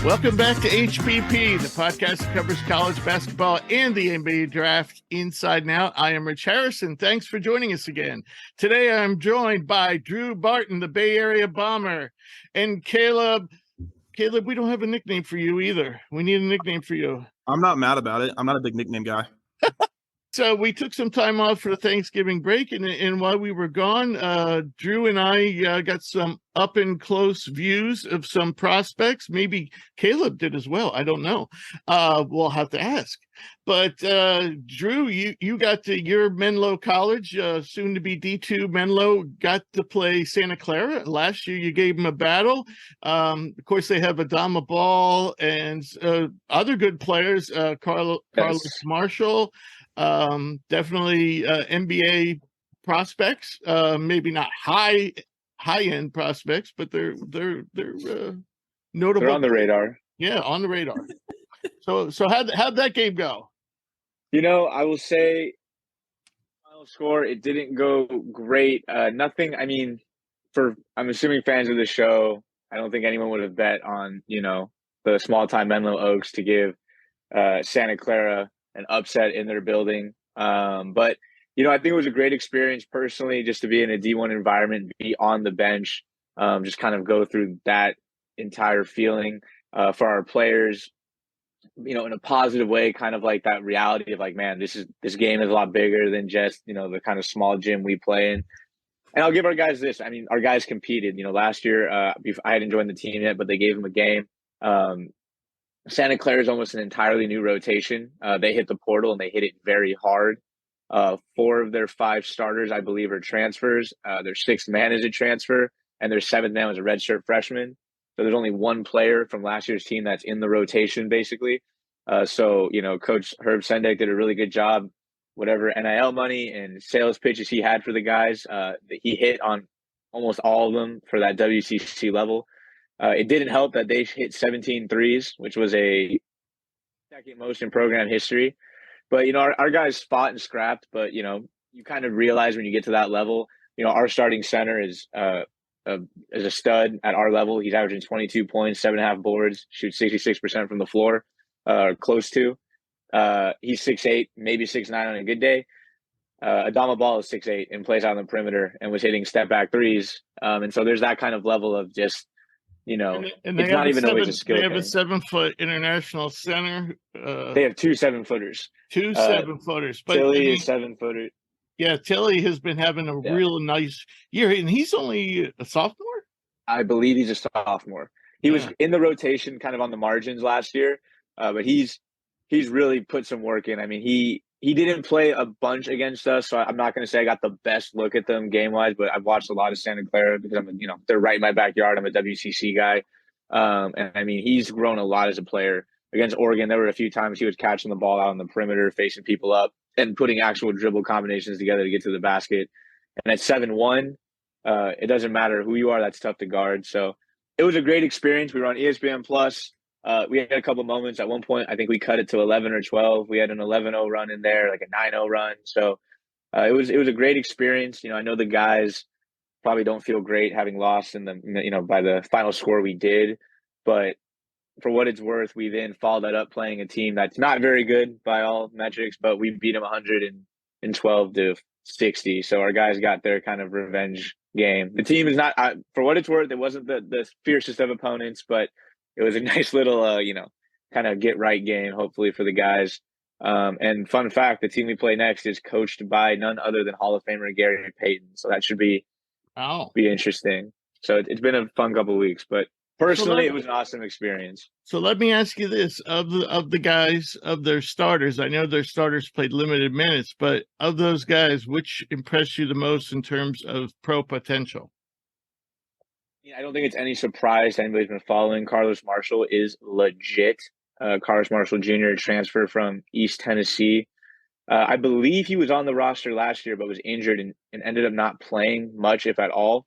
Welcome back to HPP, the podcast that covers college basketball and the NBA draft inside and out. I am Rich Harrison. Thanks for joining us again. Today I'm joined by Drew Barton, the Bay Area Bomber, and Caleb. Caleb, we don't have a nickname for you either. We need a nickname for you. I'm not mad about it. I'm not a big nickname guy. So we took some time off for the Thanksgiving break, and while we were gone, Drew and I got some up-and-close views of some prospects. Maybe Caleb did as well. I don't know. We'll have to ask. But Drew, you got to your Menlo College, soon to be D2 Menlo, got to play Santa Clara. Last year you gave them a battle. Of course, they have Adama Ball and other good players, Carlos Marshall. Definitely NBA prospects, maybe not high end prospects, but they're notable. They're on the radar. Yeah, on the radar. So how'd that game go? You know, I will say final score, it didn't go great. Nothing, I mean, I'm assuming fans of the show, I don't think anyone would have bet on, the small time Menlo Oaks to give Santa Clara an upset in their building. But, I think it was a great experience personally just to be in a D1 environment, be on the bench, just kind of go through that entire feeling for our players, in a positive way, kind of like that reality of like, man, this game is a lot bigger than just, the kind of small gym we play in. And I'll give our guys this. I mean, our guys competed, last year, I hadn't joined the team yet, but they gave them a game. Santa Clara is almost an entirely new rotation. They hit the portal and they hit it very hard. 4 of their 5 starters, I believe, are transfers. Their 6th man is a transfer, and their 7th man was a redshirt freshman. So there's only 1 player from last year's team that's in the rotation, basically. So Coach Herb Sendek did a really good job. Whatever NIL money and sales pitches he had for the guys, he hit on almost all of them for that WCC level. It didn't help that they hit 17 threes, which was a second most in program history. But, our guys fought and scrapped, but, you kind of realize when you get to that level, our starting center is a stud at our level. He's averaging 22 points, 7.5 boards, shoots 66% from the floor, close to. He's 6'8", maybe 6'9" on a good day. Adama Ball is 6'8" and plays out on the perimeter and was hitting step back threes. And so there's that kind of level of just, and it's not even always a skill. They have a 7-foot international center. They have 2 7-footers. 2 7-footers. But Tilly is 7-footer. Yeah, Tilly has been having a real nice year, and he's only a sophomore? I believe he's a sophomore. He was in the rotation kind of on the margins last year, but he's really put some work in. I mean, he didn't play a bunch against us, so I'm not going to say I got the best look at them game-wise, but I've watched a lot of Santa Clara because they're right in my backyard. I'm a WCC guy. And I mean, he's grown a lot as a player. Against Oregon, there were a few times he was catching the ball out on the perimeter, facing people up, and putting actual dribble combinations together to get to the basket. And at 7-1, it doesn't matter who you are, that's tough to guard. So it was a great experience. We were on ESPN Plus. We had a couple moments. At one point, I think we cut it to 11 or 12. We had an 11-0 run in there, like a 9-0 run. So it was a great experience. I know the guys probably don't feel great having lost in the by the final score we did, but for what it's worth, we then followed that up playing a team that's not very good by all metrics, but we beat them 112 to 60. So our guys got their kind of revenge game. The team is not, for what it's worth, it wasn't the fiercest of opponents, but it was a nice little, kind of get right game, hopefully, for the guys. And fun fact, the team we play next is coached by none other than Hall of Famer Gary Payton. So that should be interesting. So it's been a fun couple of weeks, but personally, it was an awesome experience. So let me ask you this: of the guys, of their starters, I know their starters played limited minutes, but of those guys, which impressed you the most in terms of pro potential? I don't think it's any surprise to anybody who's been following. Carlos Marshall is legit. Carlos Marshall Jr. transfer from East Tennessee. I believe he was on the roster last year, but was injured and ended up not playing much, if at all.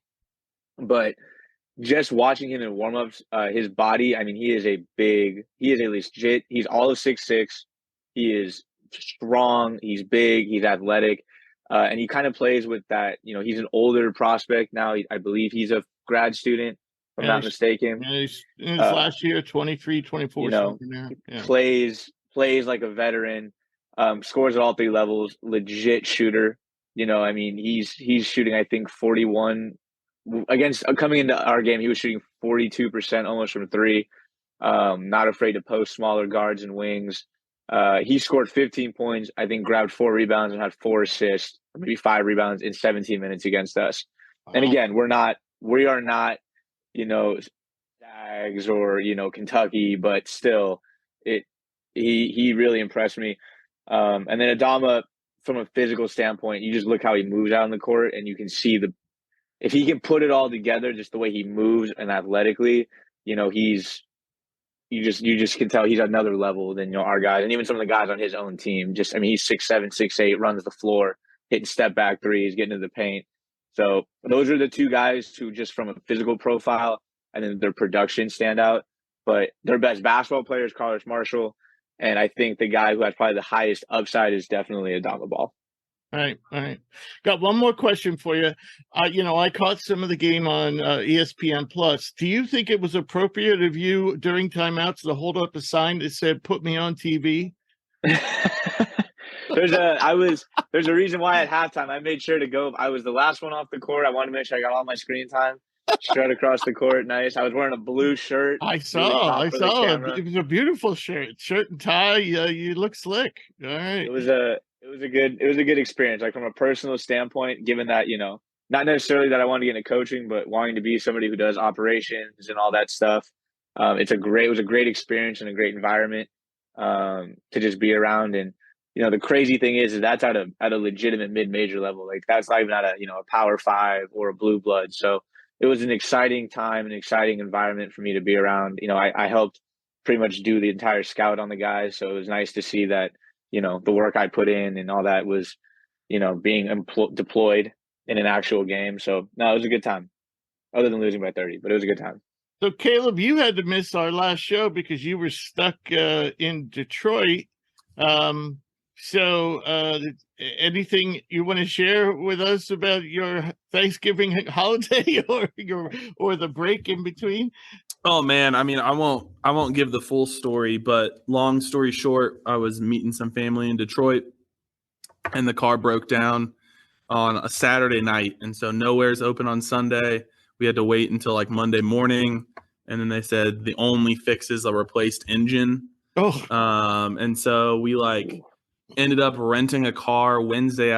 But just watching him in warmups, his body, I mean, he is legit. He's all of 6'6". He is strong. He's big. He's athletic. And he kind of plays with that, he's an older prospect now. I believe he's a grad student. I'm not mistaken. In his last year, 23, 24, you know, something there. Yeah. plays like a veteran, scores at all three levels, legit shooter. I mean, he's shooting, I think, 41 against coming into our game. He was shooting 42% almost from three. Not afraid to post smaller guards and wings. He scored 15 points, I think, grabbed 4 rebounds and had 4 assists, maybe 5 rebounds in 17 minutes against us. Wow. And again, we are not, Zags or, Kentucky, but still he really impressed me. And then Adama, from a physical standpoint, you just look how he moves out on the court and you can see if he can put it all together, just the way he moves and athletically, you just can tell he's at another level than our guys, and even some of the guys on his own team. He's 6'7", 6'8", runs the floor, hitting step back threes, getting into the paint. So those are the two guys who, just from a physical profile and then their production, stand out. But their best basketball player is Carlos Marshall, and I think the guy who has probably the highest upside is definitely Adama Ball. All right. Got one more question for you. I caught some of the game on ESPN Plus. Do you think it was appropriate of you during timeouts to hold up a sign that said "Put me on TV"? There's a reason why at halftime I made sure to go. I was the last one off the court. I wanted to make sure I got all my screen time. Straight across the court, nice. I was wearing a blue shirt. I saw. It was a beautiful shirt and tie. You look slick. All right. It was a good experience. Like, from a personal standpoint, given that, not necessarily that I wanted to get into coaching, but wanting to be somebody who does operations and all that stuff. It was a great experience and a great environment to just be around. And, the crazy thing is that's at a legitimate mid-major level. Like, that's not even at a Power 5 or a blue blood. So it was an exciting time, an exciting environment for me to be around. I helped pretty much do the entire scout on the guys. So it was nice to see that, the work I put in and all that was, being deployed in an actual game. So, no, it was a good time, other than losing by 30, but it was a good time. So, Caleb, you had to miss our last show because you were stuck in Detroit. Anything you want to share with us about your Thanksgiving holiday or the break in between? Oh man, I mean, I won't give the full story, but long story short, I was meeting some family in Detroit and the car broke down on a Saturday night. And so Nowhere's open on Sunday. We had to wait until like Monday morning. And then they said the only fix is a replaced engine. And so we ended up renting a car Monday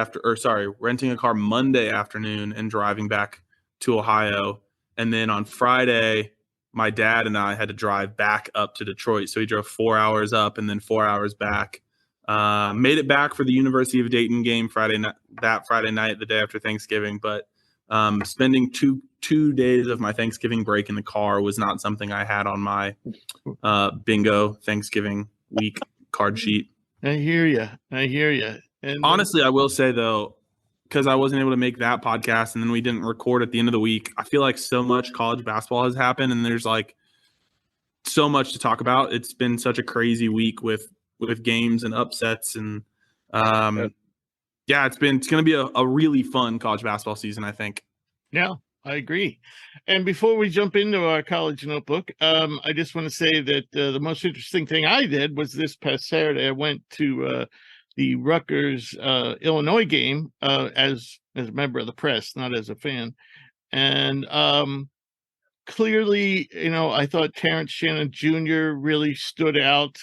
afternoon and driving back to Ohio. And then on Friday, my dad and I had to drive back up to Detroit. So he drove 4 hours up and then 4 hours back. Made it back for the University of Dayton game Friday night, the day after Thanksgiving. But spending two days of my Thanksgiving break in the car was not something I had on my bingo Thanksgiving week card sheet. I hear you. And honestly, I will say, though, because I wasn't able to make that podcast and then we didn't record at the end of the week, I feel like so much college basketball has happened and there's so much to talk about. It's been such a crazy week with games and upsets. And it's going to be a really fun college basketball season, I think. Yeah, I agree. And before we jump into our college notebook, I just want to say that the most interesting thing I did was this past Saturday. I went to the Rutgers Illinois game as a member of the press, not as a fan. And clearly, I thought Terrence Shannon Jr. really stood out,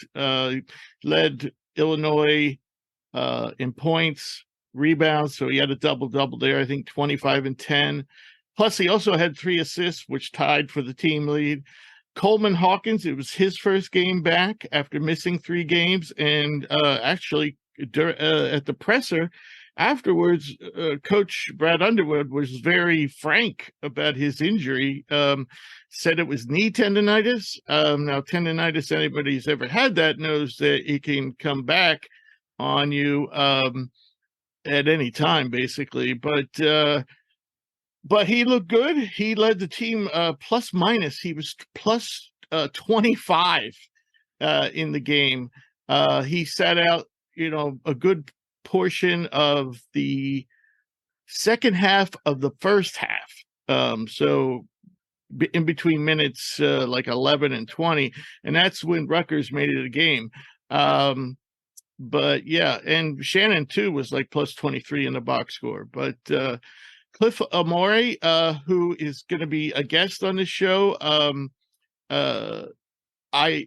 led Illinois in points, rebounds. So he had a double-double there, I think 25 and 10. Plus, he also had 3 assists, which tied for the team lead. Coleman Hawkins, it was his first game back after missing 3 games. And actually, at the presser afterwards, Coach Brad Underwood was very frank about his injury, said it was knee tendonitis. Now, tendonitis, anybody who's ever had that knows that it can come back on you at any time, basically. But he looked good. He led the team plus minus. He was plus 25 in the game. He sat out, a good portion of the second half of the first half. So in between minutes like 11 and 20, and that's when Rutgers made it a game. But yeah, and Shannon too was like plus 23 in the box score. But Cliff Omoruyi, who is going to be a guest on this show,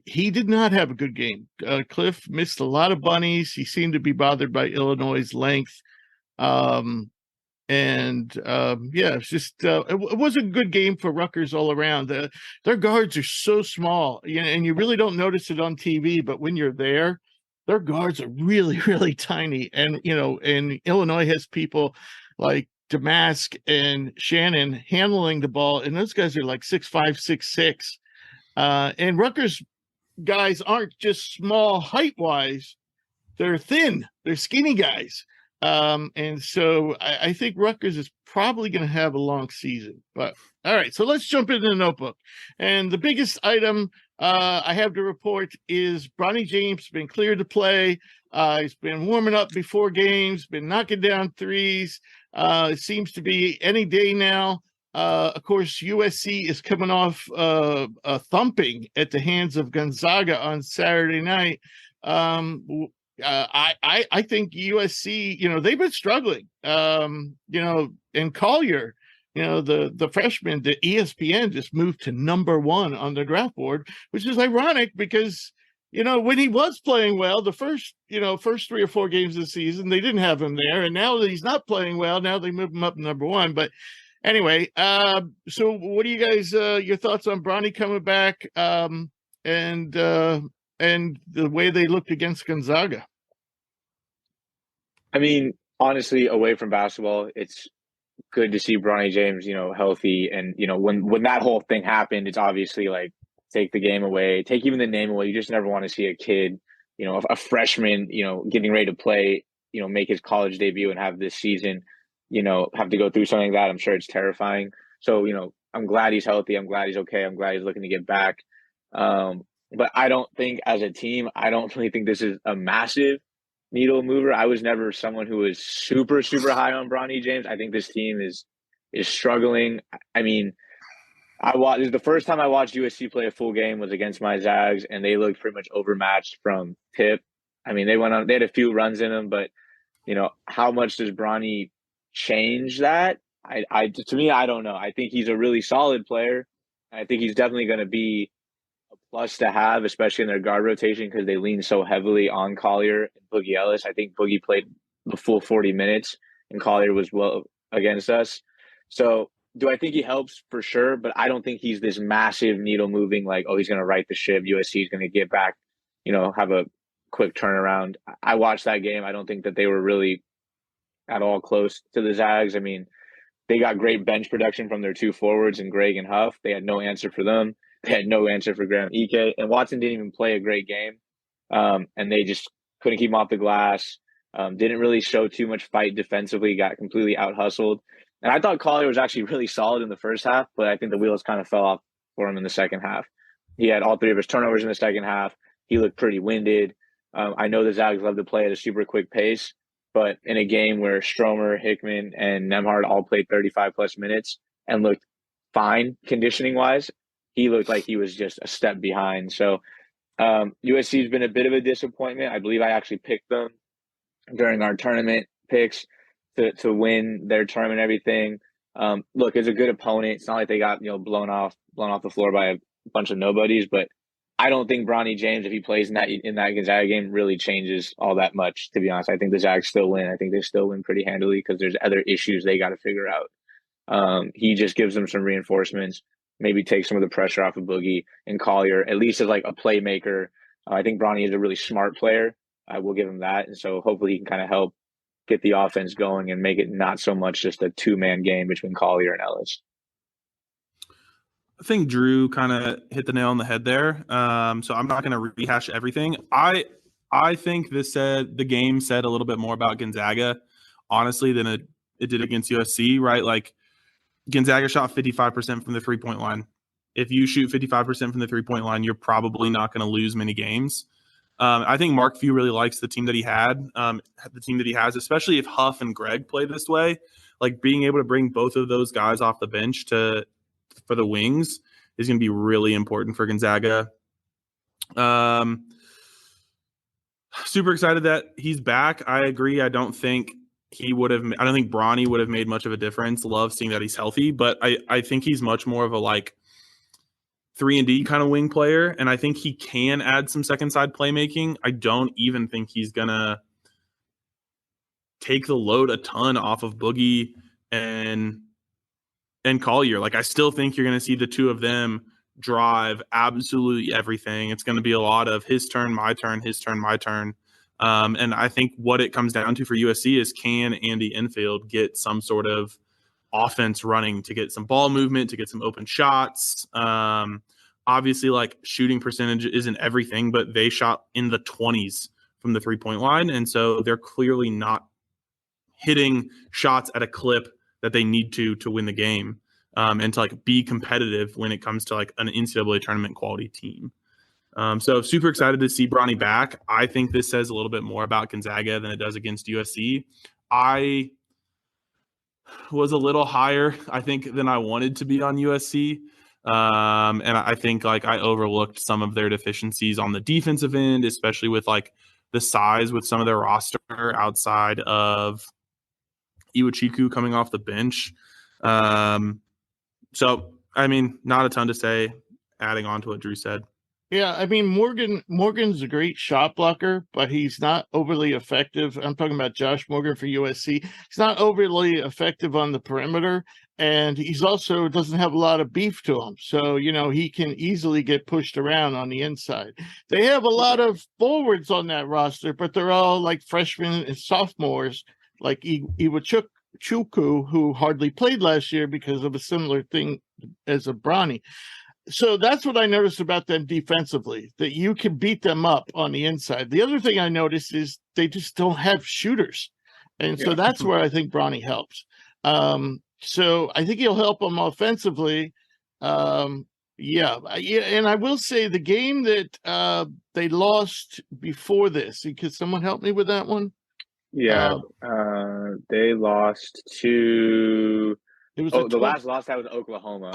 he did not have a good game. Cliff missed a lot of bunnies. He seemed to be bothered by Illinois' length. It's just it was a good game for Rutgers all around. Their guards are so small, and you really don't notice it on TV, but when you're there, their guards are really, really tiny. And and Illinois has people like Damask and Shannon handling the ball, and those guys are like 6'5", 6'6". And Rutgers guys aren't just small height-wise; they're thin, they're skinny guys. And so I think Rutgers is probably going to have a long season. But all right, so let's jump into the notebook. And the biggest item I have to report is Bronny James been cleared to play. He's been warming up before games, been knocking down threes. It seems to be any day now. Of course, USC is coming off a thumping at the hands of Gonzaga on Saturday night. I think USC, they've been struggling. And Collier, the freshman, the ESPN just moved to number 1 on the draft board, which is ironic because, when he was playing well, the first 3 or 4 games of the season, they didn't have him there. And now that he's not playing well, now they move him up to number 1. But anyway, so what do you guys, your thoughts on Bronny coming back and the way they looked against Gonzaga? I mean, honestly, away from basketball, it's good to see Bronny James, healthy. And, when that whole thing happened, it's obviously like, take the game away, take even the name away. You just never want to see a kid, a freshman, getting ready to play, make his college debut and have this season, have to go through something like that. I'm sure it's terrifying. So, I'm glad he's healthy. I'm glad he's okay. I'm glad he's looking to get back. But I don't think as a team, I don't really think this is a massive needle mover. I was never someone who was super, super high on Bronny James. I think this team is struggling. I mean, this is the first time I watched USC play a full game was against my Zags, and they looked pretty much overmatched from tip. I mean, they had a few runs in them, but how much does Bronny change that? To me, I don't know. I think he's a really solid player. I think he's definitely going to be a plus to have, especially in their guard rotation, because they lean so heavily on Collier and Boogie Ellis. I think Boogie played the full 40 minutes, and Collier was well against us. So do I think he helps? For sure, but I don't think he's this massive needle moving, like, oh, he's going to right the ship. USC is going to get back, have a quick turnaround. I watched that game. I don't think that they were really at all close to the Zags. I mean, they got great bench production from their 2 forwards and Greg and Huff. They had no answer for them. They had no answer for Graham Ike. And Watson didn't even play a great game. And they just couldn't keep him off the glass. Didn't really show too much fight defensively. Got completely out-hustled. And I thought Collier was actually really solid in the first half, but I think the wheels kind of fell off for him in the second half. He had all 3 of his turnovers in the second half. He looked pretty winded. I know the Zags love to play at a super quick pace, but in a game where Stromer, Hickman, and Nemhard all played 35-plus minutes and looked fine conditioning-wise, he looked like he was just a step behind. So USC has been a bit of a disappointment. I believe I actually picked them during our tournament picks to win their tournament and everything. Look, it's a good opponent. It's not like they got blown off the floor by a bunch of nobodies, but I don't think Bronny James, if he plays in that Gonzaga game, really changes all that much, to be honest. I think the Zags still win. I think they still win pretty handily because there's other issues they got to figure out. He just gives them some reinforcements, maybe takes some of the pressure off of Boogie and Collier, at least as like a playmaker. I think Bronny is a really smart player. I will give him that. And so hopefully he can kind of help get the offense going and make it not so much just a 2-man game between Collier and Ellis. I think Drew kind of hit the nail on the head there. So I'm not going to rehash everything. I think the game said a little bit more about Gonzaga, honestly, than it did against USC, right? Like Gonzaga shot 55% from the 3-point line. If you shoot 55% from the 3-point line, you're probably not going to lose many games. I think Mark Few really likes the team that he had, the team that he has, especially if Huff and Greg play this way. Like being able to bring both of those guys off the bench to for the wings is going to be really important for Gonzaga. Super excited that he's back. I agree. I don't think Bronny would have made much of a difference. Love seeing that he's healthy, but I think he's much more of a like 3-and-D kind of wing player, and I think he can add some second side playmaking. I don't even think he's gonna take the load a ton off of Boogie and Collier. Like, I still think you're gonna see the two of them drive absolutely everything. It's gonna be a lot of his turn, my turn, his turn, my turn. And I think what it comes down to for USC is, can Andy Enfield get some sort of offense running to get some ball movement, to get some open shots? Obviously, like, shooting percentage isn't everything, but they shot in the 20s from the 3-point line. And so they're clearly not hitting shots at a clip that they need to win the game, and to like be competitive when it comes to like an NCAA tournament quality team. So super excited to see Bronny back. I think this says a little bit more about Gonzaga than it does against USC. I was a little higher, I think, than I wanted to be on USC. And I think like I overlooked some of their deficiencies on the defensive end, especially with like the size with some of their roster outside of Iwachiku coming off the bench. So, I mean, not a ton to say, adding on to what Drew said. Yeah, I mean, Morgan's a great shot blocker, but he's not overly effective. I'm talking about Josh Morgan for USC. He's not overly effective on the perimeter, and he's also doesn't have a lot of beef to him. So, he can easily get pushed around on the inside. They have a lot of forwards on that roster, but they're all like freshmen and sophomores, like Iwachuku, who hardly played last year because of a similar thing as a Bronny. So that's what I noticed about them defensively, that you can beat them up on the inside. The other thing I noticed is they just don't have shooters. And so that's where I think Bronny helps. So I think he'll help them offensively. And I will say the game that they lost before this, could someone help me with that one? Yeah, they lost to... It was the last loss that was Oklahoma.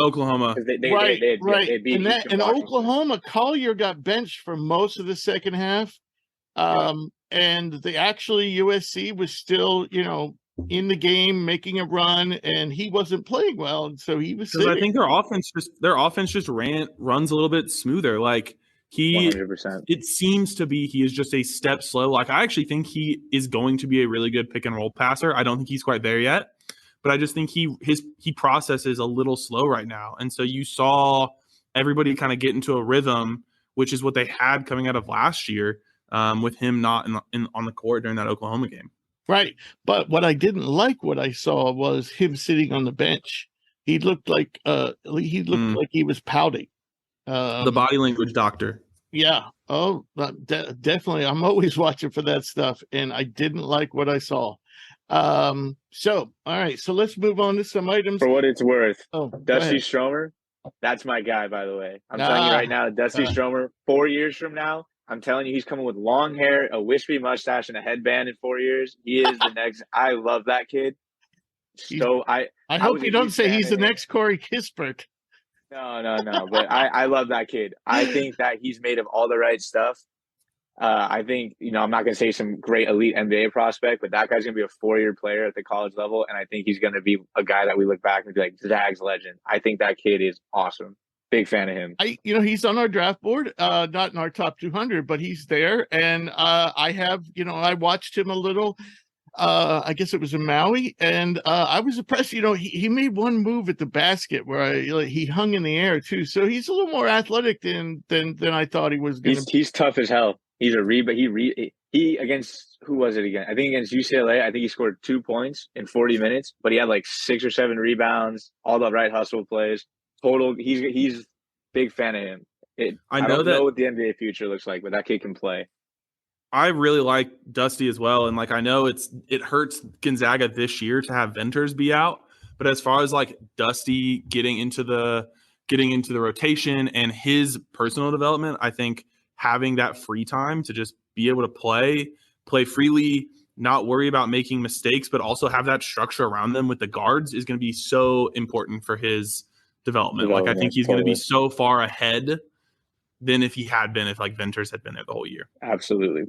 They beat Eastern Oklahoma, Collier got benched for most of the second half. And USC was still, in the game, making a run, and he wasn't playing well, and so he was. I think their offense just runs a little bit smoother. Like 100%. It seems to be he is just a step slow. Like, I actually think he is going to be a really good pick and roll passer. I don't think he's quite there yet. But I just think he processes a little slow right now. And so you saw everybody kind of get into a rhythm, which is what they had coming out of last year, with him not on the court during that Oklahoma game. Right. But what I didn't like what I saw was him sitting on the bench. He looked like like he was pouting. The body language doctor. Yeah. Oh, definitely. I'm always watching for that stuff. And I didn't like what I saw. All right, so let's move on to some items. For what it's worth, Dusty Stromer, that's my guy, by the way. I'm telling you right now, Dusty Stromer, 4 years from now, I'm telling you, he's coming with long hair, a wispy mustache, and a headband in 4 years. He is the next. I love that kid. So I hope you don't say he's the next Corey Kispert. No. But I love that kid. I think that he's made of all the right stuff. I think, I'm not going to say some great elite NBA prospect, but that guy's going to be a 4-year player at the college level. And I think he's going to be a guy that we look back and be like, Zag's legend. I think that kid is awesome. Big fan of him. He's on our draft board, not in our top 200, but he's there. And I watched him a little. I guess it was in Maui, and I was impressed. He made one move at the basket where he hung in the air too. So he's a little more athletic than I thought he was going to. He's tough as hell. He's a he against, who was it again? I think against UCLA. I think he scored 2 points in 40 minutes, but he had like 6 or 7 rebounds, all the right hustle plays. Total. He's big fan of him. I don't know what the NBA future looks like, but that kid can play. I really like Dusty as well, and like I know it hurts Gonzaga this year to have Venters be out, but as far as like Dusty getting into the rotation and his personal development, I think having that free time to just be able to play freely, not worry about making mistakes, but also have that structure around them with the guards is going to be so important for his development. Like, I think he's going to be so far ahead than if he had been, if like Venters had been there the whole year. Absolutely.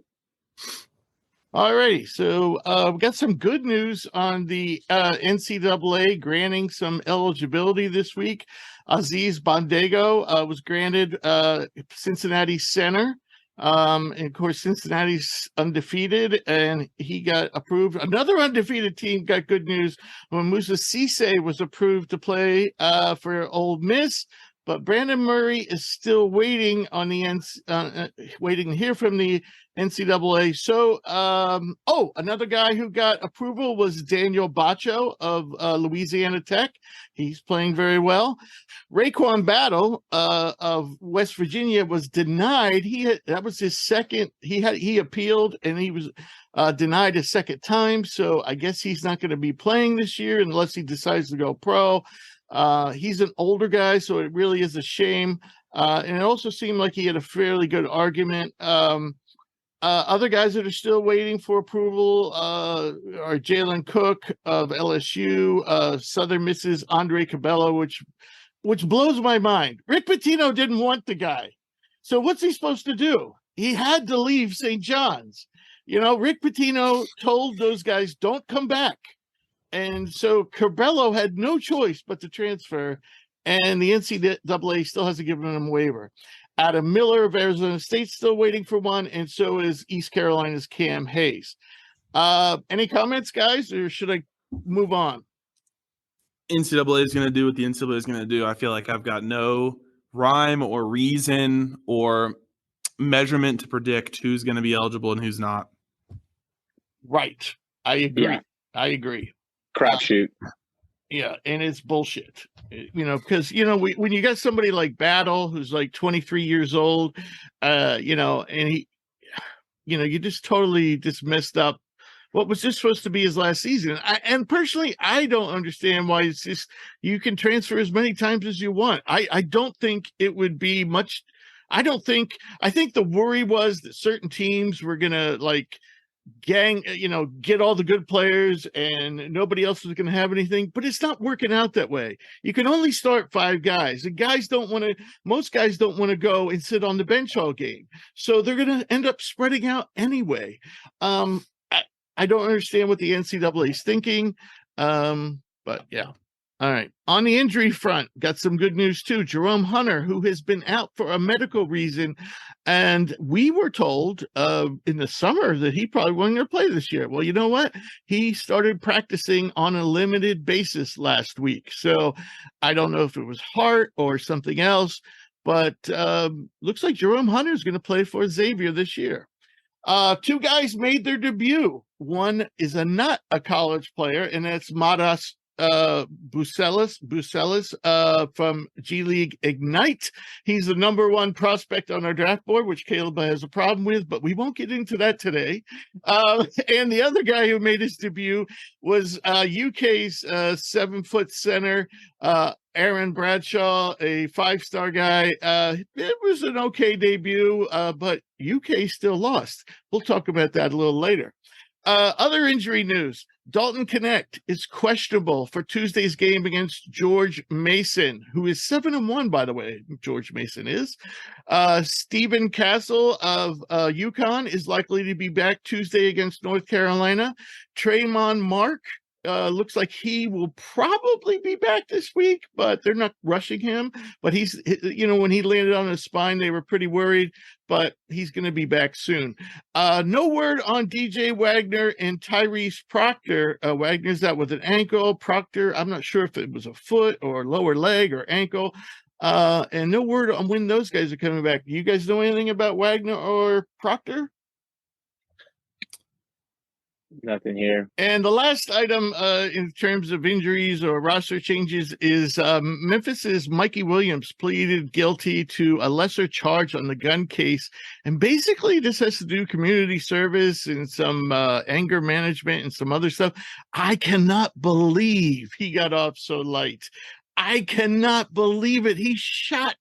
All right, so we got some good news on the NCAA granting some eligibility this week. Aziz Bandego was granted Cincinnati center. And of course, Cincinnati's undefeated, and he got approved. Another undefeated team got good news when Musa Cisse was approved to play for Ole Miss. But Brandon Murray is still waiting on the waiting to hear from the NCAA. So, another guy who got approval was Daniel Bacho of Louisiana Tech. He's playing very well. Raekwon Battle of West Virginia was denied. That was his second. He appealed and he was denied a second time. So I guess he's not going to be playing this year unless he decides to go pro. He's an older guy, so it really is a shame. And it also seemed like he had a fairly good argument. Other guys that are still waiting for approval are Jalen Cook of LSU, Southern Miss's Andre Cabello, which blows my mind. Rick Pitino didn't want the guy. So what's he supposed to do? He had to leave St. John's. Rick Pitino told those guys, don't come back. And so Cabello had no choice but to transfer, and the NCAA still hasn't given him a waiver. Adam Miller of Arizona State still waiting for one, and so is East Carolina's Cam Hayes. Any comments, guys, or should I move on? NCAA is going to do what the NCAA is going to do. I feel like I've got no rhyme or reason or measurement to predict who's going to be eligible and who's not. Right. I agree. Yeah. I agree. Crapshoot. Yeah, and it's bullshit, because when you got somebody like Battle who's like 23 years old, and he, you just totally just messed up what was just supposed to be his last season. And personally, I don't understand why it's just you can transfer as many times as you want. I don't think it would be much. I think the worry was that certain teams were gonna get all the good players and nobody else was going to have anything, but it's not working out that way. You can only start 5 guys, and most guys don't want to go and sit on the bench all game. So they're going to end up spreading out anyway. I don't understand what the NCAA is thinking. But yeah. All right. On the injury front, got some good news too. Jerome Hunter, who has been out for a medical reason, and we were told in the summer that he probably wasn't going to play this year. Well, you know what? He started practicing on a limited basis last week. So I don't know if it was heart or something else, but looks like Jerome Hunter is going to play for Xavier this year. 2 guys made their debut. One is not a college player, and that's Matas Bucelis from G League Ignite. He's the number 1 prospect on our draft board, which Caleb has a problem with, but we won't get into that today. And the other guy who made his debut was UK's 7-foot center, Aaron Bradshaw, a 5-star guy. It was an okay debut, but UK still lost. We'll talk about that a little later. Other injury news. Dalton Connect is questionable for Tuesday's game against George Mason, who is 7-1, by the way. George Mason is. Stephen Castle of UConn is likely to be back Tuesday against North Carolina. Traymon Mark looks like he will probably be back this week, but they're not rushing him. But he's, when he landed on his spine, they were pretty worried, but he's going to be back soon. No word on DJ Wagner and Tyrese Proctor. Wagner's out with an ankle. Proctor, I'm not sure if it was a foot or lower leg or ankle. And no word on when those guys are coming back. Do you guys know anything about Wagner or Proctor? Nothing here. And the last item in terms of injuries or roster changes is Memphis's Mikey Williams pleaded guilty to a lesser charge on the gun case. And basically this has to do community service and some anger management and some other stuff. I cannot believe he got off so light. I cannot believe it. He shot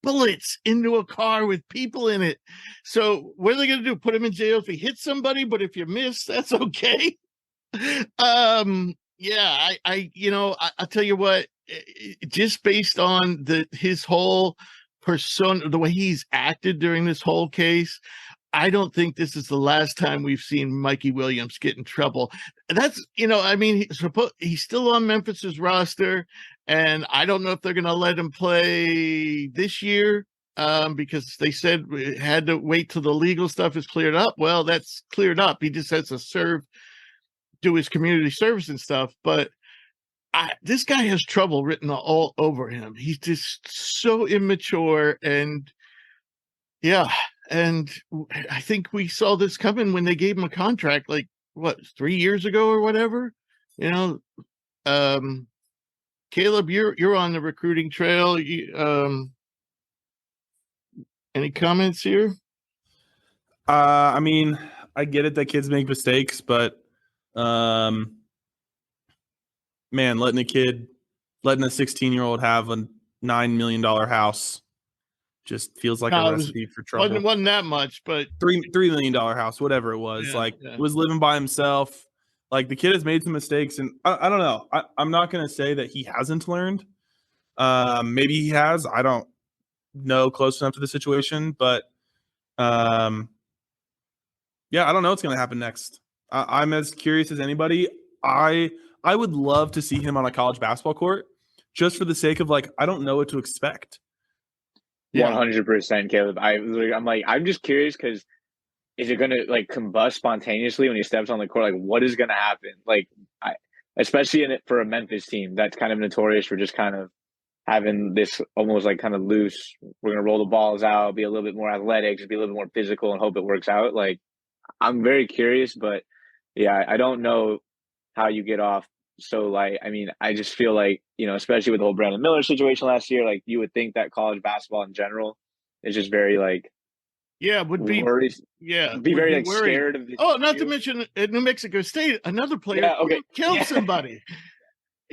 bullets into a car with people in it. So what are they going to do? Put him in jail if he hits somebody, but if you miss, that's okay. I'll tell you what, just based on his whole persona, the way he's acted during this whole case, I don't think this is the last time we've seen Mikey Williams get in trouble. That's, I mean, he's still on Memphis's roster, and I don't know if they're going to let him play this year because they said we had to wait till the legal stuff is cleared up. Well, that's cleared up. He just has to do his community service and stuff. But this guy has trouble written all over him. He's just so immature, and yeah. And I think we saw this coming when they gave him a contract, like 3 years ago or whatever. Caleb, you're on the recruiting trail. Any comments here? I mean, I get it that kids make mistakes, but man, letting a 16-year-old have a $9 million house just feels like a recipe for trouble. Wasn't that much, but $3 million house, whatever it was, was living by himself. Like, the kid has made some mistakes, and I don't know. I'm not going to say that he hasn't learned. Maybe he has. I don't know close enough to the situation, but yeah, I don't know what's going to happen next. I'm as curious as anybody. I would love to see him on a college basketball court, just for the sake of, like, I don't know what to expect. 100%, Caleb. I'm just curious because is it going to like combust spontaneously when he steps on the court? Like, what is going to happen? Like, especially for a Memphis team that's kind of notorious for just kind of having this almost like kind of loose. We're going to roll the balls out, be a little bit more athletic, just be a little bit more physical, and hope it works out. Like, I'm very curious, but yeah, I don't know how you get off so light. I mean, I just feel like, especially with the whole Brandon Miller situation last year, like, you would think that college basketball in general is just very like, would be worried, be very like worried. scared of this. Oh, not to mention at New Mexico State, another player killed somebody.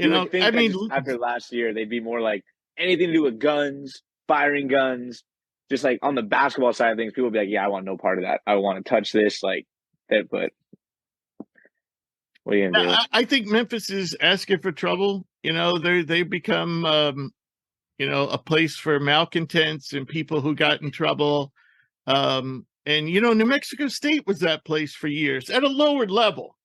I mean, after last year, they'd be more like anything to do with guns, firing guns, just like on the basketball side of things. People would be like, yeah, I want no part of that. I want to touch this, like that, but. What are you gonna do? I think Memphis is asking for trouble. They become, a place for malcontents and people who got in trouble. And New Mexico State was that place for years at a lower level.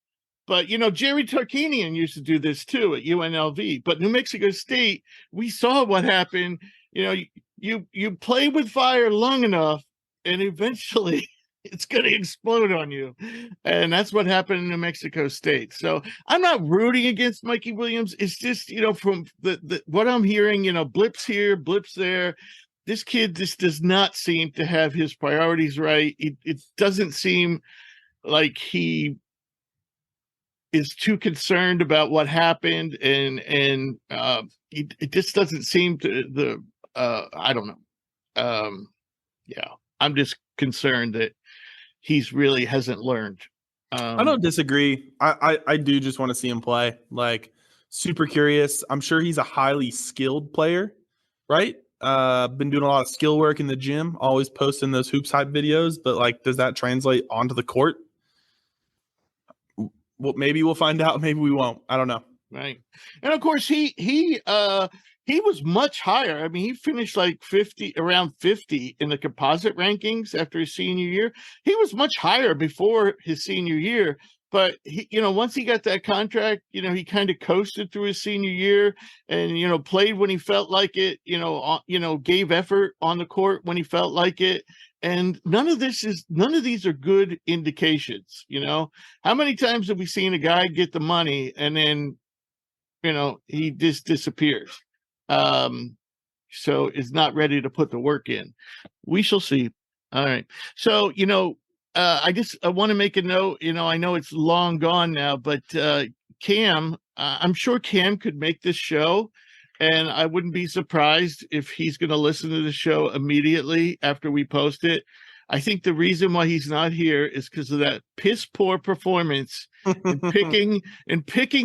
But Jerry Tarkanian used to do this too at UNLV. But New Mexico State, we saw what happened. You play with fire long enough, and eventually it's going to explode on you. And that's what happened in New Mexico State. So I'm not rooting against Mikey Williams. It's just, from the what I'm hearing, blips here, blips there. This kid just does not seem to have his priorities right. It doesn't seem like he is too concerned about what happened. And it just doesn't seem to I don't know. Yeah, I'm just concerned that he's really hasn't learned. I don't disagree. I do just want to see him play. Like, super curious. I'm sure he's a highly skilled player, right? Been doing a lot of skill work in the gym, always posting those hoops hype videos, but like, does that translate onto the court? Well, maybe we'll find out. Maybe we won't. I don't know. Right. And of course he was much higher. I mean, he finished like around 50 in the composite rankings after his senior year. He was much higher before his senior year, but he, once he got that contract, he kind of coasted through his senior year and, played when he felt like it, gave effort on the court when he felt like it. And none of these are good indications. How many times have we seen a guy get the money and then, he just disappears? So is not ready to put the work in. We shall see. All right. So, I want to make a note, I know it's long gone now, but Cam, I'm sure Cam could make this show, and I wouldn't be surprised if he's going to listen to the show immediately after we post it. I think the reason why he's not here is because of that piss poor performance in picking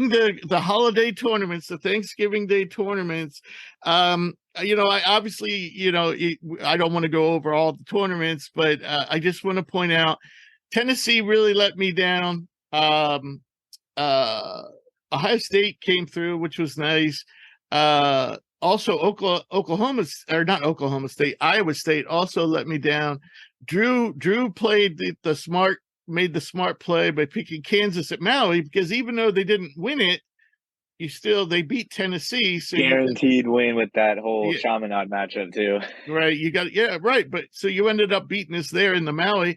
the holiday tournaments, the Thanksgiving Day tournaments. I obviously, I don't want to go over all the tournaments, but I just want to point out Tennessee really let me down. Ohio State came through, which was nice. Also, Oklahoma, or not Oklahoma State, Iowa State also let me down. Drew played made the smart play by picking Kansas at Maui, because even though they didn't win it, they beat Tennessee. So guaranteed win with that whole Chaminade matchup too. Right, right. But so you ended up beating us there in the Maui.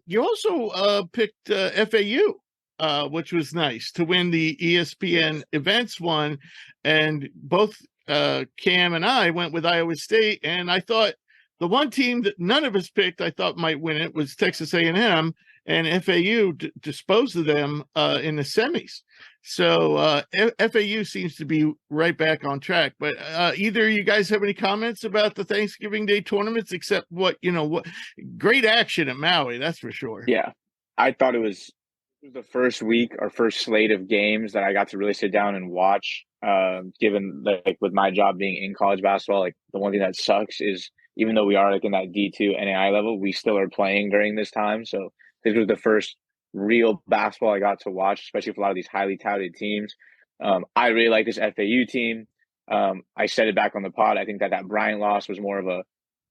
You also picked FAU, which was nice, to win the ESPN events one, and both Cam and I went with Iowa State, and I thought the one team that none of us picked I thought might win it was Texas A&M, and FAU disposed of them in the semis. So FAU seems to be right back on track. But either of you guys have any comments about the Thanksgiving Day tournaments, except what great action at Maui, that's for sure. Yeah, I thought it was the first week or first slate of games that I got to really sit down and watch. Given like with my job being in college basketball, like the one thing that sucks is even though we are like in that D2 NAI level, we still are playing during this time. So this was the first real basketball I got to watch, especially for a lot of these highly touted teams. I really like this FAU team. I said it back on the pod. I think that Bryant loss was more of a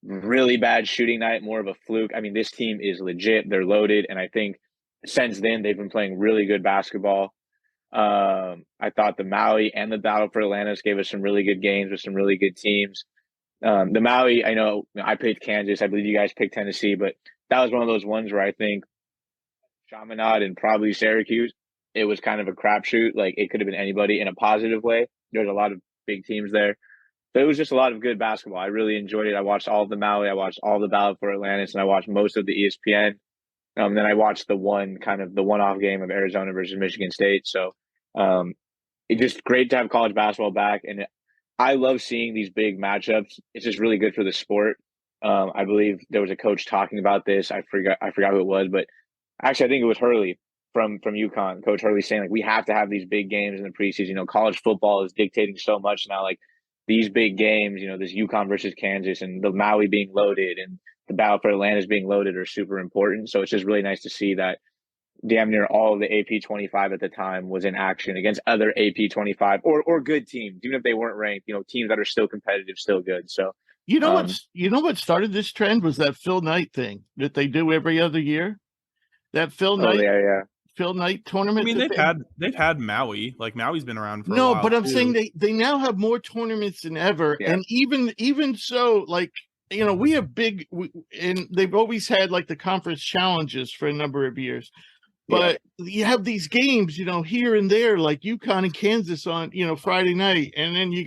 really bad shooting night, more of a fluke. I mean, this team is legit. They're loaded. And I think since then, they've been playing really good basketball. I thought the Maui and the Battle for Atlantis gave us some really good games with some really good teams. The Maui, I know I picked Kansas. I believe you guys picked Tennessee, but that was one of those ones where I think Chaminade and probably Syracuse, it was kind of a crapshoot. Like it could have been anybody in a positive way. There's a lot of big teams there. But it was just a lot of good basketball. I really enjoyed it. I watched all of the Maui. I watched all the Battle for Atlantis, and I watched most of the ESPN. Then I watched the one-off game of Arizona versus Michigan State. So it's just great to have college basketball back. And I love seeing these big matchups. It's just really good for the sport. I believe there was a coach talking about this. I forgot who it was, but actually I think it was Hurley from UConn. Coach Hurley saying like we have to have these big games in the preseason. College football is dictating so much now. Like these big games, this UConn versus Kansas and the Maui being loaded and the Battle for Atlantis being loaded are super important. So it's just really nice to see that damn near all of the AP 25 at the time was in action against other AP 25 or good teams, even if they weren't ranked, teams that are still competitive, still good. So, what started this trend was that Phil Knight thing that they do every other year. That Phil Knight. Yeah. Phil Knight tournament. I mean, they've had Maui. Like Maui's been around for a while. No, but I'm saying they now have more tournaments than ever, and even so, like we have and they've always had like the conference challenges for a number of years, but you have these games, here and there, like UConn and Kansas on Friday night, and then you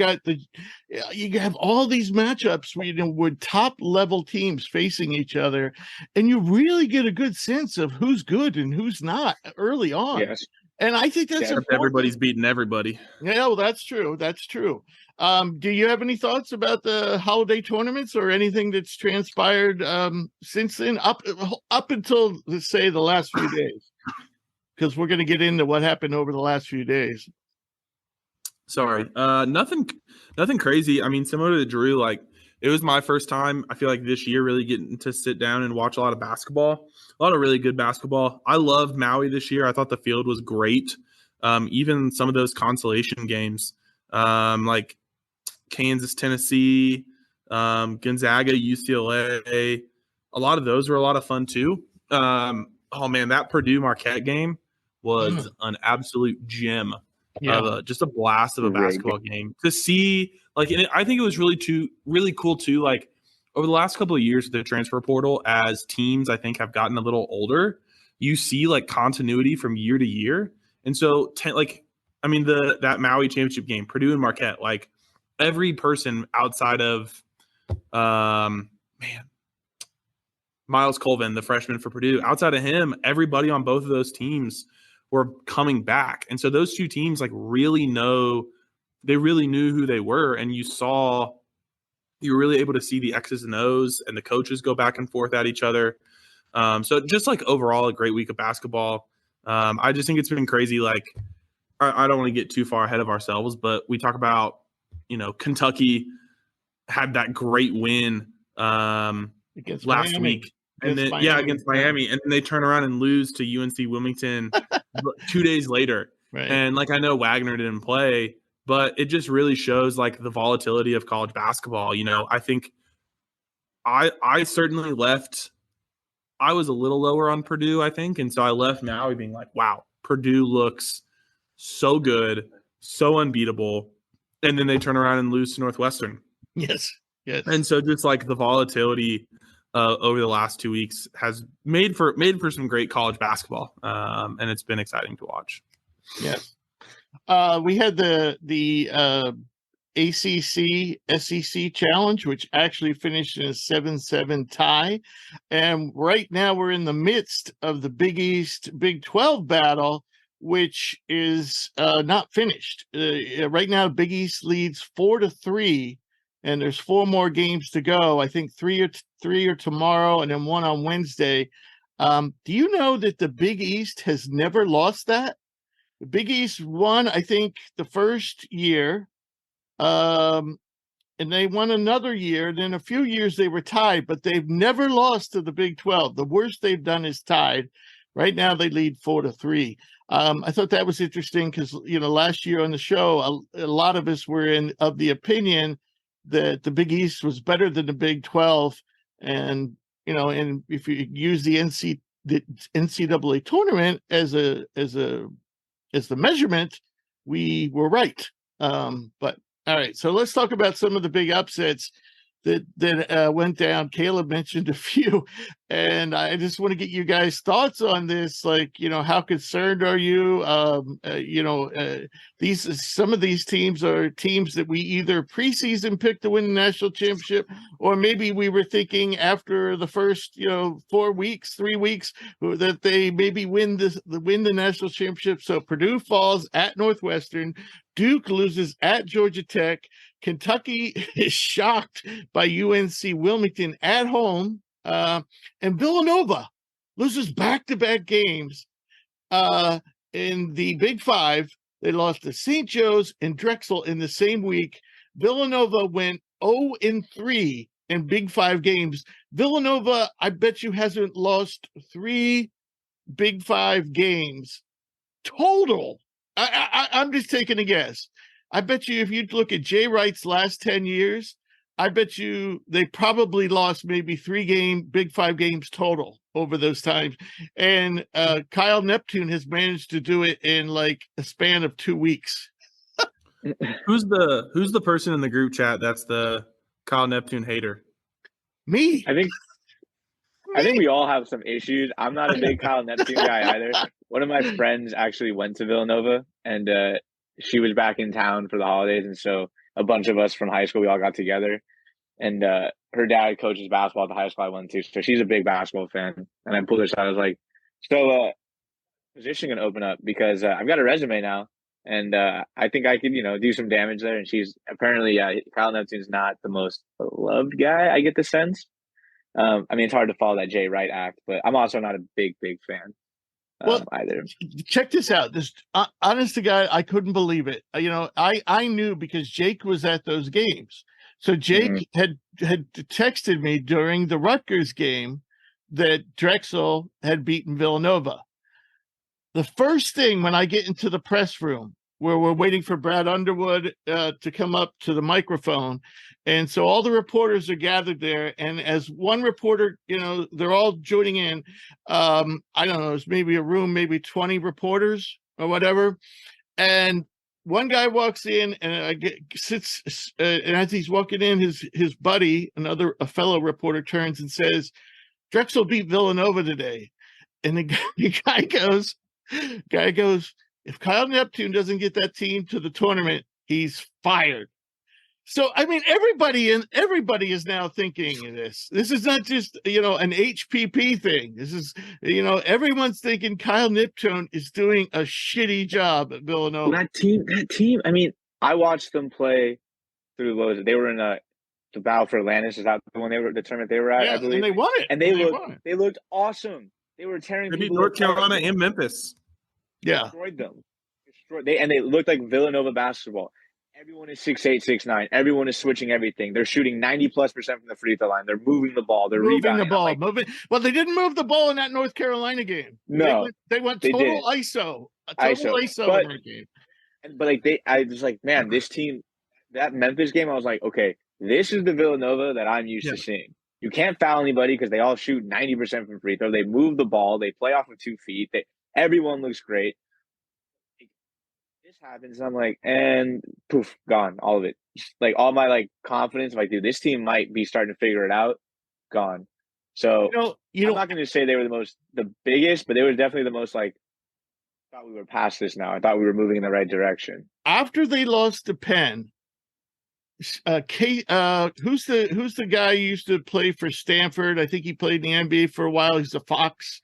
have all these matchups where with top level teams facing each other, and you really get a good sense of who's good and who's not early on. Yes. And I think that's everybody's beating everybody. Yeah, well, that's true. That's true. Do you have any thoughts about the holiday tournaments or anything that's transpired since then, up until, let's say, the last few days? Because we're going to get into what happened over the last few days. Sorry, nothing crazy. I mean, similar to Drew, like it was my first time. I feel like this year really getting to sit down and watch a lot of basketball, a lot of really good basketball. I loved Maui this year. I thought the field was great. Even some of those consolation games, like Kansas, Tennessee, Gonzaga, UCLA, a lot of those were a lot of fun too. Oh man, that Purdue Marquette game was an absolute gem. Yeah. Just a blast of a basketball game to see. Like, and I think it was really cool too. Like over the last couple of years with the transfer portal, as teams I think have gotten a little older, you see like continuity from year to year. And so, that Maui championship game, Purdue and Marquette, like every person outside of, Miles Colvin, the freshman for Purdue, outside of him, everybody on both of those teams were coming back. And so those two teams really knew who they were. And you were really able to see the X's and O's and the coaches go back and forth at each other. So just overall a great week of basketball. I just think it's been crazy. I don't want to get too far ahead of ourselves, but we talk about, Kentucky had that great win against last Miami. Week. Against Miami. And then they turn around and lose to UNC Wilmington 2 days later. Right. And I know Wagner didn't play, but it just really shows like the volatility of college basketball. You know, I think I certainly left. I was a little lower on Purdue, I think, and so I left Maui being like, wow, Purdue looks so good, so unbeatable, and then they turn around and lose to Northwestern. Yes. And so just like the volatility over the last 2 weeks has made for some great college basketball, and it's been exciting to watch. Yes. We had the ACC SEC challenge, which actually finished in a 7-7 tie. And right now we're in the midst of the Big East Big 12 battle, which is not finished. Right now, Big East leads 4-3, and there's 4 more games to go. I think three are tomorrow and then 1 on Wednesday. Do you know that the Big East has never lost that? The Big East won, I think, the first year, and they won another year. Then a few years they were tied, but they've never lost to the Big 12. The worst they've done is tied. Right now they lead 4-3. I thought that was interesting because, you know, last year on the show, a lot of us were of the opinion that the Big East was better than the Big 12. And, you know, and if you use the NCAA tournament as the measurement, we were right. But all right, so let's talk about some of the big upsets that went down. Caleb mentioned a few, and I just want to get you guys' thoughts on this. Like, you know, how concerned are you? Some of these teams are teams that we either preseason picked to win the national championship, or maybe we were thinking after the first 3 weeks that they maybe win the national championship. So Purdue falls at Northwestern, Duke loses at Georgia Tech, Kentucky is shocked by UNC Wilmington at home, and Villanova loses back-to-back games in the Big Five. They lost to St. Joe's and Drexel in the same week. Villanova went 0-3 in Big Five games. Villanova, I bet you, hasn't lost 3 Big Five games total. I'm just taking a guess. I bet you if you look at Jay Wright's last 10 years, I bet you they probably lost maybe 3 Big Five games total over those times. And Kyle Neptune has managed to do it in like a span of 2 weeks. Who's the person in the group chat that's the Kyle Neptune hater? Me. I think we all have some issues. I'm not a big Kyle Neptune guy either. One of my friends actually went to Villanova, and she was back in town for the holidays, and so a bunch of us from high school, we all got together. And her dad coaches basketball at the high school I went to, so she's a big basketball fan. And I pulled her aside. I was like, "So, position gonna open up because I've got a resume now, and I think I could, do some damage there." And she's apparently, Kyle Neptune's not the most loved guy. I get the sense. I mean, it's hard to follow that Jay Wright act, but I'm also not a big fan either. Check this out. This honest to God, I couldn't believe it. I knew because Jake was at those games. So Jake had texted me during the Rutgers game that Drexel had beaten Villanova. The first thing when I get into the press room where we're waiting for Brad Underwood to come up to the microphone. And so all the reporters are gathered there. And as one reporter, they're all joining in. I don't know, it's maybe a room, maybe 20 reporters or whatever. And one guy walks in and sits, and as he's walking in, his buddy, a fellow reporter, turns and says, "Drexel beat Villanova today." And the guy goes, "If Kyle Neptune doesn't get that team to the tournament, he's fired." So, I mean, everybody is now thinking of this. This is not just, an HPP thing. This is, everyone's thinking Kyle Neptune is doing a shitty job at Villanova. That team. I mean, I watched them play through Lowe's. They were in the battle for Atlantis. Is that the one the tournament they were at? Yeah, I believe. And they won it. And they looked awesome. They were tearing. They beat North Carolina and Memphis. Yeah, destroyed them. They looked like Villanova basketball. Everyone is 6'8", 6'9". Everyone is switching everything. They're shooting 90+% from the free throw line. They're moving the ball. They're rebounding. Well, they didn't move the ball in that North Carolina game. No, they went total ISO. A total ISO in that game. But like I was like, man, this team, that Memphis game, I was like, okay, this is the Villanova that I'm used Yeah. to seeing. You can't foul anybody because they all shoot 90% from free throw. They move the ball. They play off of 2 feet. Everyone looks great. This happens, and I'm like, and poof, gone, all of it. Like all my like confidence, like, dude, this team might be starting to figure it out. Gone. So I'm not going to say they were the biggest, but they were definitely the most like. I thought we were past this now. I thought we were moving in the right direction. After they lost to Penn, who's the guy who used to play for Stanford? I think he played in the NBA for a while. He's a Fox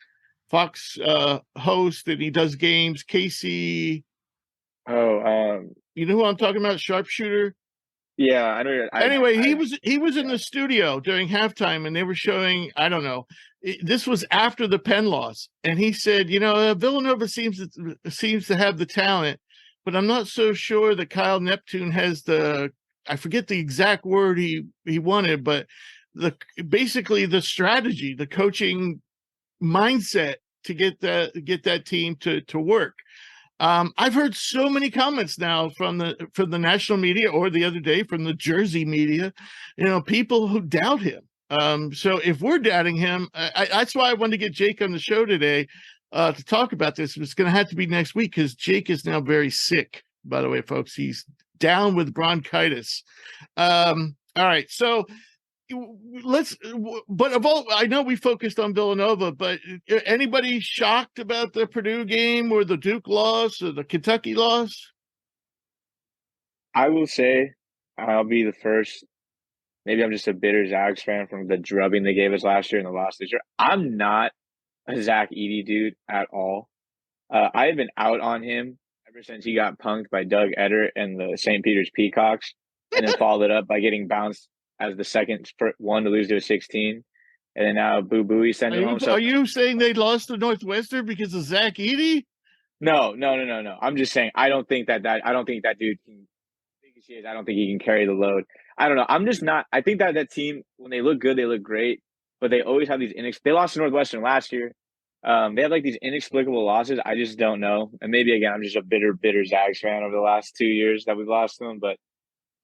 host, and he does games. Casey. You know who I'm talking about? Sharpshooter. Yeah, I know. Anyway, he was in the studio during halftime, and they were showing. I don't know. This was after the Penn loss, and he said, Villanova seems to have the talent, but I'm not so sure that Kyle Neptune has the. I forget the exact word he wanted, but basically the strategy, the coaching mindset to get that team to work. I've heard so many comments now from the national media, or the other day from the Jersey media, people who doubt him. So if we're doubting him, that's why I wanted to get Jake on the show today to talk about this. It's going to have to be next week because Jake is now very sick, by the way, folks. He's down with bronchitis. All right. So I know we focused on Villanova, but anybody shocked about the Purdue game or the Duke loss or the Kentucky loss? I will say I'll be the first. Maybe I'm just a bitter Zags fan from the drubbing they gave us last year and the loss this year. I'm not a Zach Edey dude at all. I have been out on him ever since he got punked by Doug Eder and the St. Peter's Peacocks, and then followed it up by getting bounced as the second one to lose to a 16, and then now Boo Booey sent him home. So, are you saying they lost to Northwestern because of Zach Edey? No. I'm just saying I don't think that dude can. I don't think he can carry the load. I don't know. I'm just not. I think that team, when they look good, they look great, but they always have these they lost to Northwestern last year. They have like these inexplicable losses. I just don't know. And maybe again, I'm just a bitter Zags fan over the last 2 years that we've lost to them, but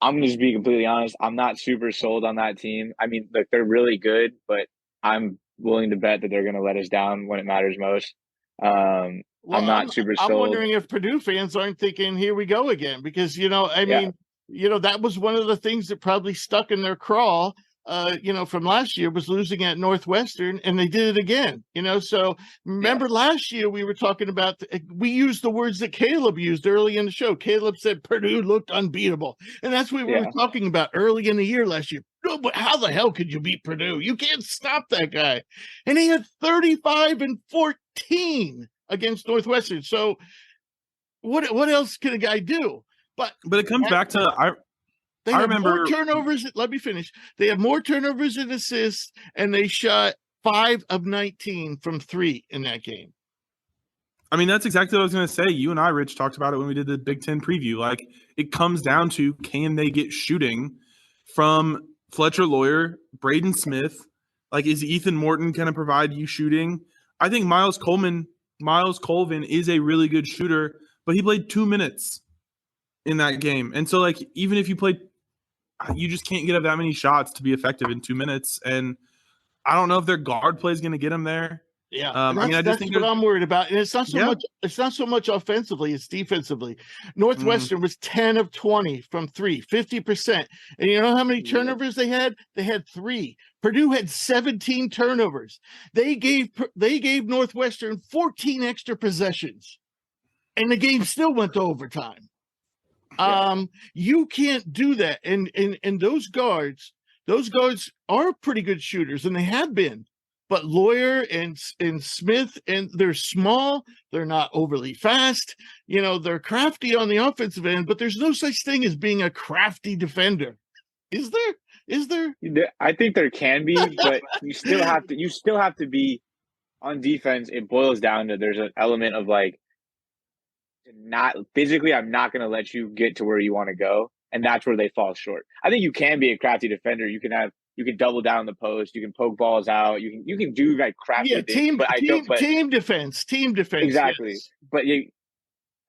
I'm going to just be completely honest. I'm not super sold on that team. I mean, look, they're really good, but I'm willing to bet that they're going to let us down when it matters most. I'm not super sold. I'm wondering if Purdue fans aren't thinking, here we go again, because, that was one of the things that probably stuck in their craw, from last year, was losing at Northwestern, and they did it again, So remember last year we were talking about, we used the words that Caleb used early in the show. Caleb said Purdue looked unbeatable. And that's what we were talking about early in the year last year. No, but how the hell could you beat Purdue? You can't stop that guy. And he had 35 and 14 against Northwestern. So what else can a guy do? But it comes back to They have more turnovers. Let me finish. They have more turnovers and assists, and they shot 5 of 19 from 3 in that game. I mean, that's exactly what I was going to say. You and I, Rich, talked about it when we did the Big Ten preview. Like, it comes down to, can they get shooting from Fletcher Lawyer, Braden Smith? Like, is Ethan Morton going to provide you shooting? I think Miles Colvin is a really good shooter, but he played 2 minutes in that game. And so, like, even if you played, you just can't get up that many shots to be effective in 2 minutes. And I don't know if their guard play is going to get them there. Yeah, I just think what I'm worried about. And it's not so much. It's not so much offensively; it's defensively. Northwestern was 10 of 20 from 3, 50%. And you know how many turnovers they had? They had 3. Purdue had 17 turnovers. They gave Northwestern 14 extra possessions, and the game still went to overtime. You can't do that. And those guards are pretty good shooters, and they have been. But Lawyer and Smith, and they're small, they're not overly fast. They're crafty on the offensive end, but there's no such thing as being a crafty defender. Is there? I think there can be, but you still have to be on defense. It boils down to, there's an element of like, not physically, I'm not going to let you get to where you want to go, and that's where they fall short. I think you can be a crafty defender. You can double down the post. You can poke balls out. You can do like crafty things. Team defense. Exactly. Yes. But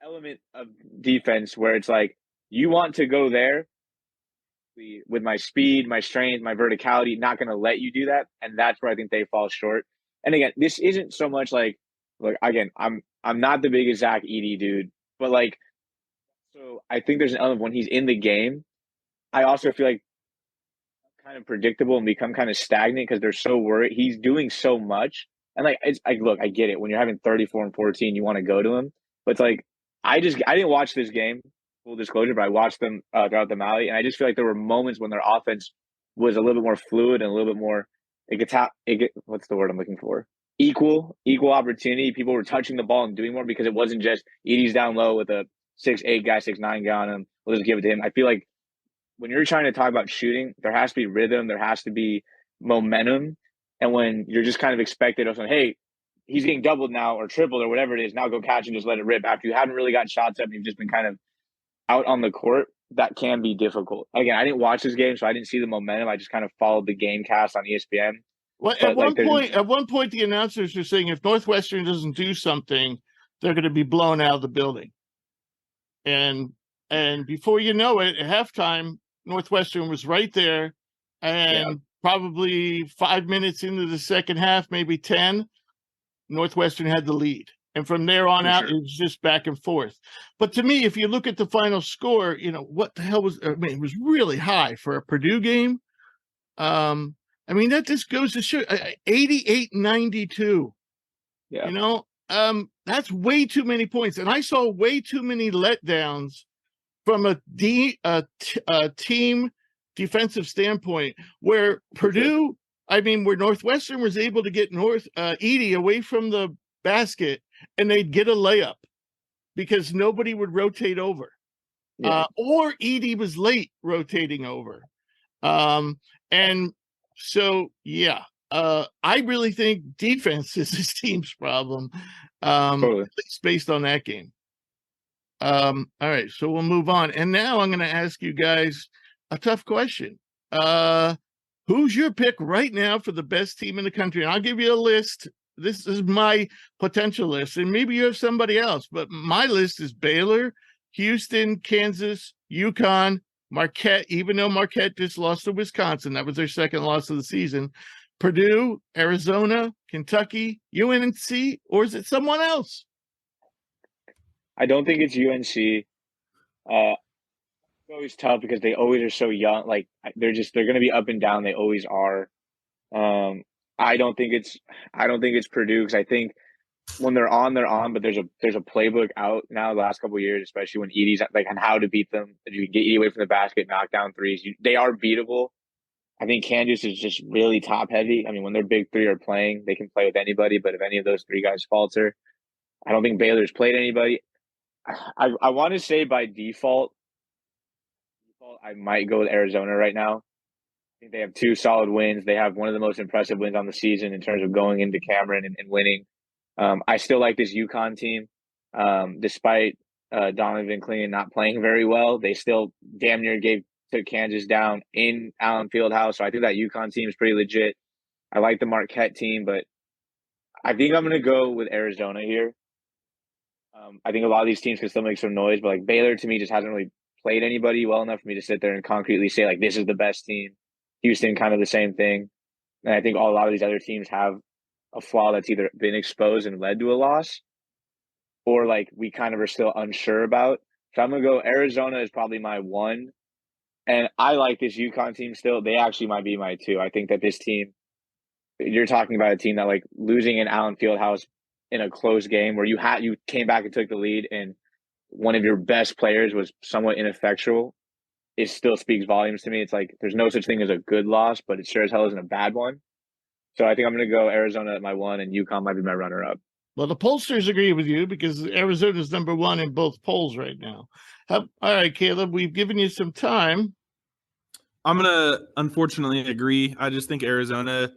element of defense where it's like you want to go there with my speed, my strength, my verticality, not going to let you do that, and that's where I think they fall short. And again, this isn't so much like, look, again, I'm not the biggest Zach Edey dude, but like, so I think there's an element when he's in the game. I also feel like kind of predictable and become kind of stagnant because they're so worried. He's doing so much, and like it's like, look, I get it. When you're having 34 and 14, you want to go to him, but it's like I didn't watch this game, full disclosure, but I watched them throughout the Maui, and I just feel like there were moments when their offense was a little bit more fluid and a little bit more what's the word I'm looking for? Equal opportunity. People were touching the ball and doing more because it wasn't just Edey's down low with a 6'8" guy, 6'9" guy on him. We'll just give it to him. I feel like when you're trying to talk about shooting, there has to be rhythm, there has to be momentum. And when you're just kind of expected of saying, hey, he's getting doubled now or tripled or whatever it is, now go catch and just let it rip after you haven't really got shots up and you've just been kind of out on the court, that can be difficult. Again, I didn't watch this game, so I didn't see the momentum. I just kind of followed the game cast on ESPN. Well, at one point, the announcers were saying if Northwestern doesn't do something, they're going to be blown out of the building. And before you know it, at halftime, Northwestern was right there, and probably 5 minutes into the second half, maybe 10, Northwestern had the lead. And from there on out, it was just back and forth. But to me, if you look at the final score, what the hell it was really high for a Purdue game. That just goes to show 88-92. Yeah. That's way too many points. And I saw way too many letdowns from a team defensive standpoint where Purdue, where Northwestern was able to get Edey away from the basket and they'd get a layup because nobody would rotate over. Or Edey was late rotating over. And so, I really think defense is this team's problem, totally. At least based on that game. All right, so we'll move on. And now I'm going to ask you guys a tough question. Who's your pick right now for the best team in the country? And I'll give you a list. This is my potential list, and maybe you have somebody else, but my list is Baylor, Houston, Kansas, UConn, Marquette, even though Marquette just lost to Wisconsin. That was their second loss of the season. Purdue, Arizona, Kentucky, UNC, or is it someone else? I don't think it's UNC. It's always tough because they always are so young. Like they're going to be up and down. They always are. I don't think it's Purdue because I think when they're on, but there's a playbook out now the last couple of years, especially when Edey's like on how to beat them. You can get Edey away from the basket, knock down threes. They are beatable. I think Kansas is just really top heavy. When their big three are playing, they can play with anybody. But if any of those three guys falter, I don't think Baylor's played anybody. I want to say by default, I might go with Arizona right now. I think they have two solid wins. They have one of the most impressive wins on the season in terms of going into Cameron and winning. I still like this UConn team. Despite Donovan Clingan not playing very well, they still damn near took Kansas down in Allen Fieldhouse. So I think that UConn team is pretty legit. I like the Marquette team, but I think I'm going to go with Arizona here. I think a lot of these teams can still make some noise, but like Baylor to me just hasn't really played anybody well enough for me to sit there and concretely say like this is the best team. Houston, kind of the same thing. And I think a lot of these other teams have a flaw that's either been exposed and led to a loss or like we kind of are still unsure about. So I'm going to go Arizona is probably my one. And I like this UConn team still. They actually might be my two. I think that this team, you're talking about a team that like losing in Allen Fieldhouse in a close game where you came back and took the lead and one of your best players was somewhat ineffectual. It still speaks volumes to me. It's like there's no such thing as a good loss, but it sure as hell isn't a bad one. So I think I'm going to go Arizona at my one and UConn might be my runner-up. Well, the pollsters agree with you because Arizona is number one in both polls right now. All right, Caleb, we've given you some time. I'm going to unfortunately agree. I just think Arizona,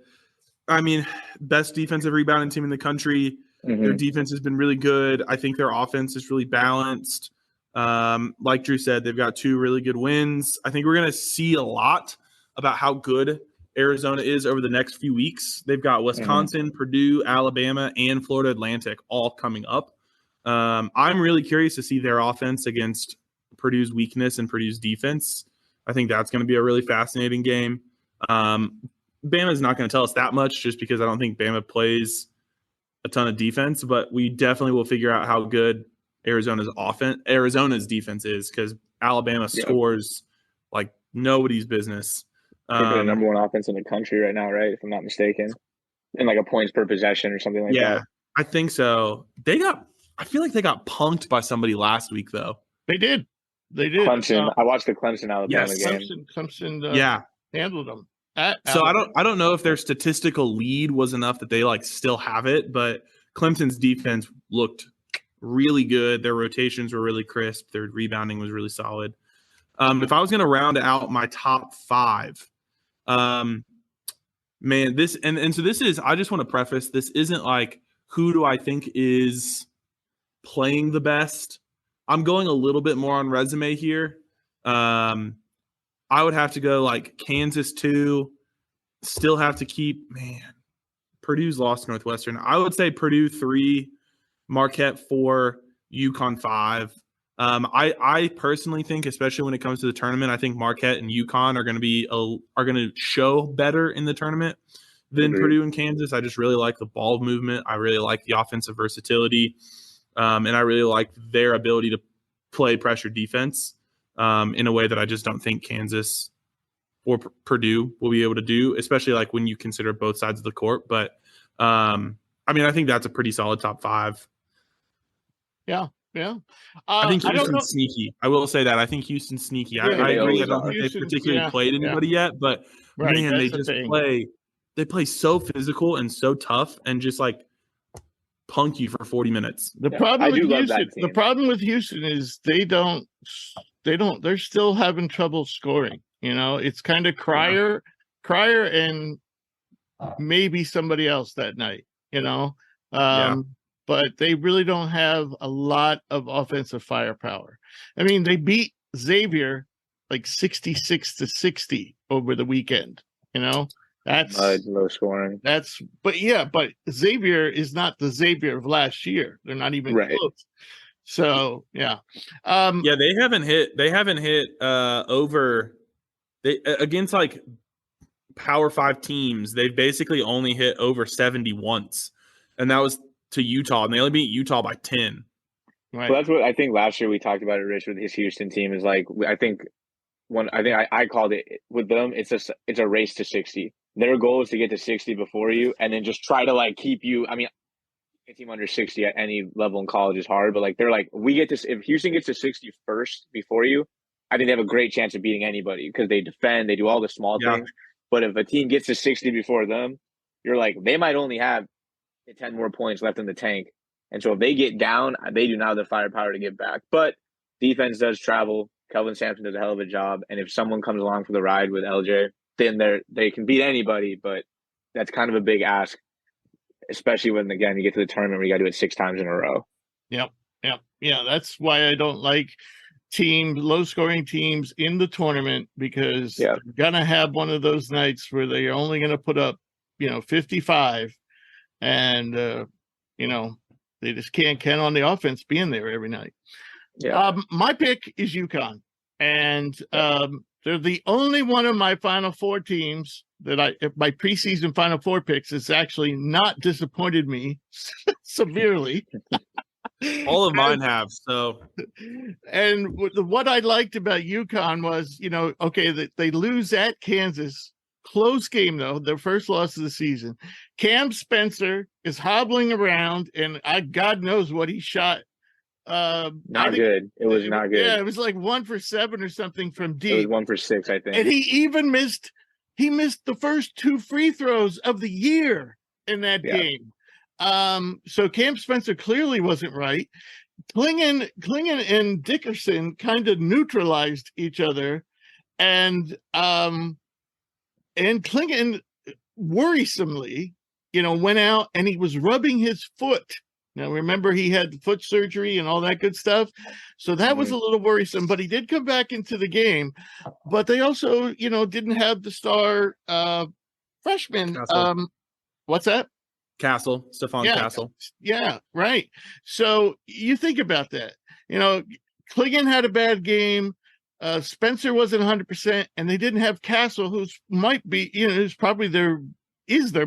best defensive rebounding team in the country. Mm-hmm. Their defense has been really good. I think their offense is really balanced. Like Drew said, they've got two really good wins. I think we're going to see a lot about how good Arizona is over the next few weeks. They've got Wisconsin, Purdue, Alabama, and Florida Atlantic all coming up. I'm really curious to see their offense against Purdue's weakness and Purdue's defense. I think that's going to be a really fascinating game. Bama's not going to tell us that much just because I don't think Bama plays a ton of defense, but we definitely will figure out how good Arizona's defense is, because Alabama scores like nobody's business. They're the number one offense in the country right now, right? If I'm not mistaken, in like a points per possession or something like that. Yeah, I think so. I feel like they got punked by somebody last week, though. They did. Clemson. I watched the Clemson Alabama game. Clemson handled them. So I don't know if their statistical lead was enough that they like still have it, but Clemson's defense looked really good. Their rotations were really crisp. Their rebounding was really solid. If I was going to round out my top 5, man, this and so this is, I just want to preface, this isn't like who do I think is playing the best. I'm going a little bit more on resume here. I would have to go like Kansas 2, still have to keep, Purdue's lost Northwestern. I would say Purdue 3, Marquette 4, UConn 5. I personally think, especially when it comes to the tournament, I think Marquette and UConn are going to show better in the tournament than Purdue and Kansas. I just really like the ball movement. I really like the offensive versatility, and I really like their ability to play pressure defense in a way that I just don't think Kansas or Purdue will be able to do, especially like when you consider both sides of the court. But I think that's a pretty solid top 5. Yeah. I think Houston's sneaky. I will say that. I think Houston's sneaky. I agree. I don't think they've particularly played anybody yet, but man, they just play so physical and so tough and just like punk you for 40 minutes. The problem with Houston is they're still having trouble scoring. It's kind of Crier and maybe somebody else that night, but they really don't have a lot of offensive firepower. I mean, they beat Xavier like 66-60 over the weekend, That's low scoring. But Xavier is not the Xavier of last year. They're not even close. So yeah. They haven't hit over against like Power 5 teams. They've basically only hit over 70 once, and that was to Utah, and they only beat Utah by 10. Right. So that's what I think last year we talked about it, Rich, with his Houston team is like, I called it with them. It's a race to 60. Their goal is to get to 60 before you, and then just try to like keep you. I mean, a team under 60 at any level in college is hard, but like they're like, if Houston gets to 60 first before you, I think they have a great chance of beating anybody because they defend, they do all the small things. But if a team gets to 60 before them, you're like, they might only have 10 more points left in the tank. And so if they get down, they do not have the firepower to get back. But defense does travel. Kelvin Sampson does a hell of a job. And if someone comes along for the ride with LJ, then they can beat anybody. But that's kind of a big ask, especially when, again, you get to the tournament where you got to do it 6 times in a row. Yep. Yeah, that's why I don't like low-scoring teams in the tournament, because they're going to have one of those nights where they're only going to put up, 55. And, they just can't count on the offense being there every night. Yeah. My pick is UConn. And they're the only one of my Final Four teams that my preseason Final Four picks has actually not disappointed me severely. All of mine have. So, and what I liked about UConn was, that they lose at Kansas. Close game, though, their first loss of the season. Cam Spencer is hobbling around, and God knows what he shot. Not good. It was not good. Yeah, it was like 1 for 7 or something from deep. It was 1 for 6, I think. And he even missed the first 2 free throws of the year in that game. So Cam Spencer clearly wasn't right. Klingon and Dickerson kind of neutralized each other, and Klingon worrisomely, went out and he was rubbing his foot. Now, remember, he had foot surgery and all that good stuff. So that was a little worrisome, but he did come back into the game. But they also, didn't have the star freshman. What's that? Stephon Yeah, Castle. yeah, right. So you think about that. Clingan had a bad game. Spencer wasn't 100%, and they didn't have Castle, who's might be, who's probably their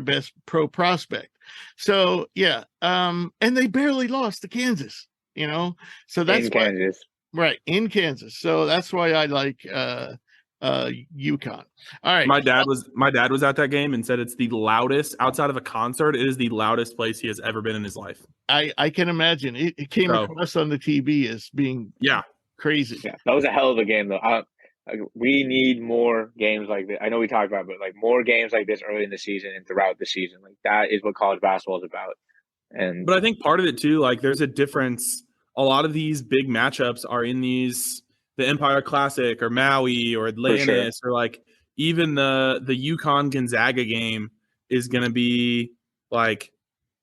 best pro prospect. So yeah, and they barely lost to Kansas. So that's in why, Kansas. right, in Kansas. So that's why I like UConn. All right. My dad was at that game and said it's the loudest outside of a concert. It is the loudest place he has ever been in his life. I can imagine it came across on the TV as being crazy. Yeah, that was a hell of a game though. We need more games like this. I know we talked about it, but like more games like this early in the season and throughout the season. Like that is what college basketball is about. But I think part of it too, like there's a difference. A lot of these big matchups are in the Empire Classic or Maui or Atlantis or like even the UConn Gonzaga game is going to be like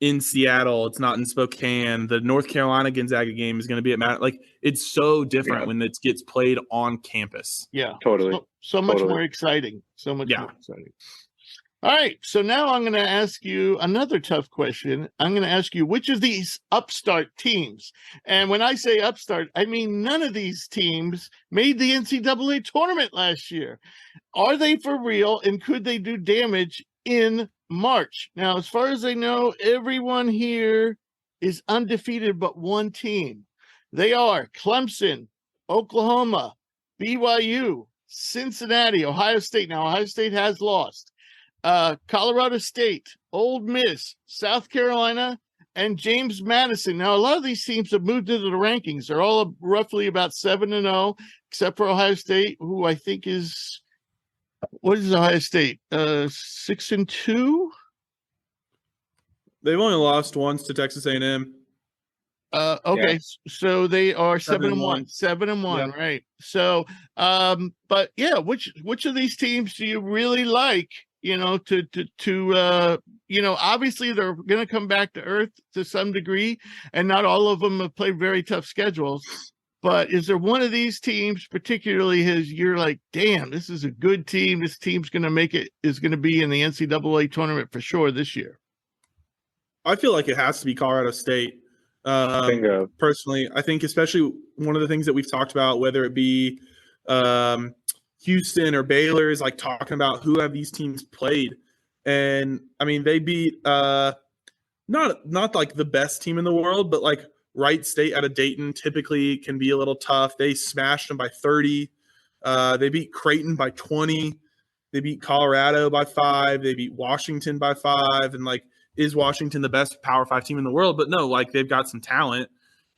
in Seattle. It's not in Spokane. The North Carolina Gonzaga game is going to be at like it's so different when it gets played on campus. Yeah, totally. So much more exciting. So much more exciting. All right, so now I'm going to ask you another tough question. I'm going to ask you, which of these upstart teams, and when I say upstart, I mean none of these teams made the NCAA tournament last year. Are they for real, and could they do damage in March? Now, as far as I know, everyone here is undefeated but one team. They are Clemson, Oklahoma, BYU, Cincinnati, Ohio State. Now, Ohio State has lost. Colorado State, Ole Miss, South Carolina, and James Madison. Now, a lot of these teams have moved into the rankings. They're all roughly about 7-0, except for Ohio State, who I think is what is Ohio State? 6-2. They've only lost once to Texas A&M. Okay, so they are 7-1. 7-1, yeah. right? So, but yeah, which of these teams do you really like? Obviously they're going to come back to earth to some degree, and not all of them have played very tough schedules. But is there one of these teams, particularly you're like, damn, this is a good team. This team's going to is going to be in the NCAA tournament for sure this year? I feel like it has to be Colorado State. Personally, I think especially one of the things that we've talked about, whether it be Houston or Baylor, is like talking about who have these teams played. And I mean, they beat not like the best team in the world, but like Wright State out of Dayton typically can be a little tough. They smashed them by 30. They beat Creighton by 20. They beat Colorado by 5. They beat Washington by 5. And like, is Washington the best Power 5 team in the world? But no, like they've got some talent.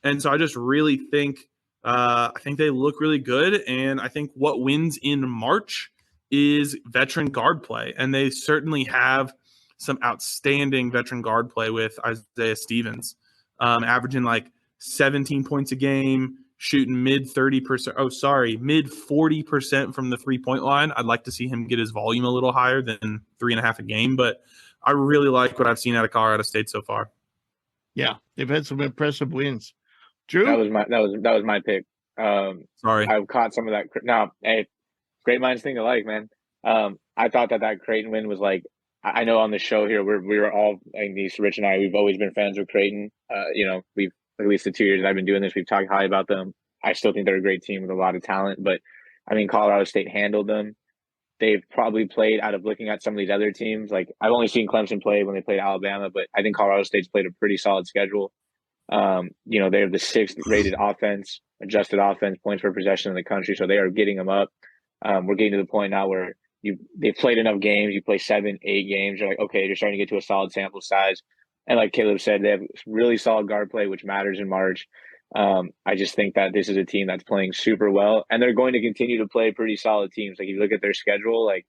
And so I just really think they look really good. And I think what wins in March is veteran guard play. And they certainly have some outstanding veteran guard play with Isaiah Stevens, averaging like 17 points a game, shooting mid 40% from the 3-point line. I'd like to see him get his volume a little higher than 3.5 a game, but I really like what I've seen out of Colorado State so far. Yeah, they've had some impressive wins. Drew? That was my pick. Sorry, I caught some of that. No, hey, great minds think alike, man. I thought that Creighton win was like. I know on the show here we were all, at least Rich and I, we've always been fans of Creighton. We've at least the 2 years I've been doing this, we've talked high about them. I still think they're a great team with a lot of talent, but I mean, Colorado State handled them. They've probably played out of looking at some of these other teams. Like I've only seen Clemson play when they played Alabama, but I think Colorado State's played a pretty solid schedule. They have the 6th rated offense, adjusted offense, points per possession in the country. So they are getting them up. We're getting to the point now where they've played enough games. You play 7, 8 games. You're like, okay, you're starting to get to a solid sample size. And like Caleb said, they have really solid guard play, which matters in March. I just think that this is a team that's playing super well, and they're going to continue to play pretty solid teams. Like if you look at their schedule, like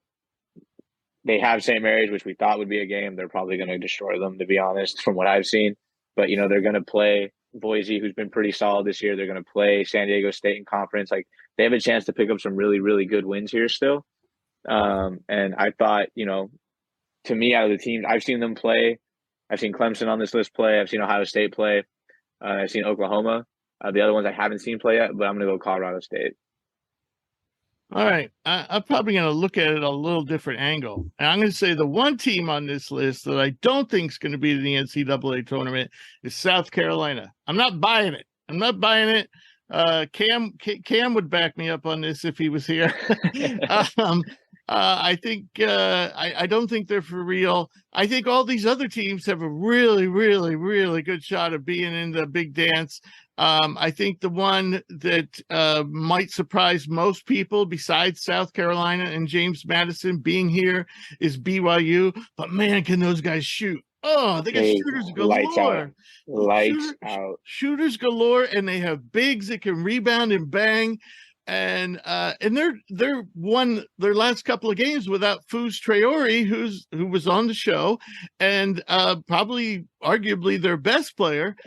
they have St. Mary's, which we thought would be a game. They're probably going to destroy them, to be honest, from what I've seen. But they're going to play Boise, who's been pretty solid this year. They're going to play San Diego State in conference. Like they have a chance to pick up some really, really good wins here still. And I thought, to me, out of the teams, I've seen them play. I've seen Clemson on this list play. I've seen Ohio State play. I've seen Oklahoma. The other ones I haven't seen play yet, but I'm going to go Colorado State. All right. I'm probably going to look at it a little different angle. And I'm going to say the one team on this list that I don't think is going to be in the NCAA tournament is South Carolina. I'm not buying it. Cam would back me up on this if he was here. I think I don't think they're for real. I think all these other teams have a really, really, really good shot of being in the big dance. I think the one that might surprise most people besides South Carolina and James Madison being here is BYU. But man, can those guys shoot? Oh, they got shooters galore. Lights out. Shooters galore, and they have bigs that can rebound and bang. And they're won their last couple of games without Fuz Traore, who was on the show, and probably arguably their best player.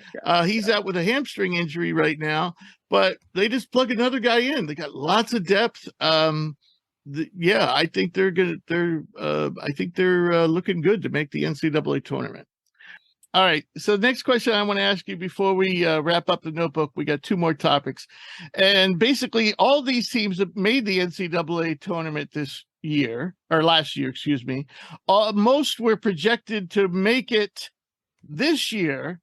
He's out with a hamstring injury right now, but they just plug another guy in. They got lots of depth. I think they're looking good to make the NCAA tournament. All right. So next question I want to ask you before we wrap up the notebook, we got two more topics. And basically all these teams that made the NCAA tournament last year, excuse me, most were projected to make it this year,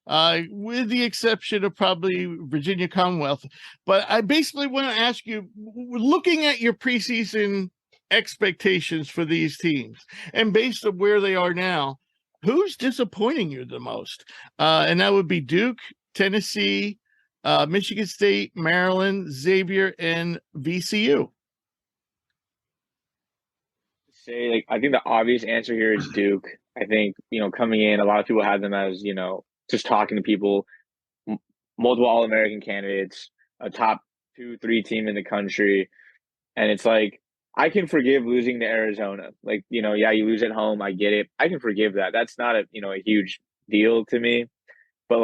with the exception of probably Virginia Commonwealth. But I basically want to ask you, looking at your preseason expectations for these teams and based on where they are now, who's disappointing you the most? And that would be Duke, Tennessee, Michigan State, Maryland, Xavier, and VCU. I think the obvious answer here is Duke. I think, coming in, a lot of people had them as, just talking to people, multiple All-American candidates, a top 2-3 team in the country. And it's like, I can forgive losing to Arizona. You lose at home. I get it. I can forgive that. That's not a huge deal to me. But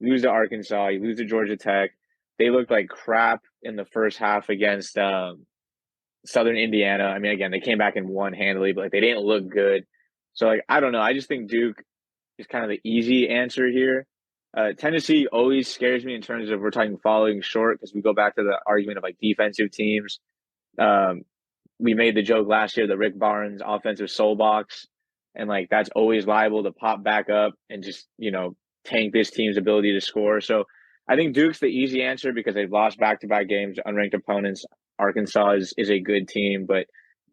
lose to Arkansas, you lose to Georgia Tech. They looked like crap in the first half against Southern Indiana. I mean, again, they came back and won handily, but they didn't look good. So I don't know. I just think Duke is kind of the easy answer here. Tennessee always scares me in terms of we're talking falling short because we go back to the argument of defensive teams. We made the joke last year, the Rick Barnes offensive soul box, and that's always liable to pop back up and just, tank this team's ability to score. So I think Duke's the easy answer because they've lost back-to-back games to unranked opponents. Arkansas is a good team, but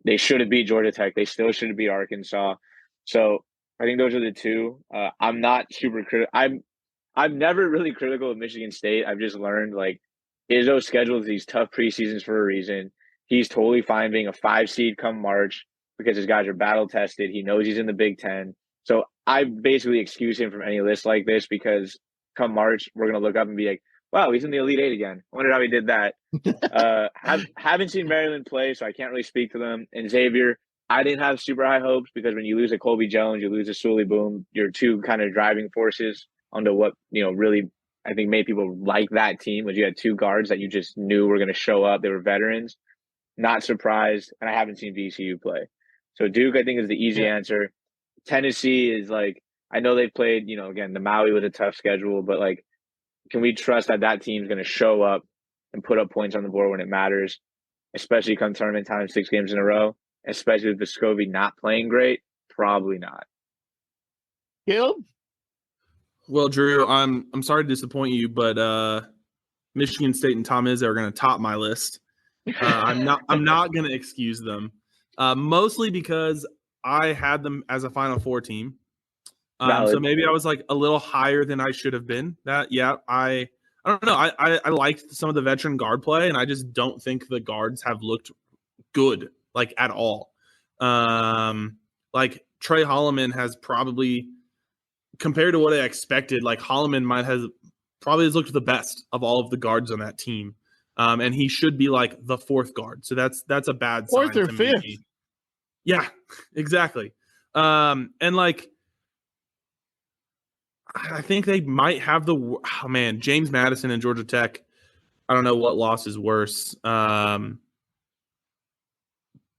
they should have beat Georgia Tech. They still should have beat Arkansas. So I think those are the two. I'm not super critical. I'm never really critical of Michigan State. I've just learned Izzo schedules these tough preseasons for a reason. He's totally fine being a 5 seed come March because his guys are battle tested. He knows he's in the Big Ten. So I basically excuse him from any list like this because come March, we're going to look up and be like, wow, he's in the Elite Eight again. I wondered how he did that. Haven't seen Maryland play, so I can't really speak to them. And Xavier, I didn't have super high hopes because when you lose a Colby Jones, you lose a Sully Boom, you're two kind of driving forces onto what, really I think made people like that team was you had two guards that you just knew were going to show up. They were veterans. Not surprised, and I haven't seen VCU play. So Duke, I think, is the easy answer. Tennessee is I know they've played, again, the Maui with a tough schedule, but can we trust that team's going to show up and put up points on the board when it matters, especially come tournament time, 6 games in a row, especially with Vescovi not playing great? Probably not. Caleb? Well, Drew, I'm sorry to disappoint you, but Michigan State and Tom Izzo are going to top my list. I'm not going to excuse them, mostly because I had them as a Final Four team. So maybe I was a little higher than I should have been. I don't know. I liked some of the veteran guard play, and I just don't think the guards have looked good at all. Trey Holloman has probably, compared to what I expected, Holloman has looked the best of all of the guards on that team. And he should be the 4th guard. So that's a bad sign. 4th or 5th. Yeah, exactly. I think they might have James Madison and Georgia Tech. I don't know what loss is worse. But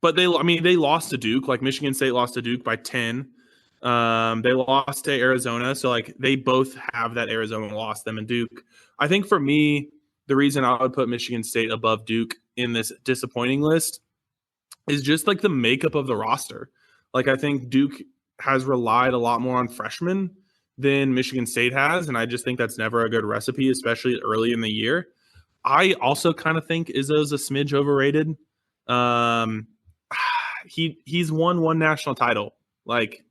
they lost to Duke. Michigan State lost to Duke by 10. They lost to Arizona. So they both have that Arizona loss, them and Duke. I think for me, the reason I would put Michigan State above Duke in this disappointing list is just like the makeup of the roster. Like, I think Duke has relied a lot more on freshmen than Michigan State has, and I just think that's never a good recipe, especially early in the year. I also kind of think Izzo's a smidge overrated. He's won one national title. Like,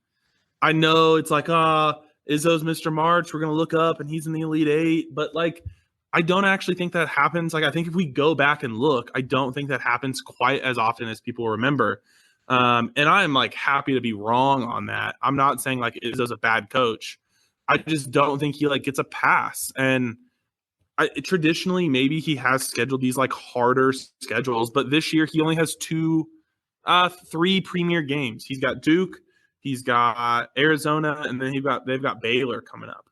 I know it's like, Izzo's Mr. March. We're gonna look up and he's in the Elite Eight, but like, I don't actually think that happens. Like, I think if we go back and look, I don't think that happens quite as often as people remember. And I'm like happy to be wrong on that. I'm not saying like Izzo's a bad coach. I just don't think he like gets a pass. And traditionally, maybe he has scheduled these like harder schedules, but this year he only has three premier games. He's got Duke, he's got Arizona, and then they've got Baylor coming up.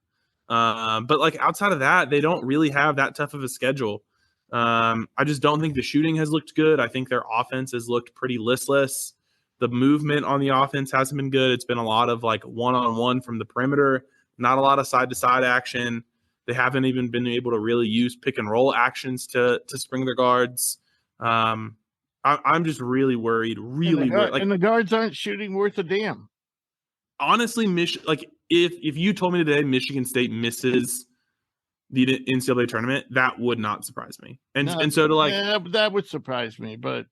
But like outside of that, they don't really have that tough of a schedule. I just don't think the shooting has looked good. I think their offense has looked pretty listless. The movement on the offense hasn't been good. It's been a lot of like one-on-one from the perimeter, not a lot of side-to-side action. They haven't even been able to really use pick-and-roll actions to spring their guards. I'm just really worried. Really worried. Like, and the guards aren't shooting worth a damn. Honestly, like if you told me today Michigan State misses the NCAA tournament, that would not surprise me. And so to like that would surprise me, but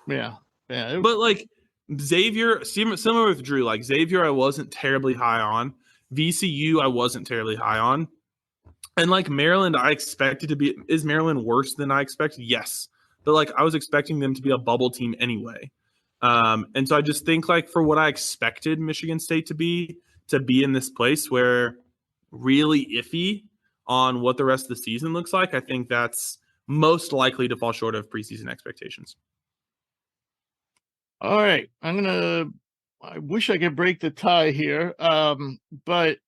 yeah. But like Xavier, similar with Drew, like Xavier, I wasn't terribly high on. VCU, I wasn't terribly high on. And like Maryland, I expected to be. Is Maryland worse than I expected? Yes, but like I was expecting them to be a bubble team anyway. And so I just think like for what I expected Michigan State to be in this place where really iffy on what the rest of the season looks like, I think that's most likely to fall short of preseason expectations. All right. I wish I could break the tie here. But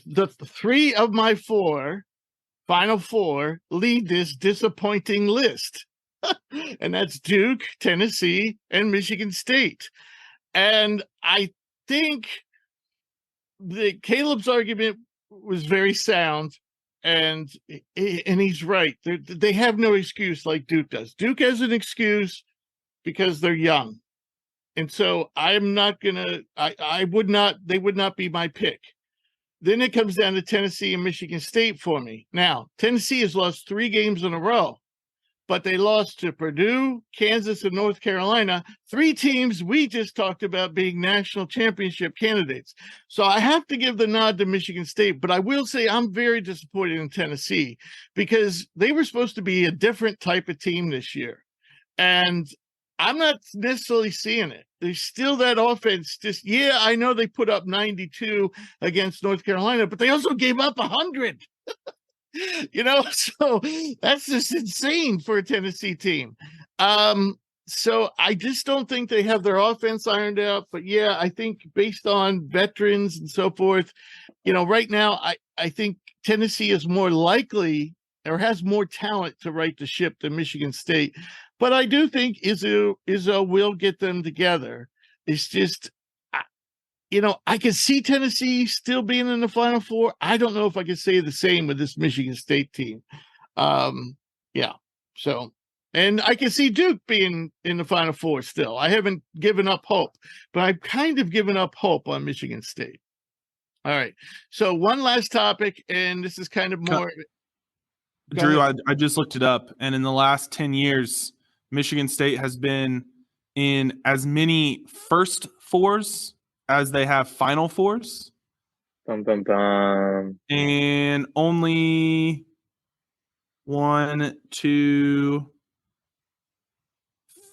the three of my final four lead this disappointing list. And that's Duke, Tennessee, and Michigan State. And I think Caleb's argument was very sound, and he's right. They have no excuse like Duke does. Duke has an excuse because they're young. And so I'm not gonna. They would not be my pick. Then it comes down to Tennessee and Michigan State for me. Now, Tennessee has lost 3 games in a row, but they lost to Purdue, Kansas, and North Carolina, 3 teams we just talked about being national championship candidates. So I have to give the nod to Michigan State, but I will say I'm very disappointed in Tennessee because they were supposed to be a different type of team this year. And I'm not necessarily seeing it. There's still that offense. I know they put up 92 against North Carolina, but they also gave up 100. So that's just insane for a Tennessee team. So I just don't think they have their offense ironed out. But yeah, I think based on veterans and so forth, right now, I think Tennessee is more likely or has more talent to right the ship than Michigan State. But I do think Izzo will get them together. It's just, I can see Tennessee still being in the Final Four. I don't know if I can say the same with this Michigan State team. Yeah. So, and I can see Duke being in the Final Four still. I haven't given up hope, but I've kind of given up hope on Michigan State. All right. So one last topic, and this is kind of more. Drew, I just looked it up, and in the last 10 years, Michigan State has been in as many first fours as they have Final Fours. Dum, dum, dum. And only 1, 2,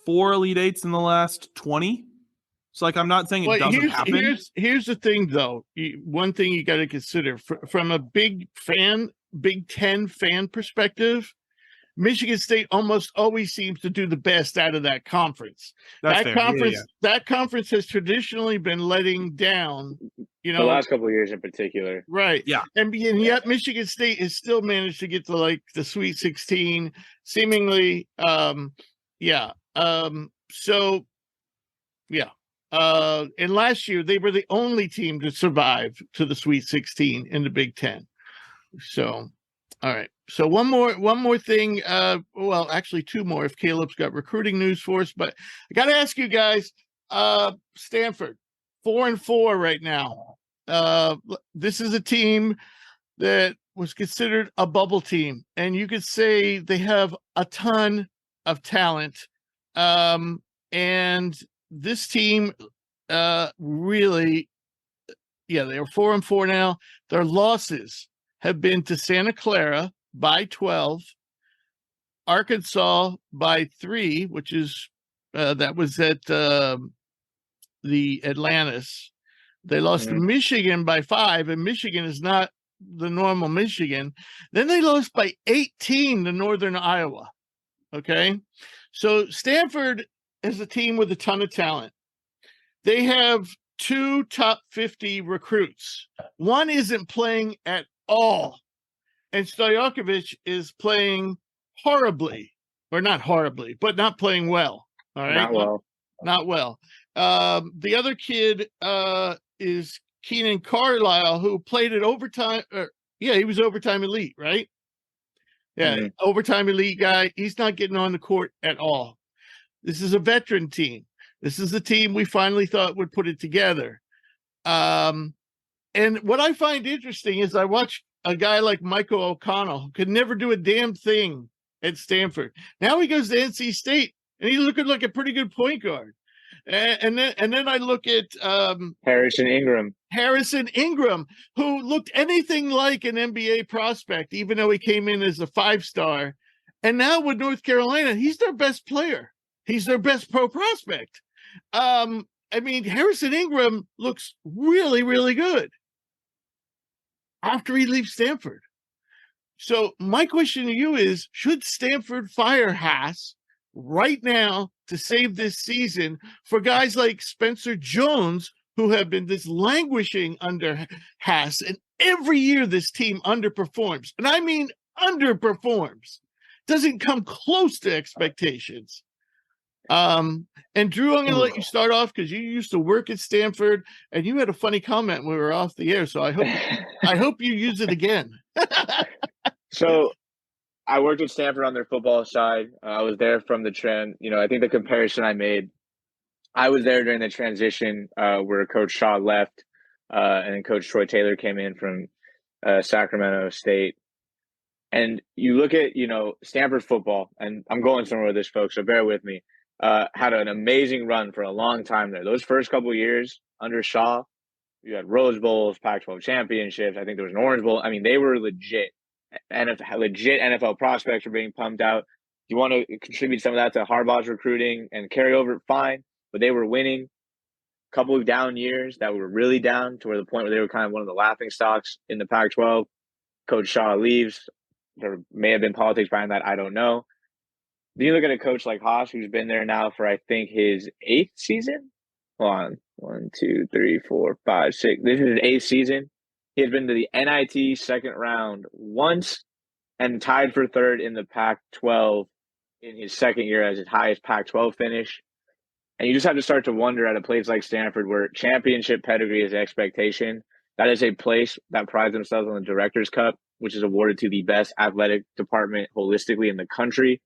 4 Elite Eights in the last 20. So, like, I'm not saying it doesn't happen. Here's the thing, though. One thing you got to consider from a Big Ten fan perspective, Michigan State almost always seems to do the best out of that conference. That conference has traditionally been letting down, the last couple of years in particular. Right. Yeah. And yet Michigan State has still managed to get to like the Sweet 16, seemingly. So yeah. And last year they were the only team to survive to the Sweet 16 in the Big Ten. So All right. So one more thing. Well, actually two more if Caleb's got recruiting news for us. But I got to ask you guys. Stanford, 4-4 right now. This is a team that was considered a bubble team, and you could say they have a ton of talent. And this team, really, yeah, they are 4-4 now. Their losses have been to Santa Clara by 12, Arkansas by 3, which is that was at the Atlantis. They lost to Michigan by 5, and Michigan is not the normal Michigan. Then they lost by 18 to Northern Iowa. Okay. So Stanford is a team with a ton of talent. They have 2 top 50 recruits. One isn't playing at all. And Stojakovic is playing horribly, or not horribly, but not playing well. All right. Not well. The other kid is Keenan Carlisle, who played at overtime. He was overtime elite, right? Yeah, overtime elite guy. He's not getting on the court at all. This is a veteran team. This is the team we finally thought would put it together. And what I find interesting is I watch a guy like Michael O'Connell, who could never do a damn thing at Stanford. Now he goes to NC State, and he's looking like a pretty good point guard. And then I look at Harrison Ingram, who looked anything like an NBA prospect, even though he came in as a 5-star. And now with North Carolina, he's their best player. He's their best pro prospect. I mean, Harrison Ingram looks really, really good after he leaves Stanford. So my question to you is, should Stanford fire Haas right now to save this season for guys like Spencer Jones, who have been this languishing under Haas, and every year this team underperforms, and I mean underperforms, doesn't come close to expectations. And Drew, I'm going to let you start off because you used to work at Stanford, and you had a funny comment when we were off the air, so I hope you use it again. So I worked at Stanford on their football side. I was there from the trend. I think the comparison I made, I was there during the transition where Coach Shaw left and then Coach Troy Taylor came in from Sacramento State. And you look at, Stanford football, and I'm going somewhere with this, folks, so bear with me, had an amazing run for a long time there. Those first couple of years under Shaw, you had Rose Bowls, Pac-12 championships. I think there was an Orange Bowl. I mean, they were legit NFL prospects were being pumped out. You want to contribute some of that to Harbaugh's recruiting and carry over, fine. But they were winning. A couple of down years that were really down to where the point where they were kind of one of the laughing stocks in the Pac-12. Coach Shaw leaves. There may have been politics behind that. I don't know. Then you look at a coach like Haas, who's been there now for, I think, his 8th season. Hold on. 1, 2, 3, 4, 5, 6. This is his 8th season. He has been to the NIT second round once and tied for 3rd in the Pac-12 in his second year as his highest Pac-12 finish. And you just have to start to wonder at a place like Stanford where championship pedigree is the expectation. That is a place that prides themselves on the Director's Cup, which is awarded to the best athletic department holistically in the country.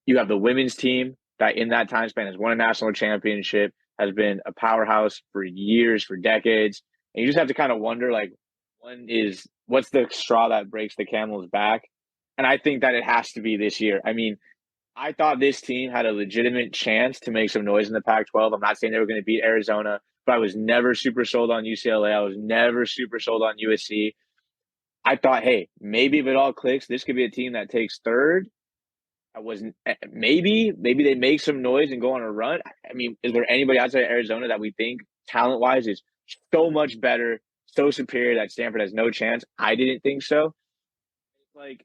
You have the women's team that in that time span has won a national championship, has been a powerhouse for years, for decades. And you just have to kind of wonder, like, what's the straw that breaks the camel's back? And I think that it has to be this year. I mean, I thought this team had a legitimate chance to make some noise in the Pac-12. I'm not saying they were going to beat Arizona, but I was never super sold on UCLA. I was never super sold on USC. I thought, hey, maybe if it all clicks, this could be a team that takes 3rd. I wasn't. Maybe they make some noise and go on a run. I mean, is there anybody outside of Arizona that we think talent-wise is so much better, so superior that Stanford has no chance? I didn't think so. Like,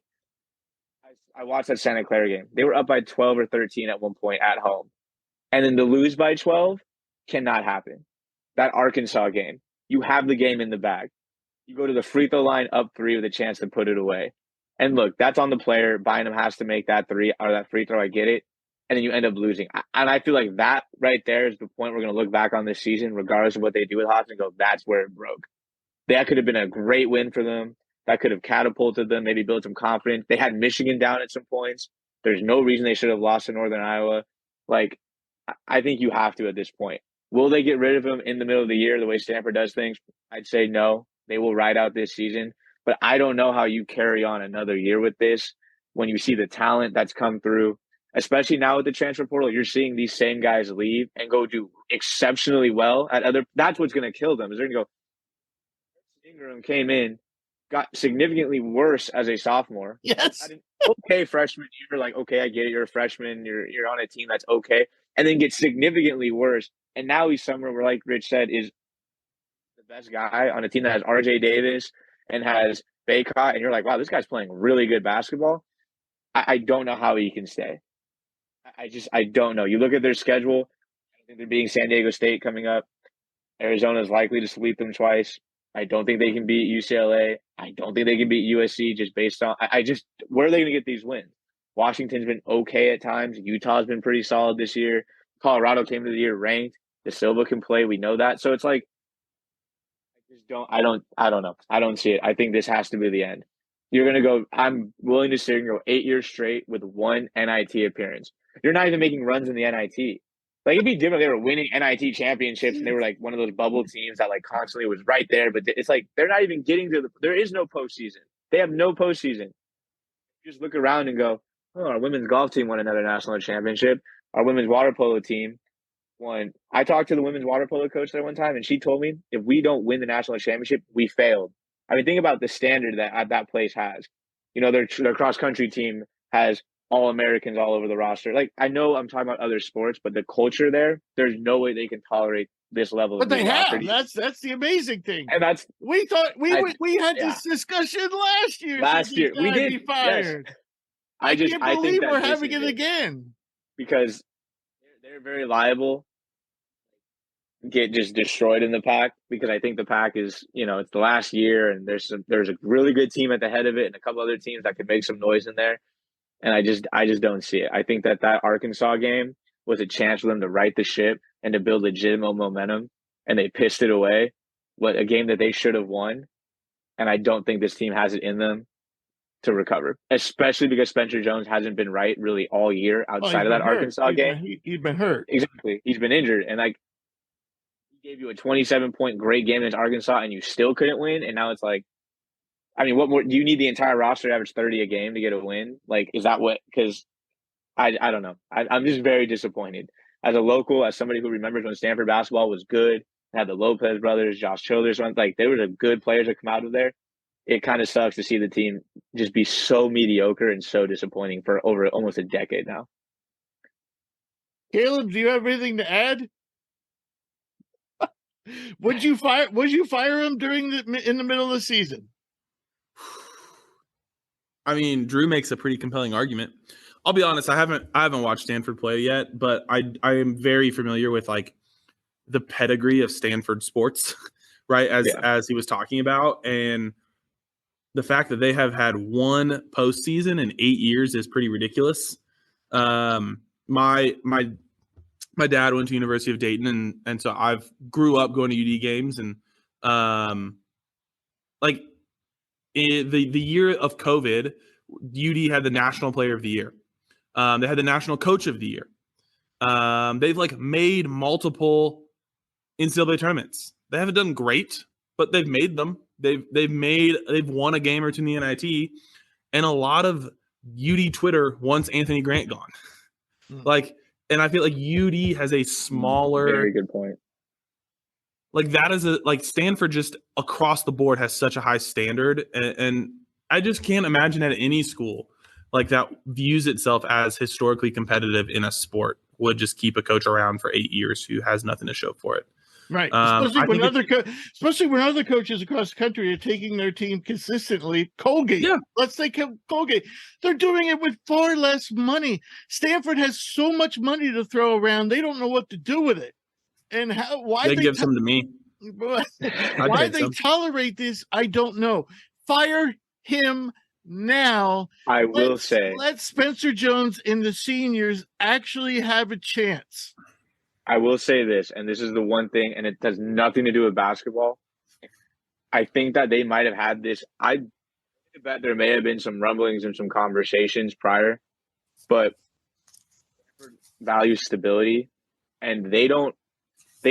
I watched that Santa Clara game. They were up by 12 or 13 at one point at home. And then to lose by 12 cannot happen. That Arkansas game, you have the game in the bag. You go to the free throw line up 3 with a chance to put it away. And look, that's on the player. Bynum has to make that 3 or that free throw. I get it. And then you end up losing. And I feel like that right there is the point we're going to look back on this season, regardless of what they do with Haas, and go, that's where it broke. That could have been a great win for them. that could have catapulted them, maybe built some confidence. They had Michigan down at some points. There's no reason they should have lost to Northern Iowa. Like, I think you have to at this point. Will they get rid of him in the middle of the year the way Stanford does things? I'd say no. They will ride out this season. But I don't know how you carry on another year with this when you see the talent that's come through, especially now with the transfer portal. You're seeing these same guys leave and go do exceptionally well at other. That's what's going to kill them. Is they're going to go. Ingram came in, got significantly worse as a sophomore. Yes. Had an okay freshman year. Like, okay, I get it. You're a freshman. You're on a team that's okay. And then gets significantly worse. And now he's somewhere where, like Rich said, is the best guy on a team that has RJ Davis and has Baycott. And you're like, wow, this guy's playing really good basketball. I don't know how he can stay. I don't know. You look at their schedule. I think they're beating San Diego State coming up. Arizona's likely to sweep them twice. I don't think they can beat UCLA. I don't think they can beat USC just based on where are they going to get these wins? Washington's been okay at times. Utah's been pretty solid this year. Colorado came to the year ranked. De Silva can play. We know that. So it's like, I don't know. I don't see it. I think this has to be the end. You're going to go, I'm willing to sit and go 8 years straight with one NIT appearance. You're not even making runs in the NIT. Like, it'd be different if they were winning NIT championships and they were like one of those bubble teams that like constantly was right there. But it's like they're not even getting to there is no postseason. They have no postseason. You just look around and go, oh, our women's golf team won another national championship. Our women's water polo team won. I talked to the women's water polo coach there one time, and she told me if we don't win the national championship, we failed. I mean, think about the standard that place has. You know, their cross country team has all Americans all over the roster. Like, I know I'm talking about other sports, but the culture there's no way they can tolerate this level. But they have. That's the amazing thing. And that's we thought we had this discussion last year. Last year we did. Be fired. Yes. I can't believe think we're having it again because they're very liable to get just destroyed in the pack. Because I think the pack is, it's the last year, and there's a really good team at the head of it, and a couple other teams that could make some noise in there. And I just don't see it. I think that Arkansas game was a chance for them to right the ship and to build legitimate momentum, and they pissed it away. A game that they should have won. And I don't think this team has it in them to recover, especially because Spencer Jones hasn't been right really all year outside of that Arkansas game. He's been hurt. Exactly. He's been injured. And like, he gave you a 27-point great game against Arkansas and you still couldn't win. And now it's like, I mean, what more do you need? The entire roster to average 30 a game to get a win? Like, is that what? Because I don't know. I'm just very disappointed as a local, as somebody who remembers when Stanford basketball was good. Had the Lopez brothers, Josh Childers, like they were the good players that come out of there. It kind of sucks to see the team just be so mediocre and so disappointing for over almost a decade now. Caleb, do you have anything to add? Would you fire him in the middle of the season? I mean, Drew makes a pretty compelling argument. I'll be honest, I haven't watched Stanford play yet, but I am very familiar with like the pedigree of Stanford sports, right? As he was talking about, and the fact that they have had one postseason in 8 years is pretty ridiculous. My dad went to University of Dayton, and so I've grew up going to UD games, and like in the year of COVID, UD had the National Player of the Year. They had the National Coach of the Year. They've like made multiple NCAA tournaments. They haven't done great, but they've made them. They've won a game or two in the NIT, and a lot of UD Twitter wants Anthony Grant gone. Like, and I feel like UD has a smaller. Very good point. Like that is like Stanford just across the board has such a high standard, and I just can't imagine at any school like that views itself as historically competitive in a sport would just keep a coach around for 8 years who has nothing to show for it. Right. Especially when other coaches across the country are taking their team consistently. Colgate. Yeah. Let's take Colgate. They're doing it with far less money. Stanford has so much money to throw around. They don't know what to do with it. And why they give some to me. Why they tolerate this, I don't know. Fire him now. I will say. Let Spencer Jones and the seniors actually have a chance. I will say this, and this is the one thing, and it has nothing to do with basketball. I think that they might have had this. I bet there may have been some rumblings and some conversations prior, but value stability, and they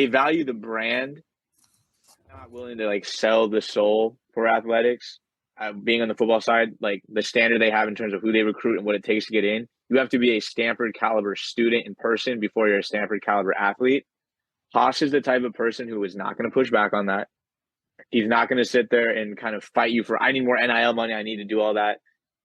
value the brand, not willing to like sell the soul for athletics. Being on the football side, like the standard they have in terms of who they recruit and what it takes to get in, you have to be a Stanford caliber student in person before you're a Stanford caliber athlete. Haas is the type of person who is not going to push back on that. He's not going to sit there and kind of fight you for, I need more NIL money, I need to do all that.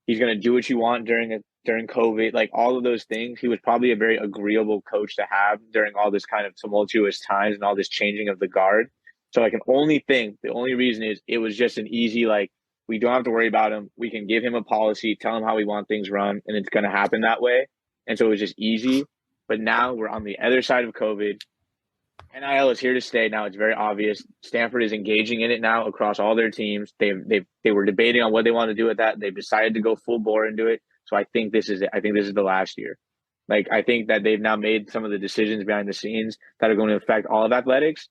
He's going to do what you want during COVID, like all of those things. He was probably a very agreeable coach to have during all this kind of tumultuous times and all this changing of the guard. So I can only think the only reason is it was just an easy, like, we don't have to worry about him. We can give him a policy, tell him how we want things run, and it's going to happen that way. And so it was just easy. But now we're on the other side of COVID. NIL is here to stay. Now it's very obvious. Stanford is engaging in it now across all their teams. They were debating on what they want to do with that. They've decided to go full bore into it. So I think this is it. I think this is the last year. Like, I think that they've now made some of the decisions behind the scenes that are going to affect all of athletics.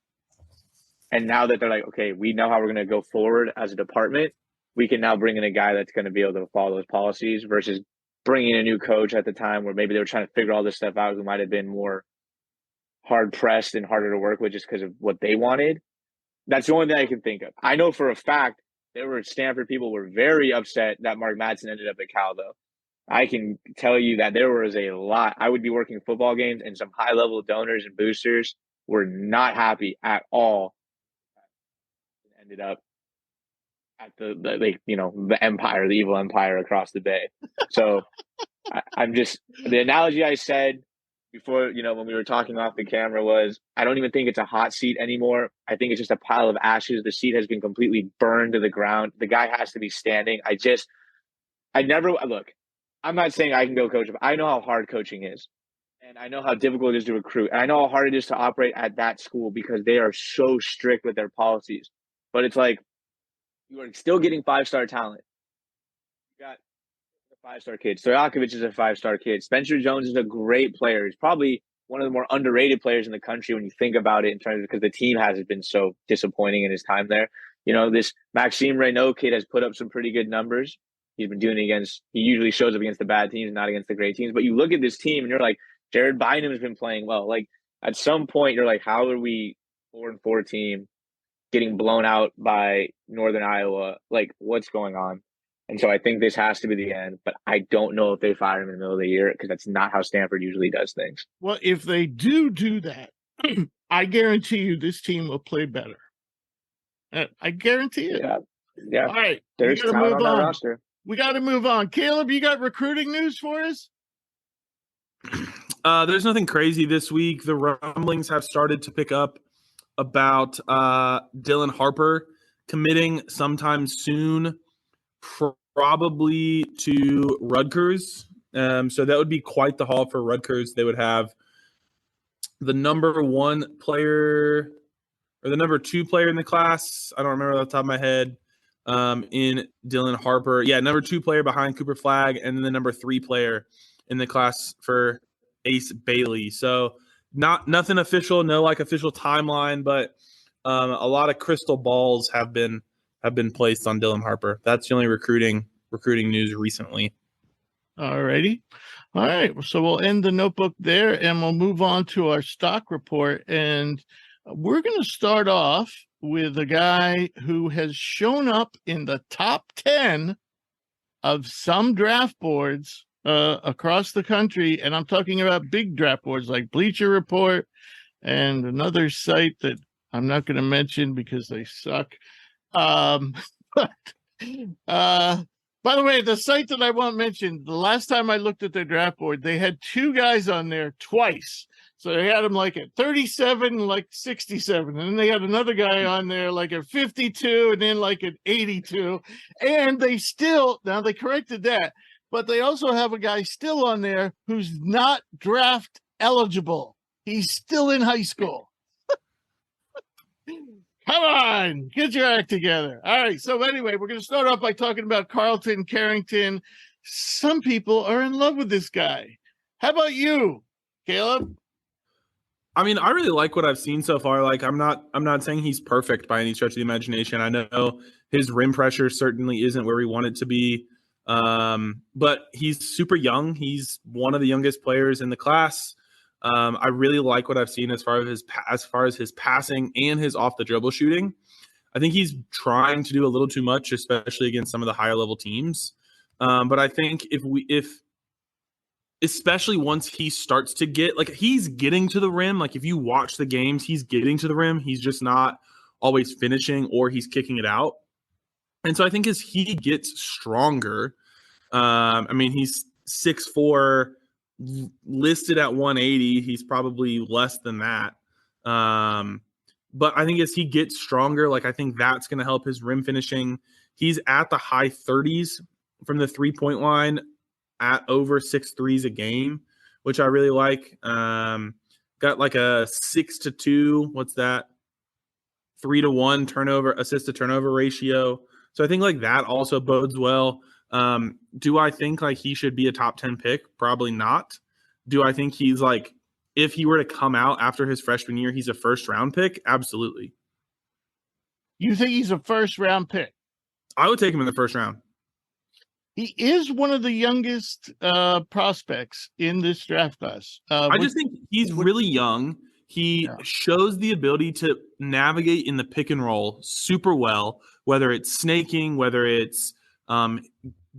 And now that they're like, okay, we know how we're going to go forward as a department, we can now bring in a guy that's going to be able to follow those policies versus bringing in a new coach at the time where maybe they were trying to figure all this stuff out who might have been more hard pressed and harder to work with just because of what they wanted. That's the only thing I can think of. I know for a fact there were Stanford people were very upset that Mark Madsen ended up at Cal, though. I can tell you that there was a lot. I would be working football games and some high level donors and boosters were not happy at all. Ended up at the empire, the evil empire across the bay. So I'm just, the analogy I said before, when we were talking off the camera was, I don't even think it's a hot seat anymore. I think it's just a pile of ashes. The seat has been completely burned to the ground. The guy has to be standing. Look, I'm not saying I can go coach, but I know how hard coaching is. And I know how difficult it is to recruit. And I know how hard it is to operate at that school because they are so strict with their policies. But it's like, you are still getting 5-star talent. You got a 5-star kid. Stojakovic is a 5-star kid. Spencer Jones is a great player. He's probably one of the more underrated players in the country when you think about it in terms of, because the team has been so disappointing in his time there. This Maxime Reynaud kid has put up some pretty good numbers. He's been doing it he usually shows up against the bad teams, not against the great teams. But you look at this team and you're like, Jared Bynum has been playing well. Like, at some point you're like, how are we 4-4 team getting blown out by Northern Iowa? Like, what's going on? And so I think this has to be the end, but I don't know if they fire him in the middle of the year because that's not how Stanford usually does things. Well, if they do that, I guarantee you this team will play better. I guarantee it. Yeah. All right. There's talent on that roster. We got to move on. Caleb, you got recruiting news for us? There's nothing crazy this week. The rumblings have started to pick up about Dylan Harper committing sometime soon, probably to Rutgers. So that would be quite the haul for Rutgers. They would have the number 1 player or the number 2 player in the class. I don't remember off the top of my head. In Dylan Harper. Yeah, number 2 player behind Cooper Flagg, and then the number 3 player in the class for Ace Bailey. So nothing official, no official timeline, but a lot of crystal balls have been placed on Dylan Harper. That's the only recruiting news recently. All righty. All right. So we'll end the notebook there and we'll move on to our stock report. And we're going to start off with a guy who has shown up in the top 10 of some draft boards across the country. And I'm talking about big draft boards like Bleacher Report and another site that I'm not going to mention because they suck. But by the way, the site that I won't mention, the last time I looked at their draft board, they had 2 guys on there twice. So they had him like at 37, like 67. And then they had another guy on there like at 52 and then like at 82. And now they corrected that, but they also have a guy still on there who's not draft eligible. He's still in high school. Come on, get your act together. All right. So anyway, we're going to start off by talking about Carlton Carrington. Some people are in love with this guy. How about you, Caleb? I mean, I really like what I've seen so far. Like, I'm not saying he's perfect by any stretch of the imagination. I know his rim pressure certainly isn't where we want it to be. But he's super young. He's one of the youngest players in the class. I really like what I've seen as far as his passing and his off the dribble shooting. I think he's trying to do a little too much, especially against some of the higher level teams. But I think if especially once he starts to get, like, he's getting to the rim. Like, if you watch the games, he's getting to the rim. He's just not always finishing, or he's kicking it out. And so I think as he gets stronger, I mean, he's 6'4", listed at 180. He's probably less than that. But I think as he gets stronger, like, I think that's going to help his rim finishing. He's at the high 30s from the 3-point line, at over 6 threes a game, which I really like. Got like a 6-2, what's that? 3-1 turnover, assist to turnover ratio. So I think like that also bodes well. Do I think like he should be a top 10 pick? Probably not. Do I think he's like, if he were to come out after his freshman year, he's a first round pick? Absolutely. You think he's a first round pick? I would take him in the first round. He is one of the youngest prospects in this draft class. I just think he's really young. He shows the ability to navigate in the pick and roll super well, whether it's snaking, whether it's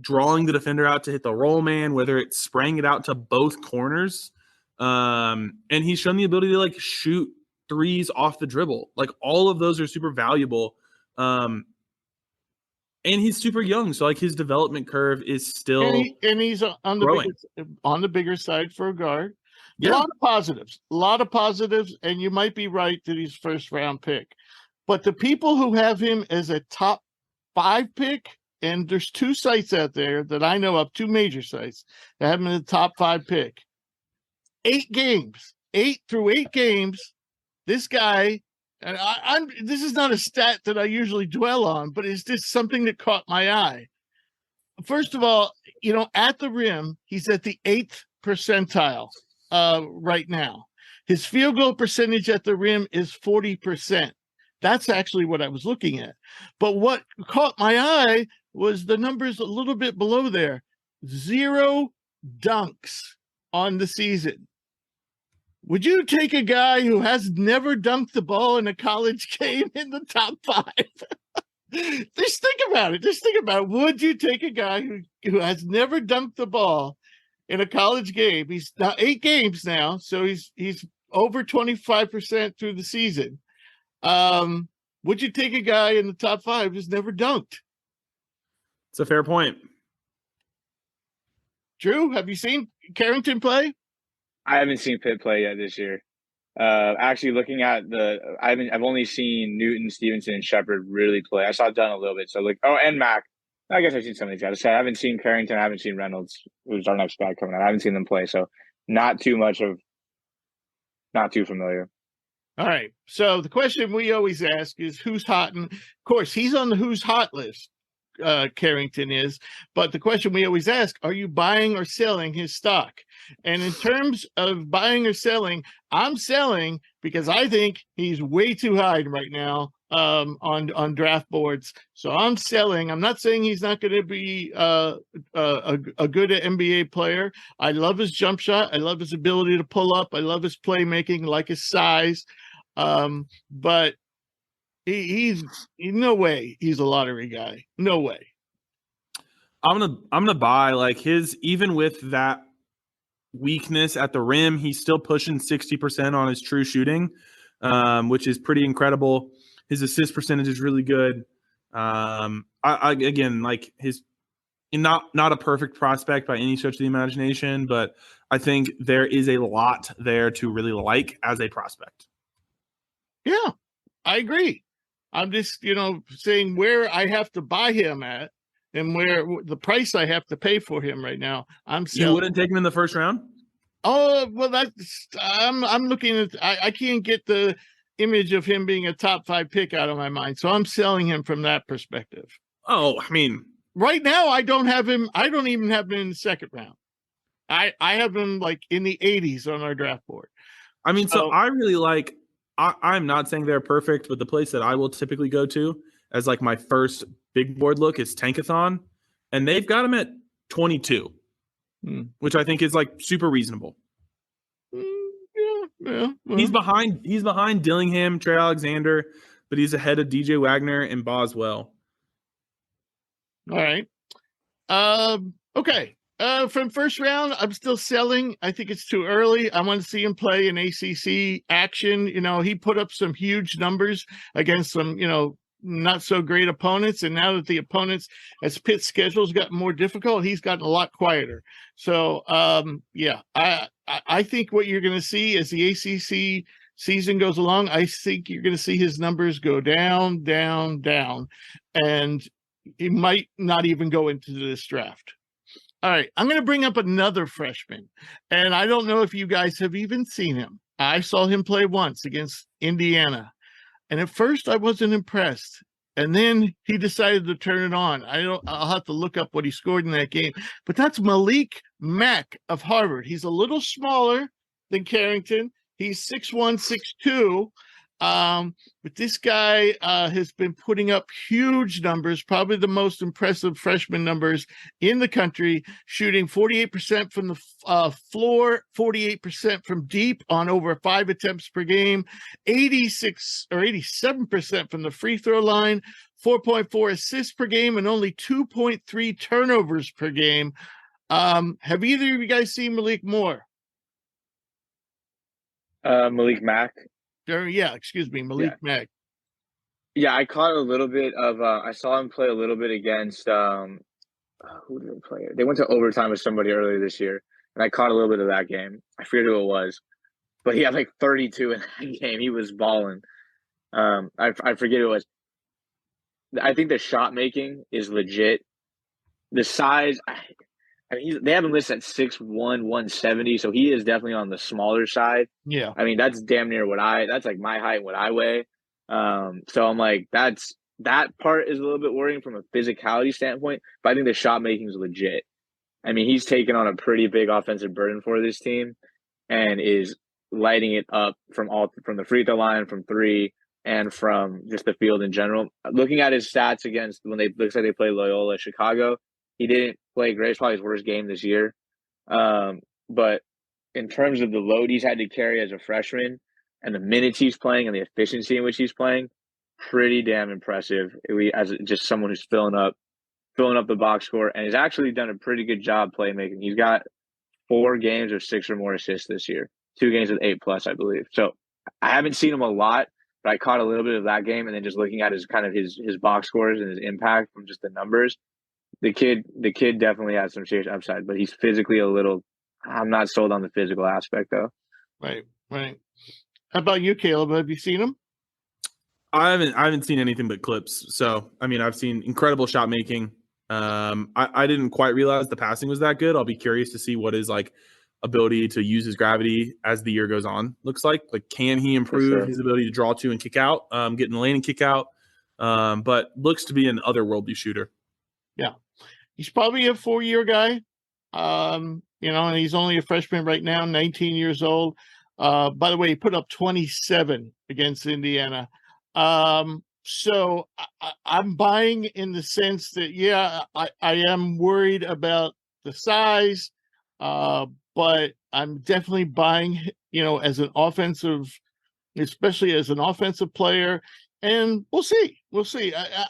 drawing the defender out to hit the roll man, whether it's spraying it out to both corners. And he's shown the ability to like shoot threes off the dribble. Like, all of those are super valuable. And he's super young, so like his development curve is still and he's on the bigger side for a guard. Yeah. A lot of positives, and you might be right that he's first round pick. But the people who have him as a top 5 pick, and there's 2 sites out there that I know of, 2 major sites that have him in the top 5 pick. 8 games, 8 games, this guy. And this is not a stat that I usually dwell on, but it's just something that caught my eye. First of all, at the rim, he's at the 8th percentile right now. His field goal percentage at the rim is 40%. That's actually what I was looking at. But what caught my eye was the numbers a little bit below there. 0 dunks on the season. Would you take a guy who has never dunked the ball in a college game in the top 5? Just think about it. Would you take a guy who has never dunked the ball in a college game? He's now 8 games now, so he's over 25% through the season. Would you take a guy in the top 5 who's never dunked? It's a fair point. Drew, have you seen Carrington play? I haven't seen Pitt play yet this year. Actually, looking at I've only seen Newton, Stevenson, and Shepard really play. I saw Dunn a little bit. So and Mac. I guess I've seen some of these guys. I haven't seen Carrington. I haven't seen Reynolds, who's our next guy coming out. I haven't seen them play, so not too familiar. All right. So the question we always ask is who's hot, and of course he's on the who's hot list. Carrington is, but the question we always ask, are you buying or selling his stock? And in terms of buying or selling, I'm selling because I think he's way too high right now on draft boards. So I'm selling. I'm not saying he's not going to be a good NBA player. I love his jump shot. I love his ability to pull up. I love his playmaking, like his size. But he's no way he's a lottery guy. No way. I'm gonna buy like his, even with that weakness at the rim, he's still pushing 60% on his true shooting, which is pretty incredible. His assist percentage is really good. I again, like his not a perfect prospect by any stretch of the imagination, but I think there is a lot there to really like as a prospect. Yeah, I agree. I'm just, saying where I have to buy him at and where the price I have to pay for him right now. I'm selling. You wouldn't take him in the first round? Oh, well, I'm looking at, I can't get the image of him being a top 5 pick out of my mind. So I'm selling him from that perspective. Oh, I mean, right now I don't have him. I don't even have him in the second round. I have him like in the 80s on our draft board. I mean, so I really like. I'm not saying they're perfect, but the place that I will typically go to as like my first big board look is Tankathon, and they've got him at 22, which I think is like super reasonable. Yeah. He's behind Dillingham, Trey Alexander, but he's ahead of DJ Wagner and Boswell. All right. Okay. From first round, I'm still selling. I think it's too early. I want to see him play in ACC action. You know, he put up some huge numbers against some, not so great opponents. And now that the opponents, as Pitt's schedule's gotten more difficult, he's gotten a lot quieter. So, I think what you're going to see as the ACC season goes along, I think you're going to see his numbers go down, down, down. And he might not even go into this draft. All right, I'm going to bring up another freshman, and I don't know if you guys have even seen him. I saw him play once against Indiana, and at first I wasn't impressed, and then he decided to turn it on. I'll have to look up what he scored in that game, but that's Malik Mack of Harvard. He's a little smaller than Carrington. He's 6'1", 6'2". But this guy has been putting up huge numbers, probably the most impressive freshman numbers in the country, shooting 48% from the floor, 48% from deep on over 5 attempts per game, 86 or 87% from the free throw line, 4.4 assists per game, and only 2.3 turnovers per game. Have either of you guys seen Malik Moore? Malik Mack. Malik Mack. Yeah, I caught a little bit of. I saw him play a little bit against. Who did they play? They went to overtime with somebody earlier this year, and I caught a little bit of that game. I forget who it was, but he had like 32 in that game. He was balling. I forget who it was. I think the shot making is legit. The size, they have him listed at 6'1", 170, so he is definitely on the smaller side. Yeah. I mean, that's damn near that's like my height and what I weigh. So I'm like, that part is a little bit worrying from a physicality standpoint, but I think the shot making is legit. I mean, he's taken on a pretty big offensive burden for this team and is lighting it up from the free throw line, from three, and from just the field in general. Looking at his stats against looks like they play Loyola Chicago, he didn't play great. It's probably his worst game this year. But in terms of the load he's had to carry as a freshman and the minutes he's playing and the efficiency in which he's playing, pretty damn impressive. As just someone who's filling up the box score, and he's actually done a pretty good job playmaking. He's got 4 games of 6 or more assists this year, 2 games with 8+, I believe. So I haven't seen him a lot, but I caught a little bit of that game, and then just looking at his box scores and his impact from just the numbers. The kid definitely has some serious upside, but he's physically I'm not sold on the physical aspect though. Right. How about you, Caleb? Have you seen him? I haven't seen anything but clips. So, I mean, I've seen incredible shot making. I didn't quite realize the passing was that good. I'll be curious to see what his like ability to use his gravity as the year goes on looks like. Like, can he improve his ability to draw to and kick out, get in the lane and kick out? But looks to be an otherworldly shooter. Yeah. He's probably a 4-year guy. And he's only a freshman right now, 19 years old. By the way, he put up 27 against Indiana. So I'm buying in the sense that, I am worried about the size, but I'm definitely buying, as an offensive, especially as an offensive player. And we'll see.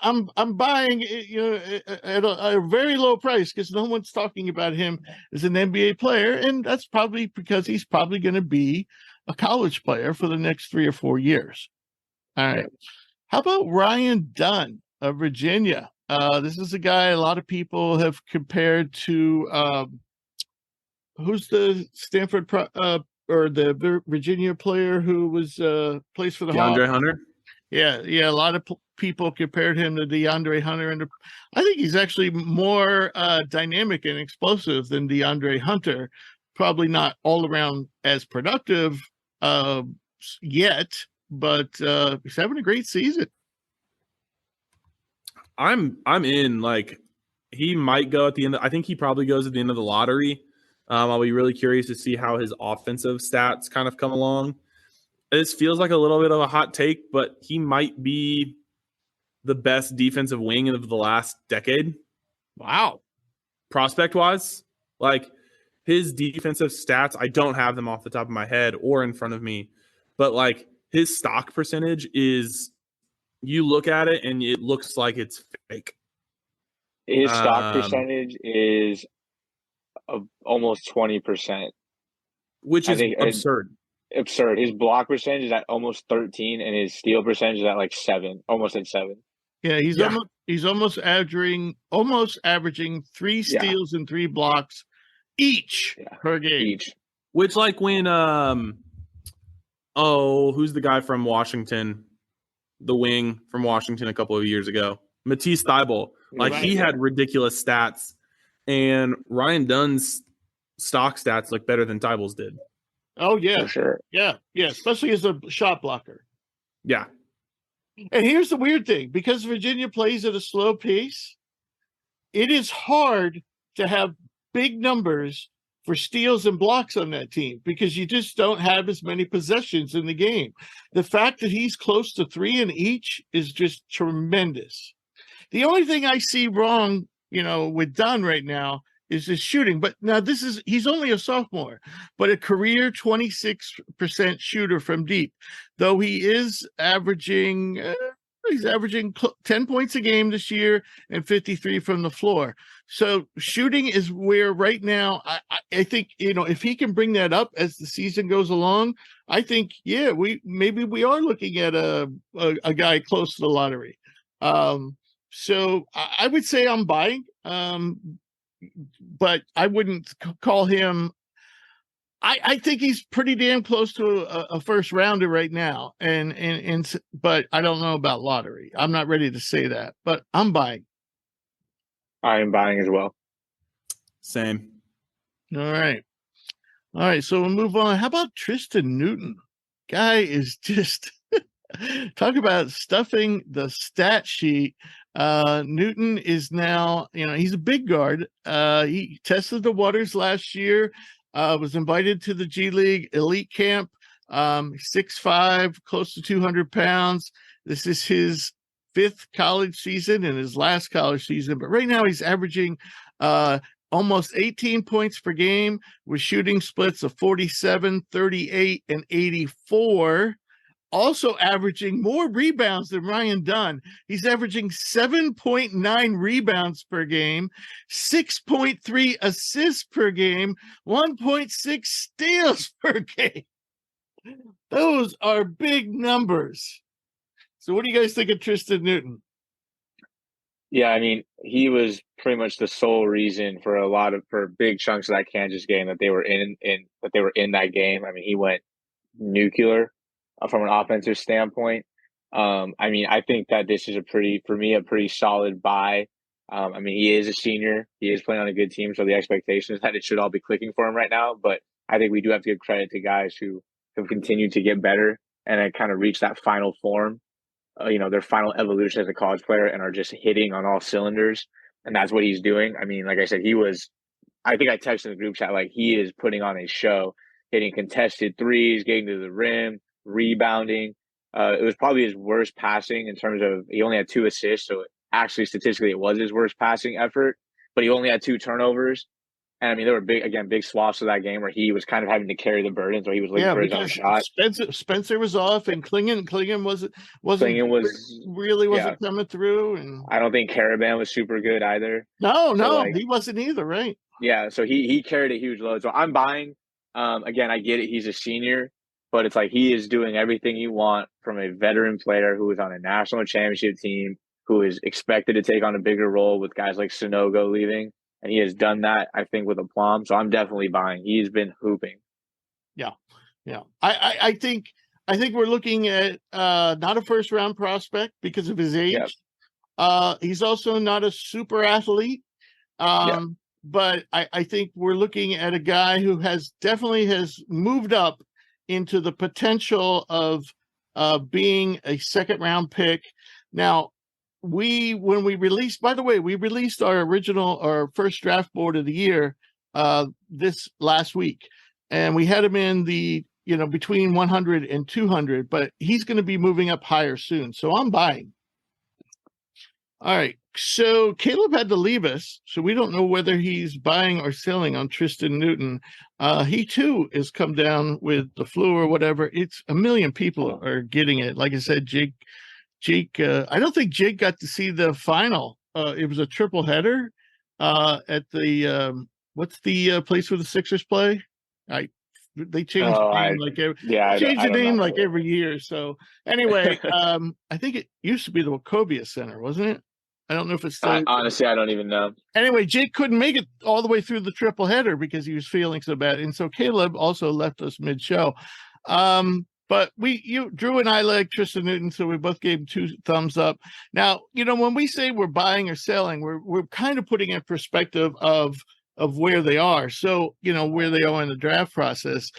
I'm buying, at a very low price because no one's talking about him as an NBA player, and that's probably because he's probably going to be a college player for the next 3 or 4 years. All right. How about Ryan Dunn of Virginia? This is a guy a lot of people have compared to who's the Stanford or the Virginia player who was plays for the DeAndre Hawks? Hunter. Yeah. A lot of people compared him to DeAndre Hunter, and I think he's actually more dynamic and explosive than DeAndre Hunter. Probably not all around as productive yet, but he's having a great season. I'm in. Like, he might go at the end. I think he probably goes at the end of the lottery. I'll be really curious to see how his offensive stats kind of come along. This feels like a little bit of a hot take, but he might be the best defensive wing of the last decade. Wow. Prospect-wise, like his defensive stats, I don't have them off the top of my head or in front of me, but like his stock percentage is, you look at it and it looks like it's fake. His stock percentage is almost 20%, which is absurd. Absurd. His block percentage is at almost 13, and his steal percentage is at like 7, almost at 7. Yeah, he's almost averaging 3 steals and 3 blocks each per game. Which, like, when who's the guy from Washington, the wing from Washington a couple of years ago, Matisse Thybulle, like he had ridiculous stats, and Ryan Dunn's stock stats look better than Thybulle's did. Oh yeah, for sure. Yeah, especially as a shot blocker. Yeah. And here's the weird thing, because Virginia plays at a slow pace, it is hard to have big numbers for steals and blocks on that team because you just don't have as many possessions in the game. The fact that he's close to 3 in each is just tremendous. The only thing I see wrong, with Dunn right now is his shooting. But now he's only a sophomore, but a career 26% shooter from deep, though he is averaging 10 points a game this year and 53 from the floor. So shooting is where right now, I think, if he can bring that up as the season goes along, I think, we are looking at a guy close to the lottery. So I would say I'm buying, but I wouldn't call him. I think he's pretty damn close to a first rounder right now, but I don't know about lottery. I'm not ready to say that, but I'm buying. I am buying as well. Same. All right. So we'll move on. How about Tristan Newton? Guy is just talk about stuffing the stat sheet. Newton is now, he's a big guard. He tested the waters last year. Was invited to the G League elite camp, 6'5", close to 200 pounds. This is his 5th college season and his last college season. But right now he's averaging almost 18 points per game with shooting splits of 47, 38, and 84. Also averaging more rebounds than Ryan Dunn. He's averaging 7.9 rebounds per game, 6.3 assists per game, 1.6 steals per game. Those are big numbers. So what do you guys think of Tristan Newton? Yeah, I mean, he was pretty much the sole reason for big chunks of that Kansas game that they were in that game. I mean, he went nuclear from an offensive standpoint. I mean, I think that this is a pretty solid buy. I mean, he is a senior. He is playing on a good team, so the expectation is that it should all be clicking for him right now. But I think we do have to give credit to guys who have continued to get better and kind of reach that final form, their final evolution as a college player, and are just hitting on all cylinders. And that's what he's doing. I mean, like I said, I think I texted in the group chat, like, he is putting on a show, hitting contested threes, getting to the rim, rebounding. It was probably his worst passing in terms of, he only had 2 assists. So actually, statistically, it was his worst passing effort, but he only had 2 turnovers. And I mean, there were big swaths of that game where he was kind of having to carry the burden. So he was looking for his own shot. Spencer was off, and Klingen wasn't coming through. And I don't think Caravan was super good either. No, he wasn't either, right? Yeah, so he carried a huge load. So I'm buying. Again, I get it. He's a senior, but it's like he is doing everything you want from a veteran player who is on a national championship team, who is expected to take on a bigger role with guys like Sonogo leaving. And he has done that, I think, with aplomb. So I'm definitely buying. He's been hooping. Yeah. I think we're looking at not a first round prospect because of his age. Yep. He's also not a super athlete. But I think we're looking at a guy who has moved up into the potential of being a second round pick. Now, we released our first draft board of the year this last week, and we had him in the between 100 and 200, but he's going to be moving up higher soon, so I'm buying. All right, so Caleb had to leave us, so we don't know whether he's buying or selling on Tristan Newton. He too has come down with the flu or whatever. It's a million people are getting it. Like I said, Jake. I don't think Jake got to see the final. It was a triple header at the what's the place where the Sixers play? They changed the name like every year. So anyway, I think it used to be the Wachovia Center, wasn't it? I don't know if it's still. Honestly, I don't even know. Anyway, Jake couldn't make it all the way through the triple header because he was feeling so bad, and so Caleb also left us mid-show. But Drew and I like Tristan Newton, so we both gave him 2 thumbs up. Now, when we say we're buying or selling, we're kind of putting in perspective of where they are. So, where they are in the draft process.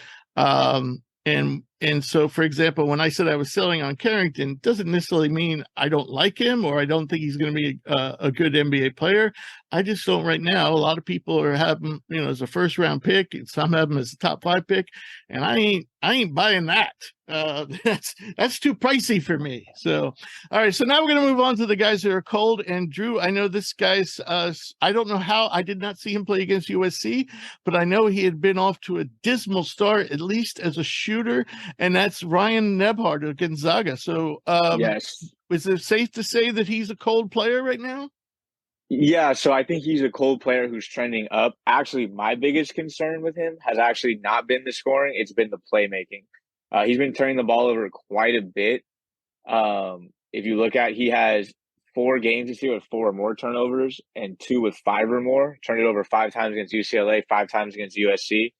And so, for example, when I said I was selling on Carrington, doesn't necessarily mean I don't like him or I don't think he's going to be a good NBA player. I just don't right now. A lot of people are having, as a first round pick, and some have him as a top 5 pick, and I ain't buying that. That's too pricey for me. So, all right. So now we're going to move on to the guys that are cold. And Drew, I know this guy's, I don't know how, I did not see him play against USC, but I know he had been off to a dismal start, at least as a shooter. And that's Ryan Nebhard of Gonzaga. So, yes. Is it safe to say that he's a cold player right now? Yeah, so I think he's a cold player who's trending up. Actually, my biggest concern with him has actually not been the scoring. It's been the playmaking. He's been turning the ball over quite a bit. If you look at, he has 4 games this year with 4 or more turnovers and 2 with 5 or more. Turned it over 5 times against UCLA, 5 times against USC.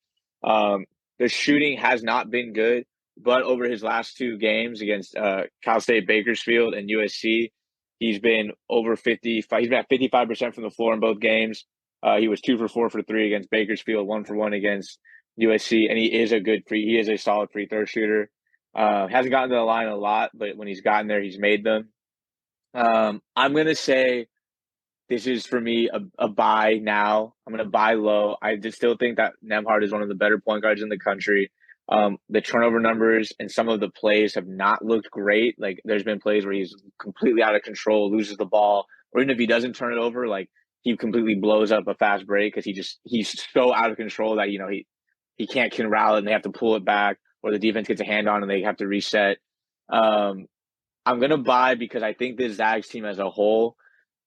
The shooting has not been good, but over his last 2 games against Cal State Bakersfield and USC, he's been over 55. He's been at 55% from the floor in both games. He was 2 for 4 for 3 against Bakersfield, 1 for 1 against USC, and he is a solid free throw shooter. Hasn't gotten to the line a lot, but when he's gotten there, he's made them. I'm gonna say this is for me a buy now. I'm gonna buy low. I just still think that Nembhard is one of the better point guards in the country. The turnover numbers and some of the plays have not looked great. Like there's been plays where he's completely out of control, loses the ball, or even if he doesn't turn it over, like he completely blows up a fast break because he's so out of control that he can't corral it and they have to pull it back, or the defense gets a hand on and they have to reset. I'm gonna buy because I think this Zags team as a whole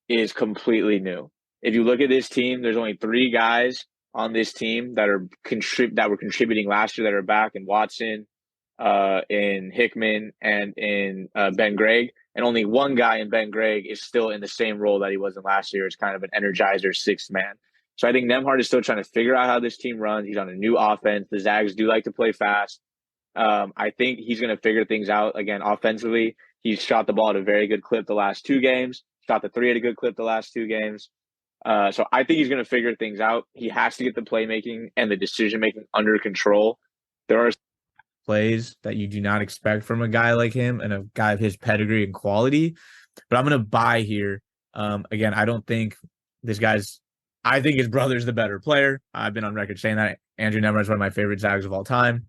is completely new. If you look at this team, there's only 3 guys on this team that were contributing last year that are back, in Watson, in Hickman, and in Ben Gregg. And only 1 guy in Ben Gregg is still in the same role that he was in last year, as kind of an energizer 6th man. So I think Nembhard is still trying to figure out how this team runs. He's on a new offense. The Zags do like to play fast. I think he's going to figure things out. Again, offensively, he's shot the ball at a very good clip the last 2 games, shot the 3 at a good clip the last 2 games. So I think he's going to figure things out. He has to get the playmaking and the decision-making under control. There are plays that you do not expect from a guy like him and a guy of his pedigree and quality. But I'm going to buy here. Again, I don't think this guy's – I think his brother's the better player. I've been on record saying that. Andrew Nembhard is one of my favorite Zags of all time.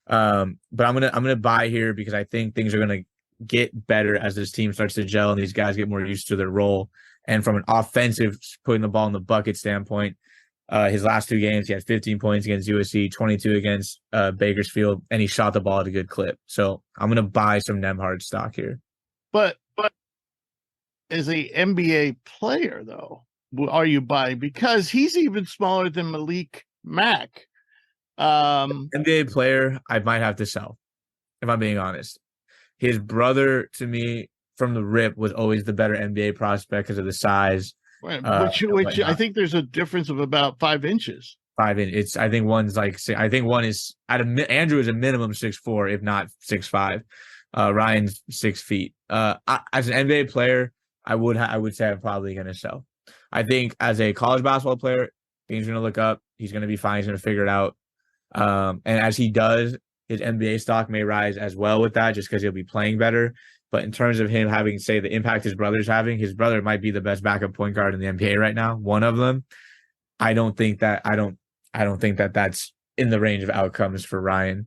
But I'm gonna buy here because I think things are going to get better as this team starts to gel and these guys get more used to their role. And from an offensive, putting the ball in the bucket standpoint, his last 2 games, he had 15 points against USC, 22 against Bakersfield, and he shot the ball at a good clip. So I'm going to buy some Nembhard stock here. But as a NBA player, though, are you buying? Because he's even smaller than Malik Mack. NBA player, I might have to sell, if I'm being honest. His brother, to me, from the rip, was always the better NBA prospect because of the size. Which I think there's a difference of about 5 inches. 5 inches. I think one's like, I think one is Andrew is a minimum 6'4", if not 6'5". Ryan's 6 feet. As an NBA player, I would say I'm probably going to sell. I think as a college basketball player, things are going to look up. He's going to be fine. He's going to figure it out. And as he does, his NBA stock may rise as well with that, just because he'll be playing better. But in terms of him having, say, the impact his brother's having, his brother might be the best backup point guard in the NBA right now, one of them. I don't I don't think that that's in the range of outcomes for Ryan.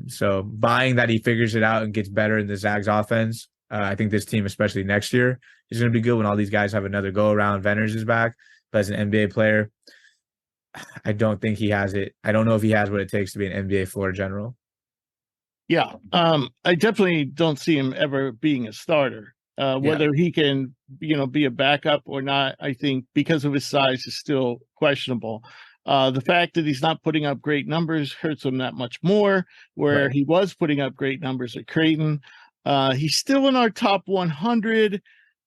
So buying that he figures it out and gets better in the Zags offense. I think this team, especially next year, is going to be good when all these guys have another go around. Venners is back, but as an NBA player, I don't think he has it. I don't know if he has what it takes to be an NBA floor general. Yeah, I definitely don't see him ever being a starter. Whether he can, be a backup or not, I think because of his size is still questionable. The fact that he's not putting up great numbers hurts him that much more, where he was putting up great numbers at Creighton. He's still in our top 100,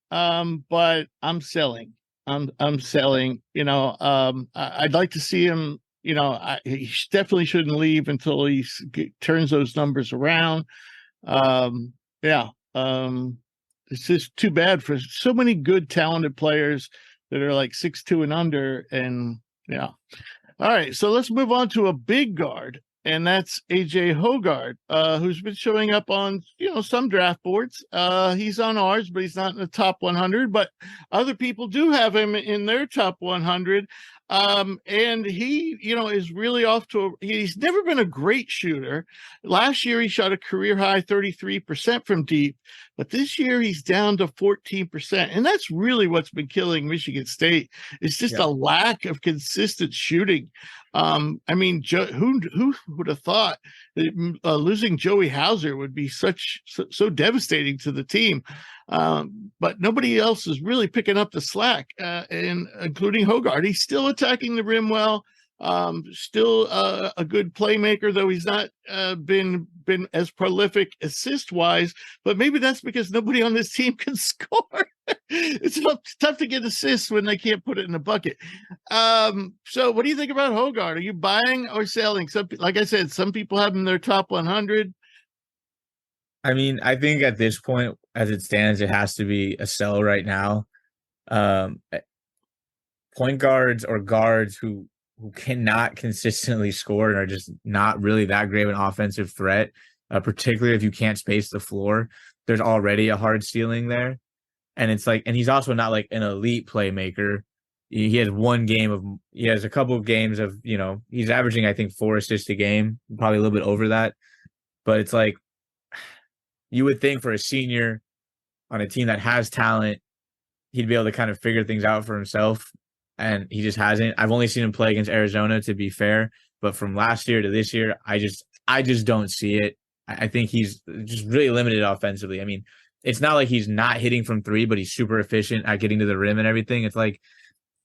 but I'm selling. I'm selling. I'd like to see him. He definitely shouldn't leave until he turns those numbers around. It's just too bad for so many good, talented players that are like 6'2" and under. And yeah. All right. So let's move on to a big guard, and that's AJ Hoggard, who's been showing up on, some draft boards. He's on ours, but he's not in the top 100, but other people do have him in their top 100. And he, is really he's never been a great shooter. Last year, he shot a career high 33% from deep, but this year he's down to 14%. And that's really what's been killing Michigan State. It's just a lack of consistent shooting. Who would have thought that losing Joey Hauser would be so devastating to the team? But nobody else is really picking up the slack, and including Hoggard. He's still attacking the rim well, still a good playmaker, though he's not been as prolific assist wise. But maybe that's because nobody on this team can score. It's tough to get assists when they can't put it in the bucket. So what do you think about Hoggard? Are you buying or selling? Like I said, some people have him in their top 100. I mean, I think at this point, as it stands, it has to be a sell right now. Point guards or guards who cannot consistently score and are just not really that great of an offensive threat, particularly if you can't space the floor. There's already a hard ceiling there. And it's like, and he's also not like an elite playmaker. He has a couple of games of, he's averaging, I think, 4 assists a game, probably a little bit over that. But it's like, you would think for a senior on a team that has talent, he'd be able to kind of figure things out for himself. And he just hasn't. I've only seen him play against Arizona, to be fair. But from last year to this year, I just don't see it. I think he's just really limited offensively. I mean, it's not like he's not hitting from three, but he's super efficient at getting to the rim and everything. It's like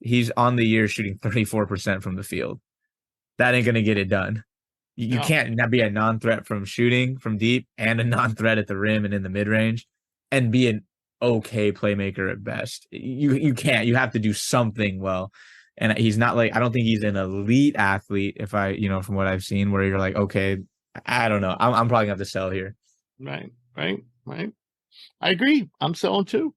he's on the year shooting 34% from the field. That ain't going to get it done. You can't not be a non-threat from shooting from deep and a non-threat at the rim and in the mid-range and be an okay playmaker at best. You can't. You have to do something well. And he's not like, I don't think he's an elite athlete, if from what I've seen, where you're like, okay, I don't know. I'm probably going to have to sell here. Right. I agree. I'm selling too.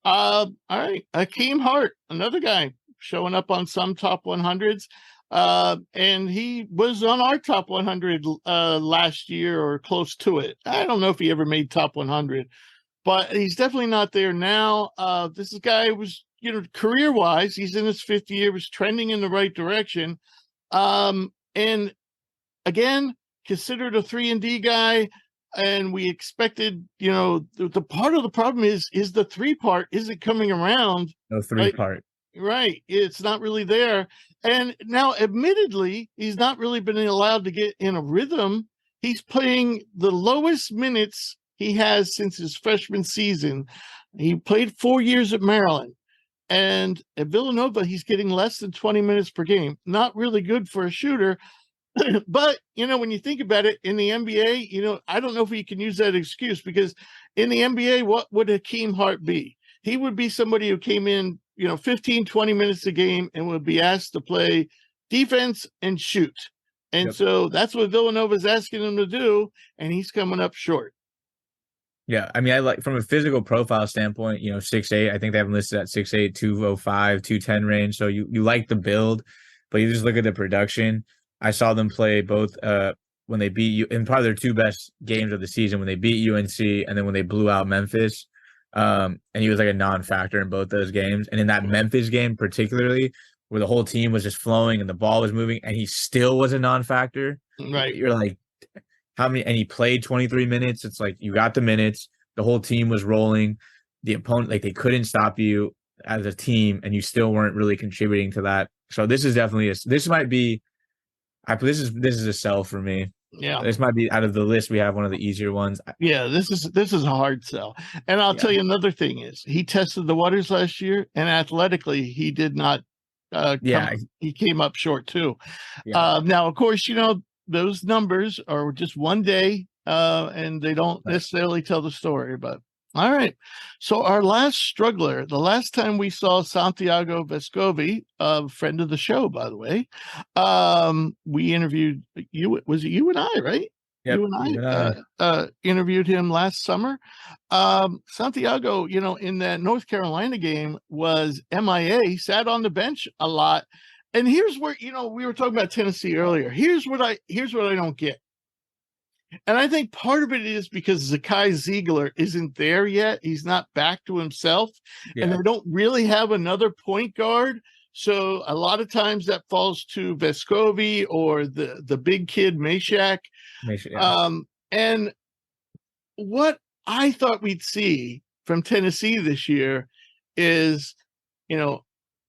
All right. Akeem Hart, another guy showing up on some top 100s. And he was on our top 100 last year or close to it. I don't know if he ever made top 100, but he's definitely not there now. This guy was, career-wise, he's in his 5th year, was trending in the right direction. And again, considered a 3-and-D guy, and we expected, the part of the problem is the 3 part isn't coming around. No 3 part. Right. It's not really there. And now, admittedly, he's not really been allowed to get in a rhythm. He's playing the lowest minutes he has since his freshman season. He played 4 years at Maryland. And at Villanova, he's getting less than 20 minutes per game. Not really good for a shooter. But, when you think about it, in the NBA, I don't know if you can use that excuse, because in the NBA, what would Akeem Hart be? He would be somebody who came in, 15, 20 minutes a game and would be asked to play defense and shoot. And so that's what Villanova is asking him to do, and he's coming up short. Yeah, I mean, I like from a physical profile standpoint, 6'8". I think they have him listed at 6'8", 205, 210 range. So you like the build, but you just look at the production. I saw them play both when they beat you in probably their 2 best games of the season, when they beat UNC and then when they blew out Memphis. And he was like a non-factor in both those games. And in that Memphis game particularly, where the whole team was just flowing and the ball was moving, and he still was a non-factor. Right. You're like, how many? And he played 23 minutes. It's like you got the minutes. The whole team was rolling. The opponent, like they couldn't stop you as a team, and you still weren't really contributing to that. So this is definitely this might be. This is a sell for me. Yeah. This might be, out of the list we have, one of the easier ones. Yeah, this is a hard sell. And I'll tell you another thing is he tested the waters last year, and athletically he did not he came up short too. Yeah. Now, of course, you know, those numbers are just one day and they don't necessarily tell the story, but all right. So our last struggler, the last time we saw Santiago Vescovi, a friend of the show, by the way, we interviewed you. Was it you and I, right? Yep, you and I interviewed him last summer. Santiago, you know, in that North Carolina game was MIA, sat on the bench a lot. And here's where, you know, we were talking about Tennessee earlier. Here's what I don't get. And I think part of it is because Zakai Ziegler isn't there yet. He's not back to himself. Yeah. And they don't really have another point guard. So a lot of times that falls to Vescovi or the big kid Meshack. And what I thought we'd see from Tennessee this year is, you know,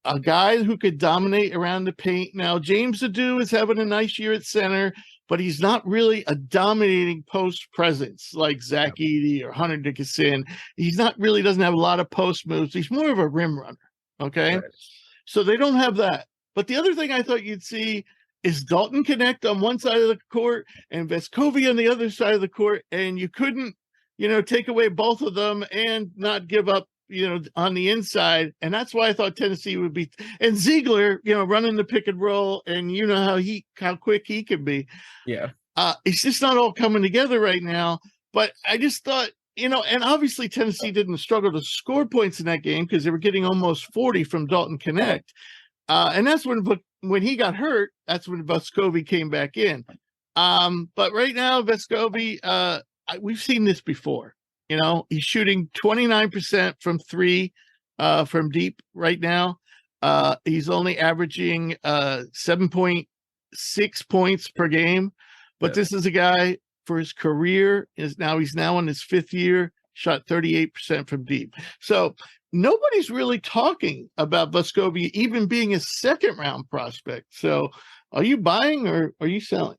a guy who could dominate around the paint. Now, James Adu is having a nice year at center, but he's not really a dominating post presence like Zach Edey or Hunter Dickinson. He's not really, doesn't have a lot of post moves. He's more of a rim runner. Okay. Right. So they don't have that. But the other thing I thought you'd see is Dalton Connect on one side of the court and Vescovi on the other side of the court. And you couldn't, you know, take away both of them and not give up, you know, on the inside. And that's why I thought Tennessee would be, and Ziegler, you know, running the pick and roll, and you know how quick he can be. Yeah. It's just not all coming together right now. But I just thought, you know, and obviously Tennessee didn't struggle to score points in that game because they were getting almost 40 from Dalton Connect. And that's when he got hurt, that's when Vescovi came back in. But right now, Vescovi, we've seen this before. You know, he's shooting 29% from three from deep right now. He's only averaging 7.6 points per game. But this is a guy for his career he's now in his fifth year, shot 38% from deep. So nobody's really talking about Vescovi even being a second round prospect. So are you buying or are you selling?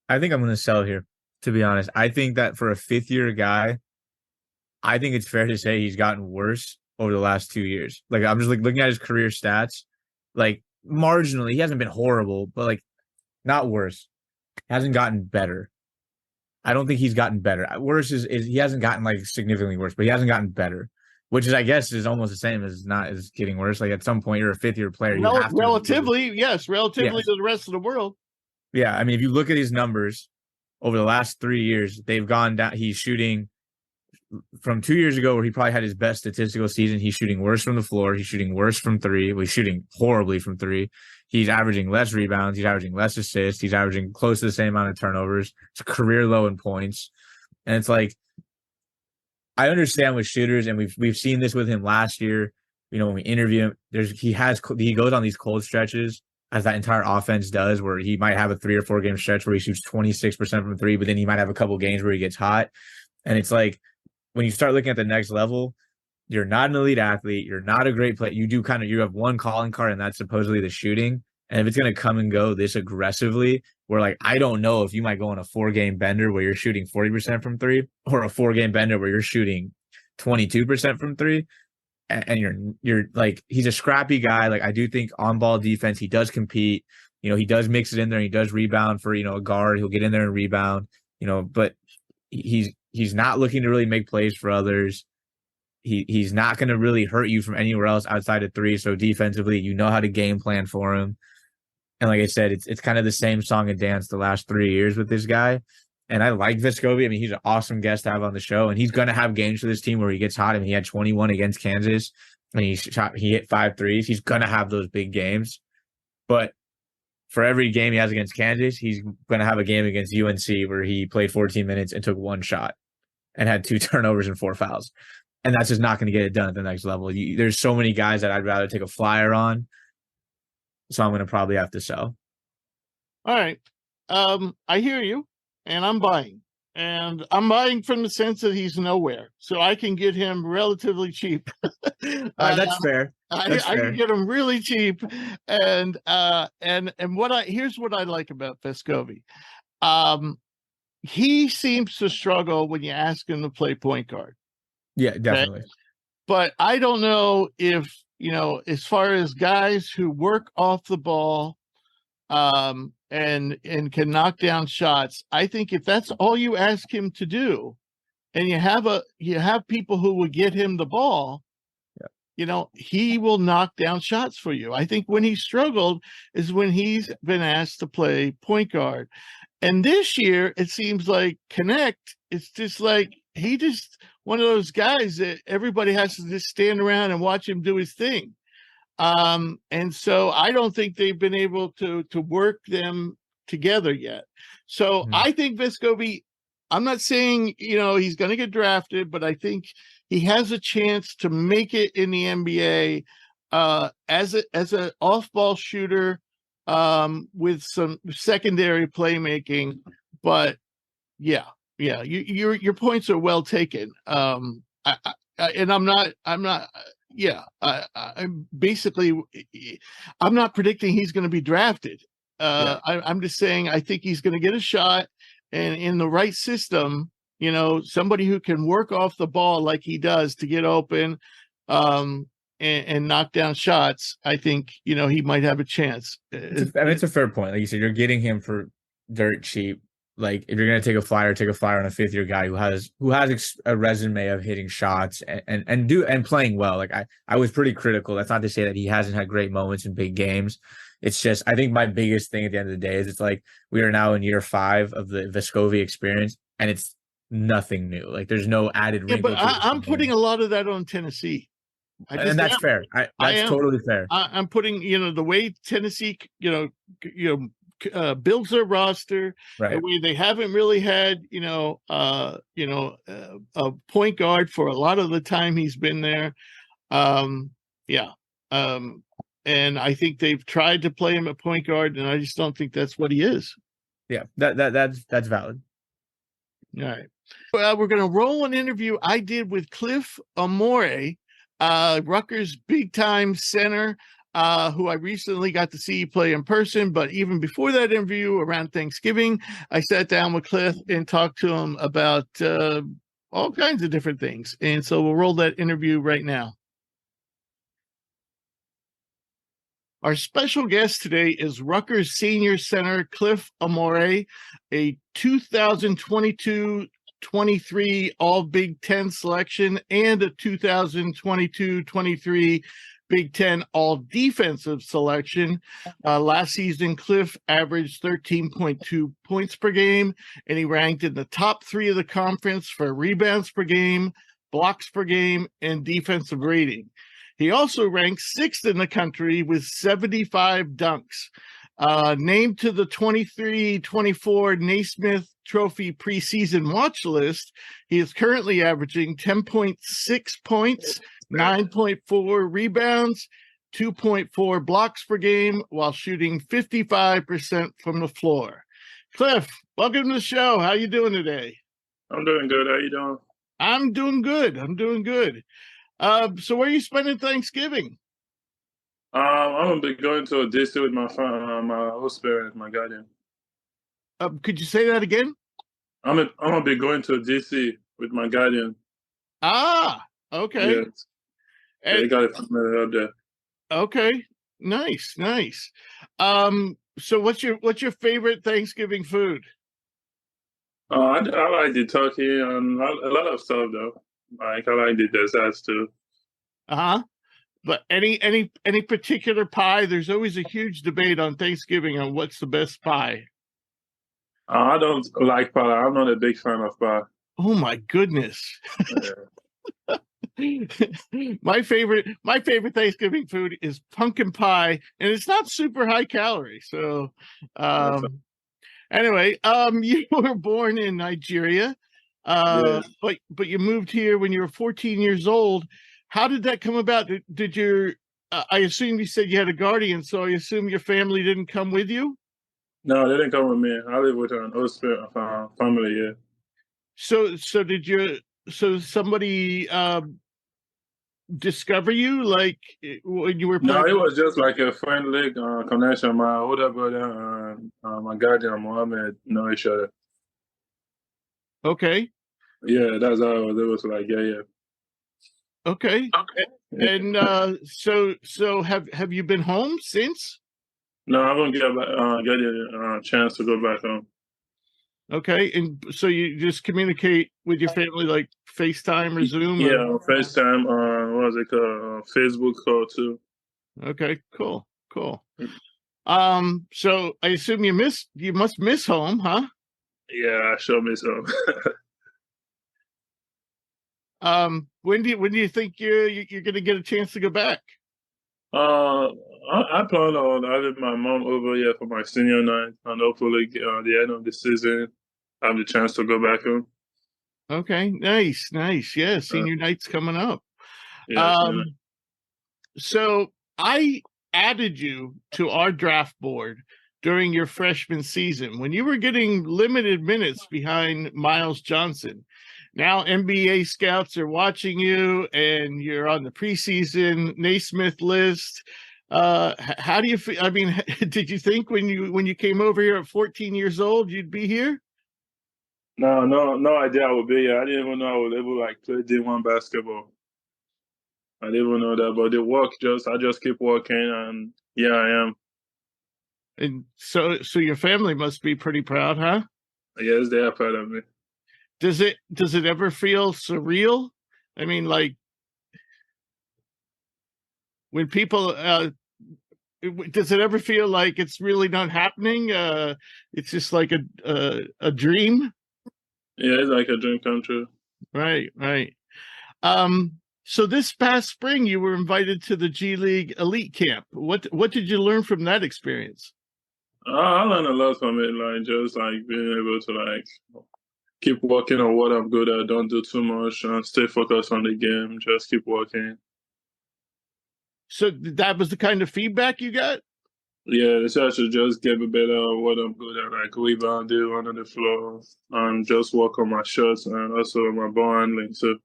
I think I'm going to sell here, to be honest. I think that for a fifth year guy, I think it's fair to say he's gotten worse over the last 2 years. Like, I'm just like looking at his career stats, like marginally, he hasn't been horrible, but like not worse. Hasn't gotten better. I don't think he's gotten better. Worse is he hasn't gotten like significantly worse, but he hasn't gotten better, which is, I guess, is almost the same as not as getting worse. Like at some point, you're a fifth year player. You have to relatively to the rest of the world. Yeah, I mean, if you look at his numbers over the last 3 years, they've gone down. He's shooting from 2 years ago, where he probably had his best statistical season. He's shooting worse from the floor. He's shooting worse from three. Well, he's shooting horribly from three. He's averaging less rebounds. He's averaging less assists. He's averaging close to the same amount of turnovers. It's a career low in points. And it's like, I understand with shooters, and we've seen this with him last year. You know, when we interview him, he goes on these cold stretches, as that entire offense does, where he might have a 3 or 4 game stretch where he shoots 26% from three, but then he might have a couple games where he gets hot. And it's like, when you start looking at the next level, you're not an elite athlete. You're not a great player. You have one calling card, and that's supposedly the shooting. And if it's going to come and go this aggressively, where like, I don't know if you might go on a 4-game bender where you're shooting 40% from three, or a 4-game bender where you're shooting 22% from three. And you're like, he's a scrappy guy. Like, I do think on ball defense, he does compete. You know, he does mix it in there. He does rebound for, you know, a guard. He'll get in there and rebound, you know, but he's not looking to really make plays for others. He's not going to really hurt you from anywhere else outside of three. So defensively, you know how to game plan for him. And like I said, it's kind of the same song and dance the last 3 years with this guy. And I like Vescovi. I mean, he's an awesome guest to have on the show, and he's going to have games for this team where he gets hot. I mean, he had 21 against Kansas, and he hit 5 threes. He's going to have those big games. But for every game he has against Kansas, he's going to have a game against UNC where he played 14 minutes and took 1 shot and had 2 turnovers and 4 fouls. And that's just not going to get it done at the next level. There's so many guys that I'd rather take a flyer on So I'm going to probably have to sell. All right. I hear you, and I'm buying. And I'm buying from the sense that he's nowhere, so I can get him relatively cheap. That's fair. I can get him really cheap, and here's what I like about Vescovi. He seems to struggle when you ask him to play point guard. Yeah, definitely. Okay? But I don't know if, as far as guys who work off the ball, and can knock down shots. I think if that's all you ask him to do, and you have people who will get him the ball, he will knock down shots for you. I think when he struggled is when he's been asked to play point guard. And this year it seems like Connect, it's just like he just one of those guys that everybody has to just stand around and watch him do his thing. And so I don't think they've been able to work them together yet. So I think Vescovi, I'm not saying, he's going to get drafted, but I think he has a chance to make it in the NBA, as an off-ball shooter, with some secondary playmaking. But your points are well taken. I'm basically, I'm not predicting he's going to be drafted. I'm just saying I think he's going to get a shot, and in the right system, somebody who can work off the ball like he does to get open, and knock down shots. I think he might have a chance. It's a fair point. Like you said, you're getting him for dirt cheap. Like if you're going to take a flyer on a fifth-year guy who has a resume of hitting shots and playing well. Like I was pretty critical. That's not to say that he hasn't had great moments in big games. It's just, I think my biggest thing at the end of the day is it's like we are now in year 5 of the Vescovi experience, and it's nothing new. Like there's no added wrinkle. But I'm putting a lot of that on Tennessee. And that's fair. That's totally fair. I'm putting, the way Tennessee, builds their roster, right, the way they haven't really had, a point guard for a lot of the time he's been there. And I think they've tried to play him at point guard, and I just don't think that's what he is. Yeah, that's valid. All right. Well, we're going to roll an interview I did with Cliff Omoruyi, Rutgers big-time center, who I recently got to see play in person. But even before that interview, around Thanksgiving, I sat down with Cliff and talked to him about all kinds of different things. And so we'll roll that interview right now. Our special guest today is Rutgers senior center Cliff Omoruyi, a 2022-23 All Big Ten selection and a 2022-23 Big Ten All Defensive selection. Last season, Cliff averaged 13.2 points per game, and he ranked in the top 3 of the conference for rebounds per game, blocks per game, and defensive rating. He also ranks 6th in the country with 75 dunks. Named to the 23-24 Naismith Trophy preseason watch list, he is currently averaging 10.6 points, 9.4 rebounds, 2.4 blocks per game, while shooting 55% from the floor. Cliff, welcome to the show. How you doing today? I'm doing good. How you doing? I'm doing good. So where are you spending Thanksgiving? I'm gonna be going to a DC with my host parent, my guardian. Could you say that again? I'm gonna be going to DC with my guardian. Ah, okay. Yes. They got it up there. Okay, nice. So what's your favorite Thanksgiving food? I like the turkey and a lot of stuff though. Like I like the desserts too. But any particular pie? There's always a huge debate on Thanksgiving on what's the best pie. I don't like pie. I'm not a big fan of pie. Oh my goodness. Yeah. My favorite Thanksgiving food is pumpkin pie, and it's not super high calorie. So anyway, you were born in Nigeria. Yes. But you moved here when you were 14 years old. How did that come about? Did your I assume you said you had a guardian, so I assume your family didn't come with you. No, they didn't come with me. I live with an host family. Yeah. So somebody discover you like when you were No, playing? it was just like a friendly connection. My older brother and my guardian, Mohammed, know each other. Okay. Yeah, that's how it was. It was like, yeah. Okay. Yeah. And so have you been home since? No, I won't get a chance to go back home. Okay. And so you just communicate with your family like FaceTime or Zoom? Yeah, Or... FaceTime, what was it called? Facebook call too. Okay, cool. So I assume you must miss home, huh? Yeah, I sure miss home. When do you think you're gonna get a chance to go back? I plan on having my mom over here for my senior night, and hopefully the end of the season, I have the chance to go back home. Okay, nice. Yeah, senior night's coming up. Yeah, So I added you to our draft board during your freshman season when you were getting limited minutes behind Miles Johnson. Now NBA scouts are watching you, and you're on the preseason Naismith list. How do you feel? I mean, did you think when you came over here at 14 years old you'd be here? No idea I would be here. I didn't even know I was able to like play D1 basketball. I didn't even know that, but the work I just keep working, and yeah, I am. And so your family must be pretty proud, huh? Yes, they are proud of me. Does it ever feel surreal? I mean, like when people does it ever feel like it's really not happening? It's just like a dream. Yeah, it's like a dream come true. Right. So this past spring, you were invited to the G League Elite Camp. What did you learn from that experience? I learned a lot from it, like just like being able to like keep working on what I'm good at. Don't do too much and stay focused on the game. Just keep working. So that was the kind of feedback you got? Yeah, they said I should just get a better at what I'm good at, like rebounding, running the floor, and just work on my shots and also my ball handling too.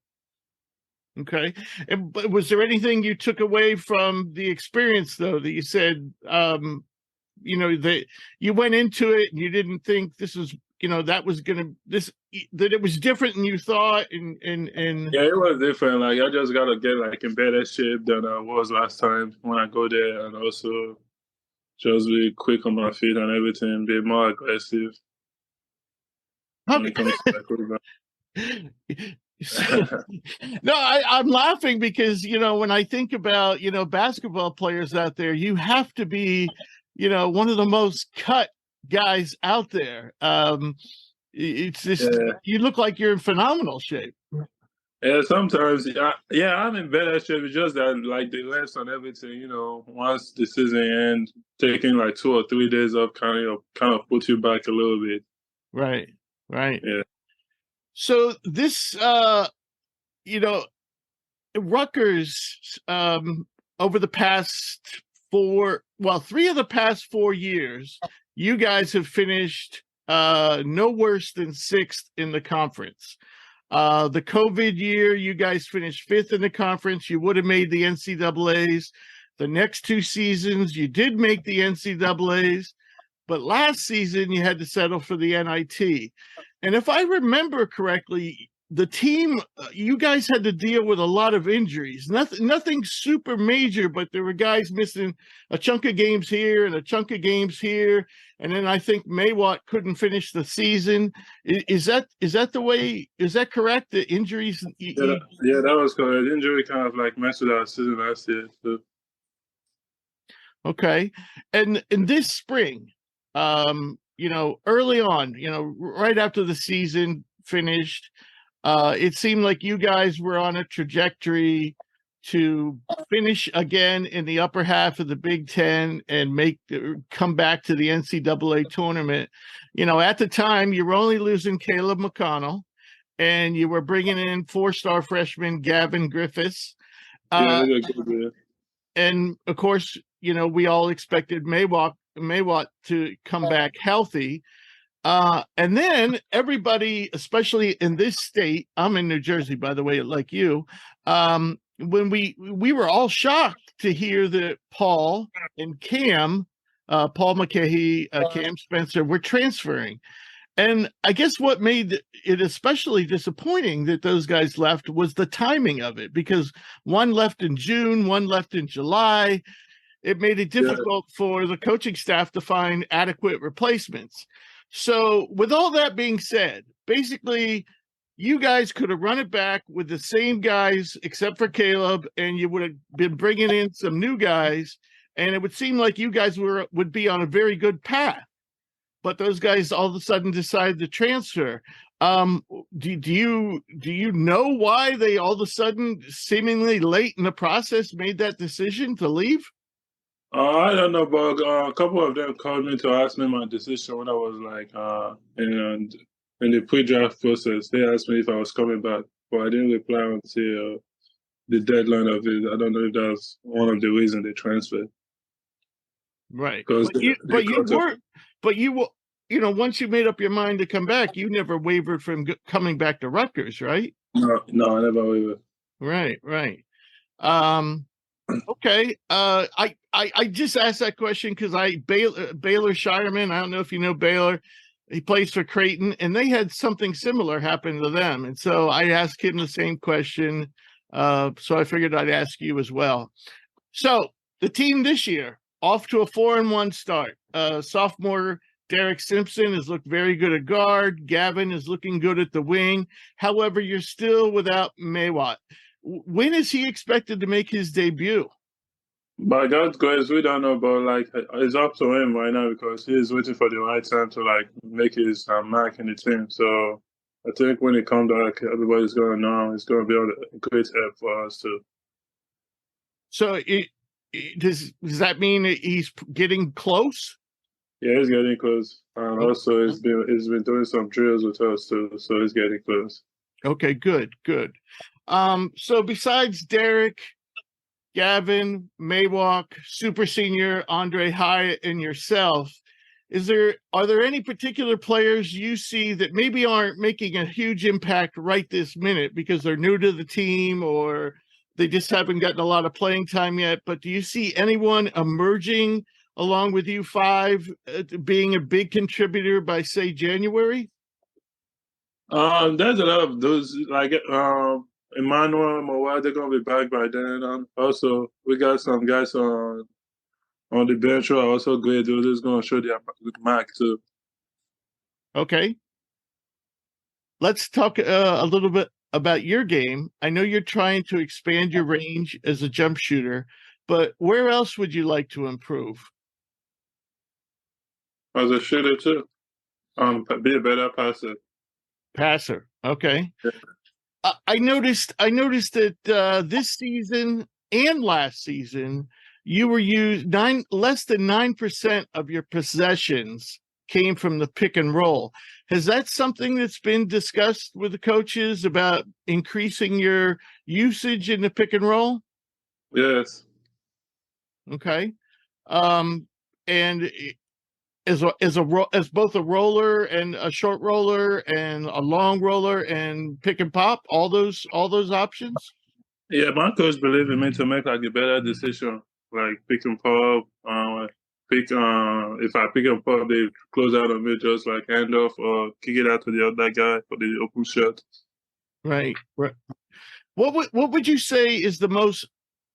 Okay. But was there anything you took away from the experience, though, that you said, that you went into it and you didn't think this was, that it was different than you thought? And yeah, it was different. Like, I just got to get like in better shape than I was last time when I go there, and also just be quick on my feet and everything, be more aggressive when it comes to like rebound. No, I'm laughing because when I think about basketball players out there, you have to be one of the most cut guys out there. It's just you look like you're in phenomenal shape. Yeah, sometimes I'm in better shape. It's just that like the rest and everything, once the season ends, taking like 2 or 3 days off kind of puts you back a little bit. Right. Yeah. So this, Rutgers, over the past 3 of the past 4 years, you guys have finished no worse than 6th in the conference. The COVID year, you guys finished 5th in the conference. You would have made the NCAAs. The next 2 seasons, you did make the NCAAs, but last season you had to settle for the NIT. And if I remember correctly, the team, you guys had to deal with a lot of injuries. Nothing super major, but there were guys missing a chunk of games here and a chunk of games here. And then I think Maywat couldn't finish the season. Is that the way? Is that correct? The injuries? Yeah, that was correct. The injury kind of like messed with our season last year. So. Okay, and in this spring, early on, right after the season finished, it seemed like you guys were on a trajectory to finish again in the upper half of the Big Ten and come back to the NCAA tournament. At the time, you were only losing Caleb McConnell, and you were bringing in 4-star freshman Gavin Griffiths. and of course, we all expected Maywat to come back healthy. And then everybody, especially in this state, I'm in New Jersey, by the way, like you, when we were all shocked to hear that Paul and Cam, Paul McKahey, Cam Spencer were transferring. And I guess what made it especially disappointing that those guys left was the timing of it, because one left in June, one left in July. It made it difficult for the coaching staff to find adequate replacements. So with all that being said, basically, you guys could have run it back with the same guys, except for Caleb, and you would have been bringing in some new guys, and it would seem like you guys would be on a very good path. But those guys all of a sudden decided to transfer. Do you know why they all of a sudden, seemingly late in the process, made that decision to leave? I don't know, but a couple of them called me to ask me my decision when I was in the pre-draft process. They asked me if I was coming back, but I didn't reply until the deadline of it. I don't know if that's one of the reasons they transferred. Right, but you once you made up your mind to come back, you never wavered from coming back to Rutgers, right? No, I never wavered. Right. Okay. I just asked that question because Baylor Shireman, I don't know if you know Baylor, he plays for Creighton, and they had something similar happen to them. And so I asked him the same question. So I figured I'd ask you as well. So the team this year, off to a 4-1 start. Sophomore Derek Simpson has looked very good at guard. Gavin is looking good at the wing. However, you're still without Maywat. When is he expected to make his debut? By God's grace, we don't know, but it's up to him right now because he's waiting for the right time to make his mark in the team. So I think when he comes back, everybody's going to know. It's going to be a great help for us too. So does that mean he's getting close? Yeah, he's getting close, and also he's been doing some drills with us too, so he's getting close. Okay, good. So besides Derek, Gavin, Maywalk, Super Senior, Andre Hyatt, and yourself, are there any particular players you see that maybe aren't making a huge impact right this minute because they're new to the team or they just haven't gotten a lot of playing time yet? But do you see anyone emerging along with you five being a big contributor by, say, January? There's a lot of those, Emmanuel, Mawad, they're going to be back by then. Also, we got some guys on the bench who are also great. They're just going to show their mark too. Okay. Let's talk a little bit about your game. I know you're trying to expand your range as a jump shooter, but where else would you like to improve? As a shooter too. Be a better passer. Passer. Okay. Yeah. I noticed that this season and last season, you were used less than 9% of your possessions came from the pick and roll. Has that something that's been discussed with the coaches about increasing your usage in the pick and roll? Yes. Okay. And as both a roller and a short roller and a long roller and pick and pop, all those options? Yeah, my coach believed in me to make a better decision, like pick and pop. If I pick and pop, they close out on me, just like hand off or kick it out to the other guy for the open shot. Right. What would you say is the most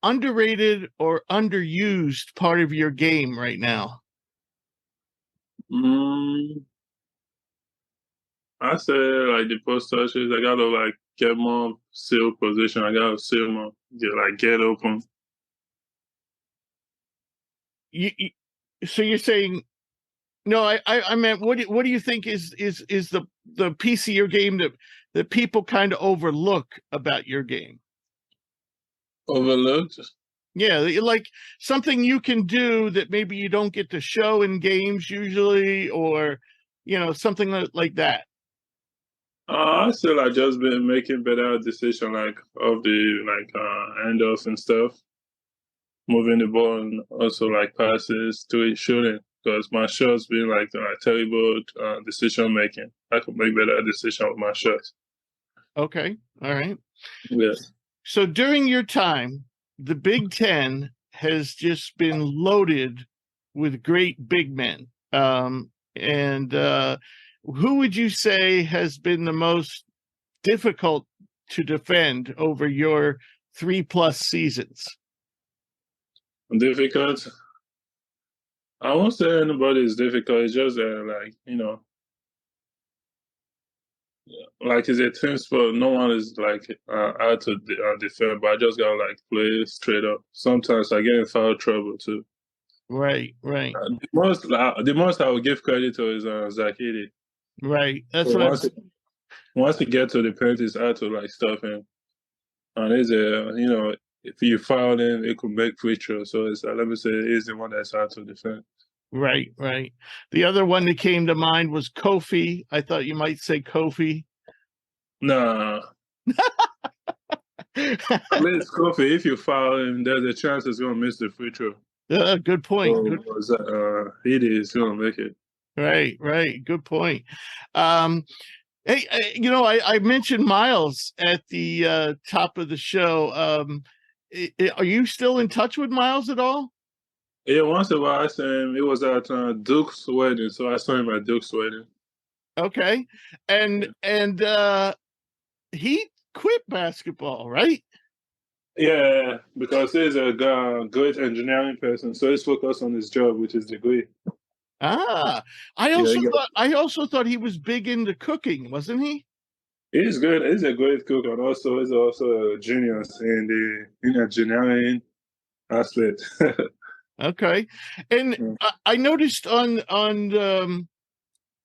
underrated or underused part of your game right now? I say the post touches. I gotta get more seal position. I gotta seal more, get open. So you're saying no? I meant what do you think is the piece of your game that people kind of overlook about your game? Overlooked? Yeah, like something you can do that maybe you don't get to show in games usually, or something like that. I still just been making better decision of the handoffs and stuff. moving the ball and also like passes to it shooting. Because my shots been like terrible decision making. I could make better decision with my shots. Okay. All right. Yeah. So during your time, the Big Ten has just been loaded with great big men. And who would you say has been the most difficult to defend over your 3+ seasons? Difficult. I won't say anybody is difficult. It's just like it's a team sport. No one is like hard to defend, but I just gotta like play straight up. Sometimes I get in foul trouble too. Right. The most I would give credit to is Zach Edey. Right. That's So what once you get to the paint, it's hard to like stop him. And it's if you foul him, it could make free throw. So it's let me say he's the one that's hard to defend. Right. The other one that came to mind was Kofi. I thought you might say Kofi. Nah. At least Kofi, if you foul him, there's a chance he's gonna miss the free throw. Good point. Edey is gonna make it. Right. Good point. Hey, I mentioned Miles at the top of the show. Are you still in touch with Miles at all? Yeah, once in a while I saw him. It was at Duke's wedding, so I saw him at Duke's wedding. Okay, and he quit basketball, right? Yeah, because he's a great engineering person, so he's focused on his job, which is degree. I also thought he was big into cooking, wasn't he? He's good. He's a great cook, and he's also a genius in the engineering aspect. Okay, and I noticed on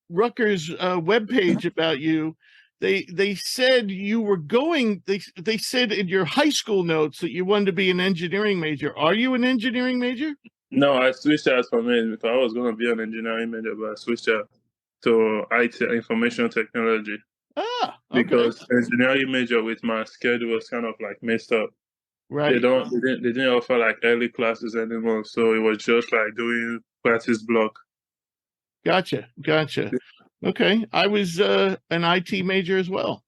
Rutgers' webpage about you, they said you were going. They said in your high school notes that you wanted to be an engineering major. Are you an engineering major? No, I switched out from it because I was going to be an engineering major, but I switched out to IT, information technology. Okay. Because engineering major with my schedule was kind of like messed up. Right. They didn't offer like early classes anymore, so it was just like doing practice block. Gotcha. Okay, I was an IT major as well.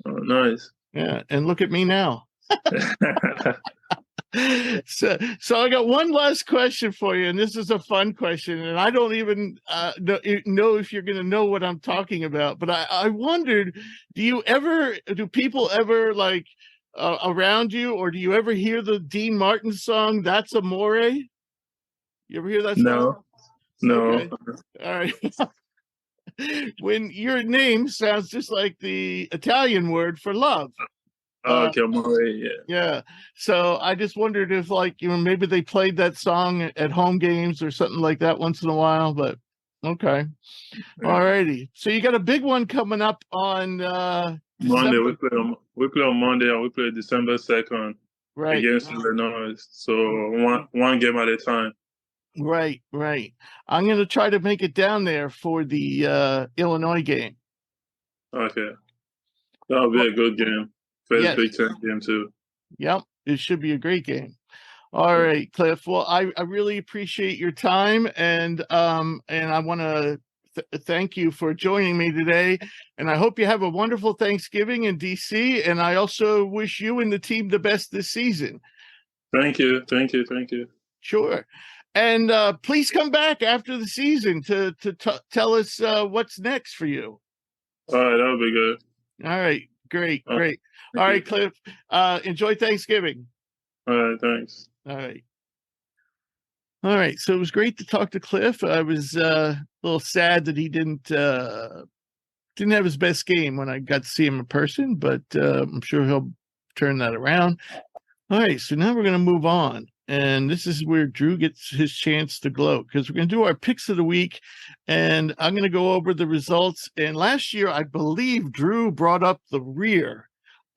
Oh, nice. Yeah, and look at me now. So I got one last question for you, and this is a fun question, and I don't even know if you're going to know what I'm talking about. But I wondered, do people ever like around you, or do you ever hear the Dean Martin song "That's Amore"? You ever hear that song? No. Okay. All right. When your name sounds just like the Italian word for love. Okay, Amore, yeah. Yeah. So I just wondered if, like, maybe they played that song at home games or something like that once in a while, but okay. Yeah. All righty. So you got a big one coming up on Monday. We play on Monday, and we play December 2nd against Illinois. So one game at a time. Right. I'm going to try to make it down there for the Illinois game. Okay. That'll be a good game. First Big Ten game too. Yep, it should be a great game. All right, Cliff. Well, I really appreciate your time, and I want to thank you for joining me today. And I hope you have a wonderful Thanksgiving in DC. And I also wish you and the team the best this season. Thank you. Sure. And please come back after the season to tell us what's next for you. All right, that'll be good. All right, great. All right, Cliff. Enjoy Thanksgiving. All right, thanks. All right. So it was great to talk to Cliff. I was a little sad that he didn't have his best game when I got to see him in person, but I'm sure he'll turn that around. All right, so now we're going to move on. And this is where Drew gets his chance to gloat, because we're going to do our picks of the week, and I'm going to go over the results. And last year, I believe Drew brought up the rear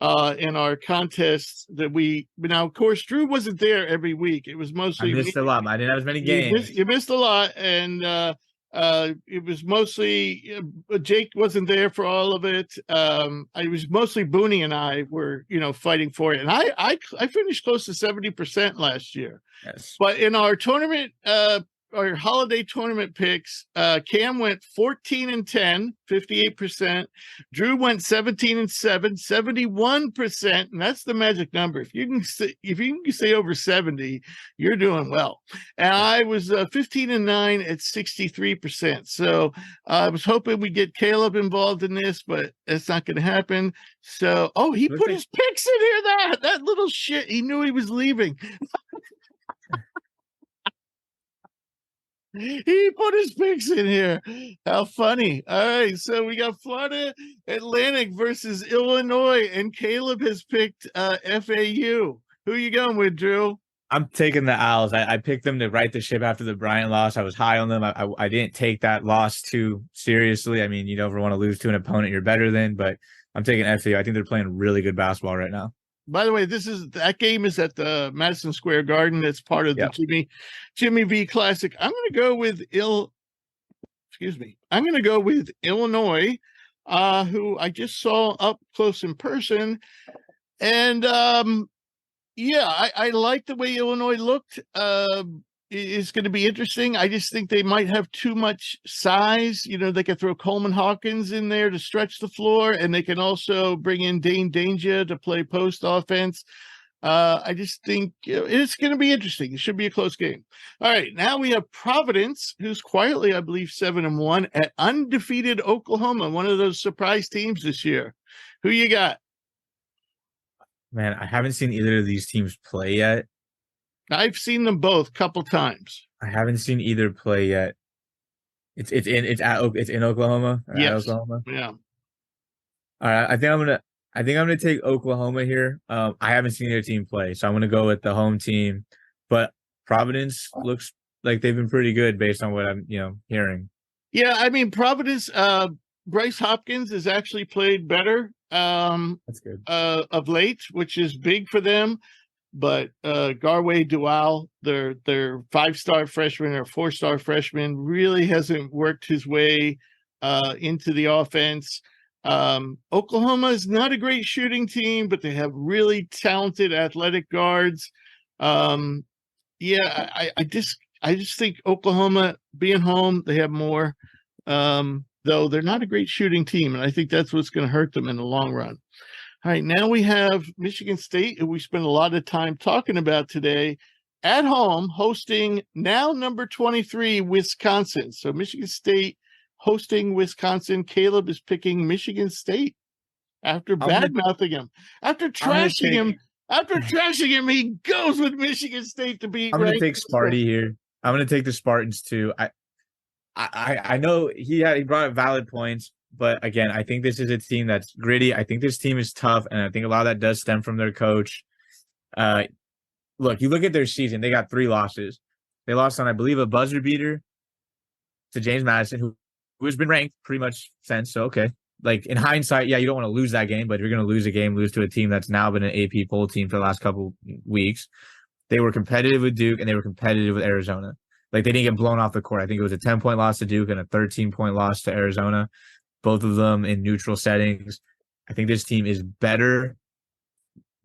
in our contests that now, of course, Drew wasn't there every week. It was mostly I missed a lot. I didn't have as many games. You missed a lot, and It was mostly Jake wasn't there for all of it. It was mostly Booney and I were, fighting for it. And I finished close to 70% last year. Yes. But in our tournament, our holiday tournament picks, Cam went 14-10, 58%. Drew went 17-7, 71%, and that's the magic number. If you can say over 70, you're doing well. And I was 15-9 at 63%. So I was hoping we'd get Caleb involved in this, but that's not going to happen. So, he put his picks in here. That little shit. He knew he was leaving. He put his picks in here. How funny. All right. So we got Florida Atlantic versus Illinois, and Caleb has picked FAU. Who are you going with, Drew? I'm taking the Owls. I picked them to right the ship after the Bryant loss. I was high on them. I didn't take that loss too seriously. I mean, you never want to lose to an opponent you're better than, but I'm taking FAU. I think they're playing really good basketball right now. By the way, that game is at the Madison Square Garden. It's part of the Jimmy V Classic. I'm going to go with I'm going to go with Illinois, who I just saw up close in person, and I like the way Illinois looked. It's going to be interesting. I just think they might have too much size. They could throw Coleman Hawkins in there to stretch the floor, and they can also bring in Dane Danger to play post offense. I just think it's going to be interesting. It should be a close game. All right, now we have Providence, who's quietly, I believe, 7-1 at undefeated Oklahoma, one of those surprise teams this year. Who you got? Man, I haven't seen either of these teams play yet. I've seen them both a couple times. I haven't seen either play yet. It's in Oklahoma. Yes. Oklahoma. Yeah. All right. I think I'm gonna take Oklahoma here. I haven't seen their team play, so I'm gonna go with the home team. But Providence looks like they've been pretty good based on what I'm hearing. Yeah, I mean Providence. Bryce Hopkins has actually played better. That's good. Of late, which is big for them. But Garway Dual, their 5-star freshman or 4-star freshman, really hasn't worked his way into the offense. Oklahoma is not a great shooting team, but they have really talented athletic guards. I just think Oklahoma being home, they have more. Though they're not a great shooting team, and I think that's what's going to hurt them in the long run. All right, now we have Michigan State, who we spent a lot of time talking about today, at home hosting now number 23 Wisconsin. So Michigan State hosting Wisconsin. Caleb is picking Michigan State after bad-mouthing him. After trashing him, he goes with Michigan State to beat. I'm going to take Sparty here. I'm going to take the Spartans too. I know he brought up valid points. But again, I think this is a team that's gritty. I think this team is tough, and I think a lot of that does stem from their coach. Look, you look at their season; they got 3 losses. They lost on, I believe, a buzzer beater to James Madison, who has been ranked pretty much since. So okay, like in hindsight, yeah, you don't want to lose that game, but if you're going to lose a game, lose to a team that's now been an AP poll team for the last couple weeks. They were competitive with Duke, and they were competitive with Arizona. Like they didn't get blown off the court. I think it was a 10-point loss to Duke and a 13-point loss to Arizona. Both of them in neutral settings. I think this team is better.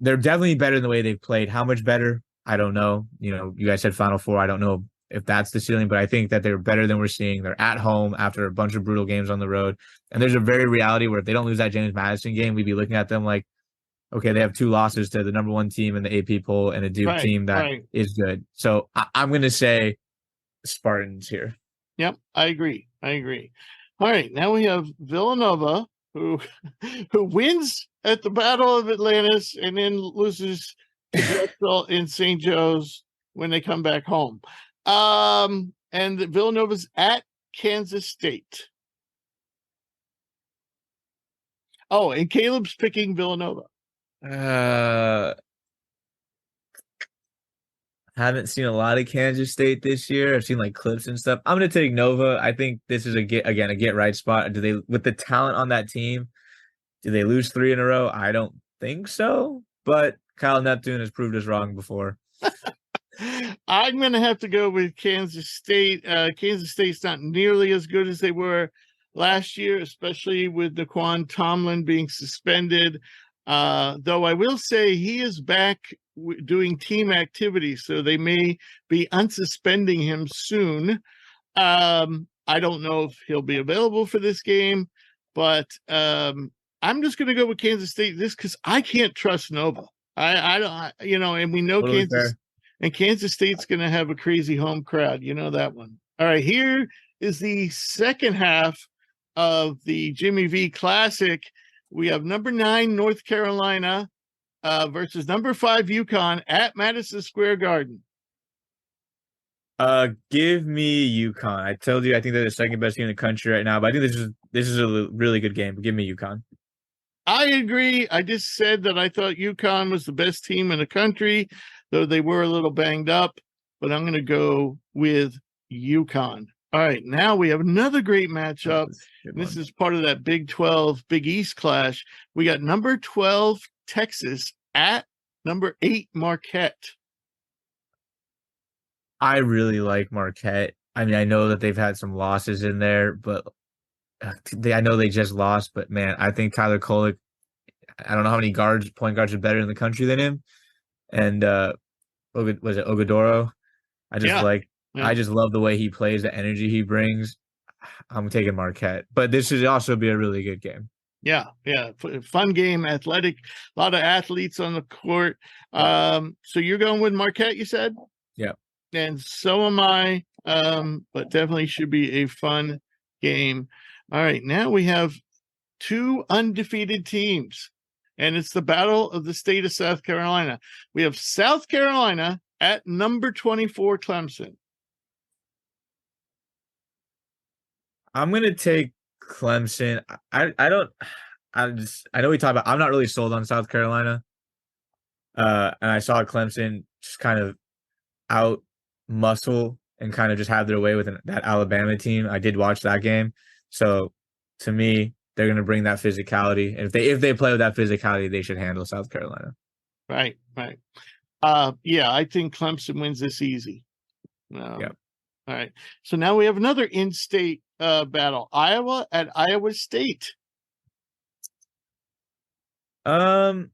They're definitely better than the way they've played. How much better? I don't know. You guys said Final Four. I don't know if that's the ceiling, but I think that they're better than we're seeing. They're at home after a bunch of brutal games on the road. And there's a very reality where if they don't lose that James Madison game, we'd be looking at them like, okay, they have 2 losses to the number 1 team in the AP poll and a Duke team that is good. So I'm going to say Spartans here. Yep, I agree. All right, now we have Villanova, who wins at the Battle of Atlantis and then loses to Drexel in St. Joe's when they come back home. And Villanova's at Kansas State. Oh, and Caleb's picking Villanova. Haven't seen a lot of Kansas State this year. I've seen like clips and stuff. I'm going to take Nova. I think this is a get right spot. Do they, with the talent on that team, do they lose 3 in a row? I don't think so. But Kyle Neptune has proved us wrong before. I'm going to have to go with Kansas State. Kansas State's not nearly as good as they were last year, especially with Daquan Tomlin being suspended. Though I will say he is back doing team activities, so they may be unsuspending him soon. I don't know if he'll be available for this game, but I'm just going to go with Kansas State this because I can't trust Nova. I don't, and we know Totally Kansas fair. and Kansas State's going to have a crazy home crowd. You know that one. All right, here is the second half of the Jimmy V Classic. We have number 9 North Carolina versus number 5 UConn at Madison Square Garden. Give me UConn. I told you I think they're the second best team in the country right now, but I think this is a really good game. But give me UConn. I agree. I just said that I thought UConn was the best team in the country, though they were a little banged up, but I'm going to go with UConn. All right, now we have another great matchup. This is part of that Big 12, Big East clash. We got number 12, Texas at number 8, Marquette. I really like Marquette. I mean, I know that they've had some losses in there, but I know they just lost. But man, I think Tyler Kolek. I don't know how many point guards are better in the country than him. And was it Ogadoro? I just love the way he plays, the energy he brings. I'm taking Marquette, but this should also be a really good game. Yeah. Fun game, athletic, a lot of athletes on the court. So you're going with Marquette, you said? Yeah. And so am I, but definitely should be a fun game. All right, now we have 2 undefeated teams, and it's the battle of the state of South Carolina. We have South Carolina at number 24, Clemson. I'm gonna take Clemson. I know we talked about. I'm not really sold on South Carolina. And I saw Clemson just kind of out muscle and kind of just have their way with that Alabama team. I did watch that game. So to me, they're going to bring that physicality. And if they play with that physicality, they should handle South Carolina. Right. Yeah, I think Clemson wins this easy. Yeah. All right. So now we have another in-state battle. Iowa at Iowa State. I'll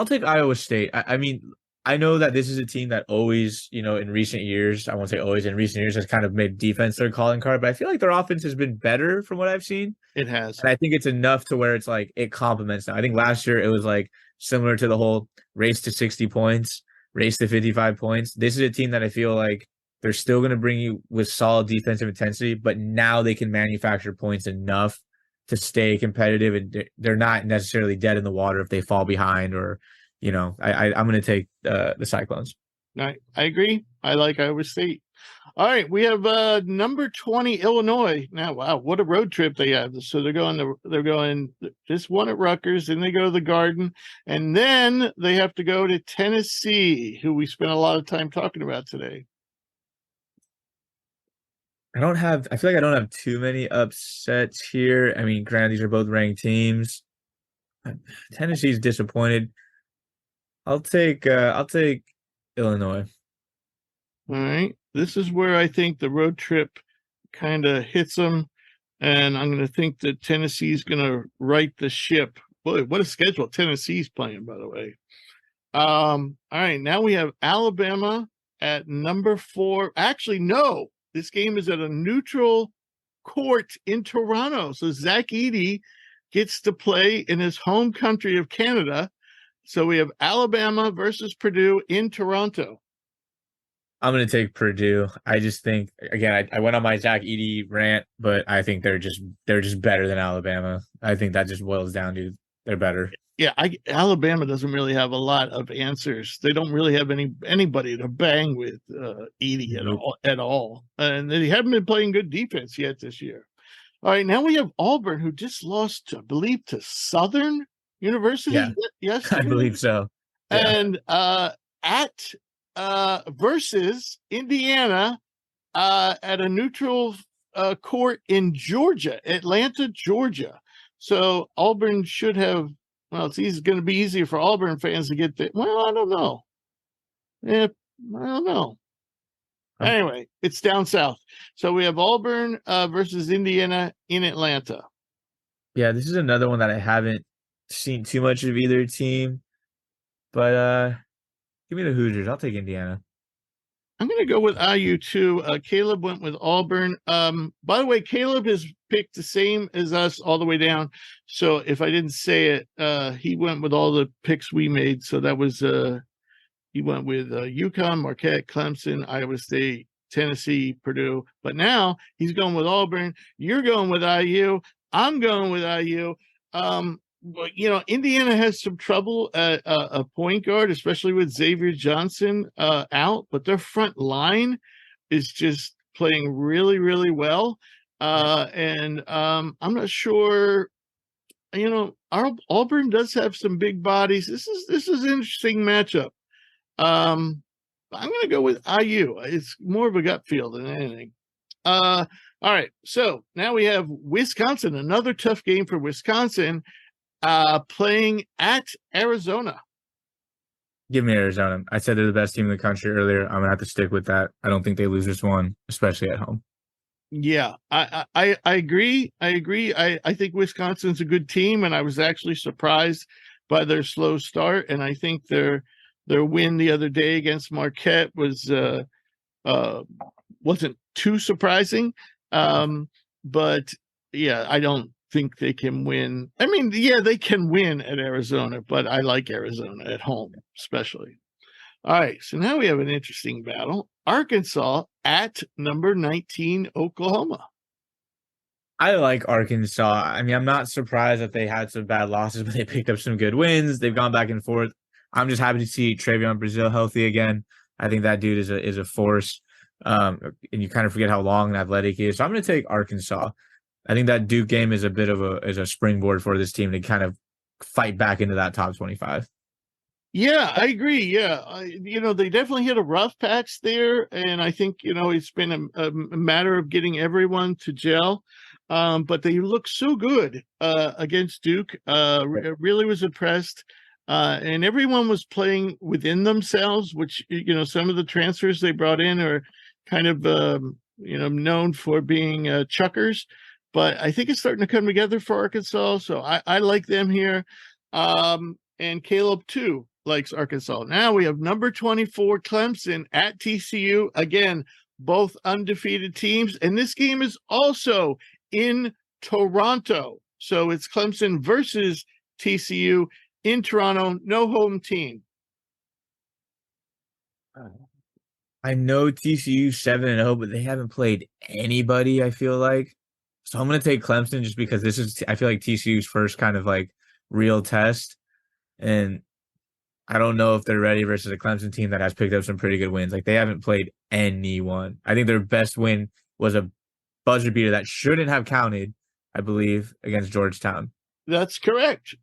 take Iowa State. I mean, I know that this is a team that always, in recent years, I won't say always, in recent years has kind of made defense their calling card, but I feel like their offense has been better from what I've seen. It has. And I think it's enough to where it's like it complements them. I think last year it was like similar to the whole race to 60 points, race to 55 points. This is a team that I feel like they're still going to bring you with solid defensive intensity, but now they can manufacture points enough to stay competitive, and they're not necessarily dead in the water if they fall behind or, I'm going to take the Cyclones. All right. I agree. I like Iowa State. All right. We have number 20, Illinois. Now, wow, what a road trip they have. So they're going just one at Rutgers, then they go to the Garden, and then they have to go to Tennessee, who we spent a lot of time talking about today. I feel like I don't have too many upsets here. I mean, granted, these are both ranked teams. Tennessee's disappointed. I'll take Illinois. All right. This is where I think the road trip kind of hits them, and I'm going to think that Tennessee's going to right the ship. Boy, what a schedule Tennessee's playing, by the way. All right. Now we have Alabama at number 4. Actually, no. This game is at a neutral court in Toronto. So Zach Edey gets to play in his home country of Canada. So we have Alabama versus Purdue in Toronto. I'm going to take Purdue. I just think, again, I went on my Zach Edey rant, but I think they're just better than Alabama. I think that just boils down to they're better. Yeah, Alabama doesn't really have a lot of answers. They don't really have anybody to bang with Edey at all. And they haven't been playing good defense yet this year. All right, now we have Auburn, who just lost, I believe, to Southern University. Yeah, yesterday. I believe so. Yeah. And versus Indiana at a neutral court in Georgia, Atlanta, Georgia. So Auburn should have. Well, it's going to be easier for Auburn fans to get there. Well, I don't know. Yeah, I don't know. Um, Anyway, it's down south. So we have Auburn versus Indiana in Atlanta. Yeah, this is another one that I haven't seen too much of either team, but give me the Hoosiers. I'll take Indiana. I'm going to go with IU too. Caleb went with Auburn. By the way, Caleb has picked the same as us all the way down. So if I didn't say it, he went with all the picks we made. So that was he went with UConn, Marquette, Clemson, Iowa State, Tennessee, Purdue. But now he's going with Auburn. You're going with IU. I'm going with IU. But, Indiana has some trouble at a point guard, especially with Xavier Johnson out. But their front line is just playing really, really well. And I'm not sure. Auburn does have some big bodies. This is an interesting matchup. I'm going to go with IU. It's more of a gut feel than anything. All right. So now we have Wisconsin, another tough game for Wisconsin, playing at Arizona. Give me Arizona. I said they're the best team in the country earlier. I'm gonna have to stick with that. I don't think they lose this one, especially at home. Yeah, I agree. I think Wisconsin's a good team, and I was actually surprised by their slow start. And I think their win the other day against Marquette wasn't too surprising. But yeah, I don't think they can win. I mean, yeah, they can win at Arizona, but I like Arizona at home, especially. All right, so now we have an interesting battle. Arkansas at number 19, Oklahoma. I like Arkansas. I mean, I'm not surprised that they had some bad losses, but they picked up some good wins. They've gone back and forth. I'm just happy to see Travion Brazil healthy again. I think that dude is a force. And you kind of forget how long and athletic he is. So I'm going to take Arkansas. I think that Duke game is a bit of a springboard for this team to kind of fight back into that top 25. Yeah, I agree. Yeah, they definitely hit a rough patch there, and I think it's been a matter of getting everyone to gel. But they look so good against Duke. Really was impressed, and everyone was playing within themselves. Which some of the transfers they brought in are kind of known for being chuckers, but I think it's starting to come together for Arkansas. So I like them here, and Caleb too likes Arkansas. Now we have number 24 Clemson at TCU. Again, both undefeated teams. And this game is also in Toronto. So it's Clemson versus TCU in Toronto. No home team. I know TCU 7-0, but they haven't played anybody, I feel like. So I'm going to take Clemson just because I feel like TCU's first kind of like real test. And I don't know if they're ready versus a Clemson team that has picked up some pretty good wins. Like, they haven't played anyone. I think their best win was a buzzer beater that shouldn't have counted, I believe, against Georgetown. That's correct.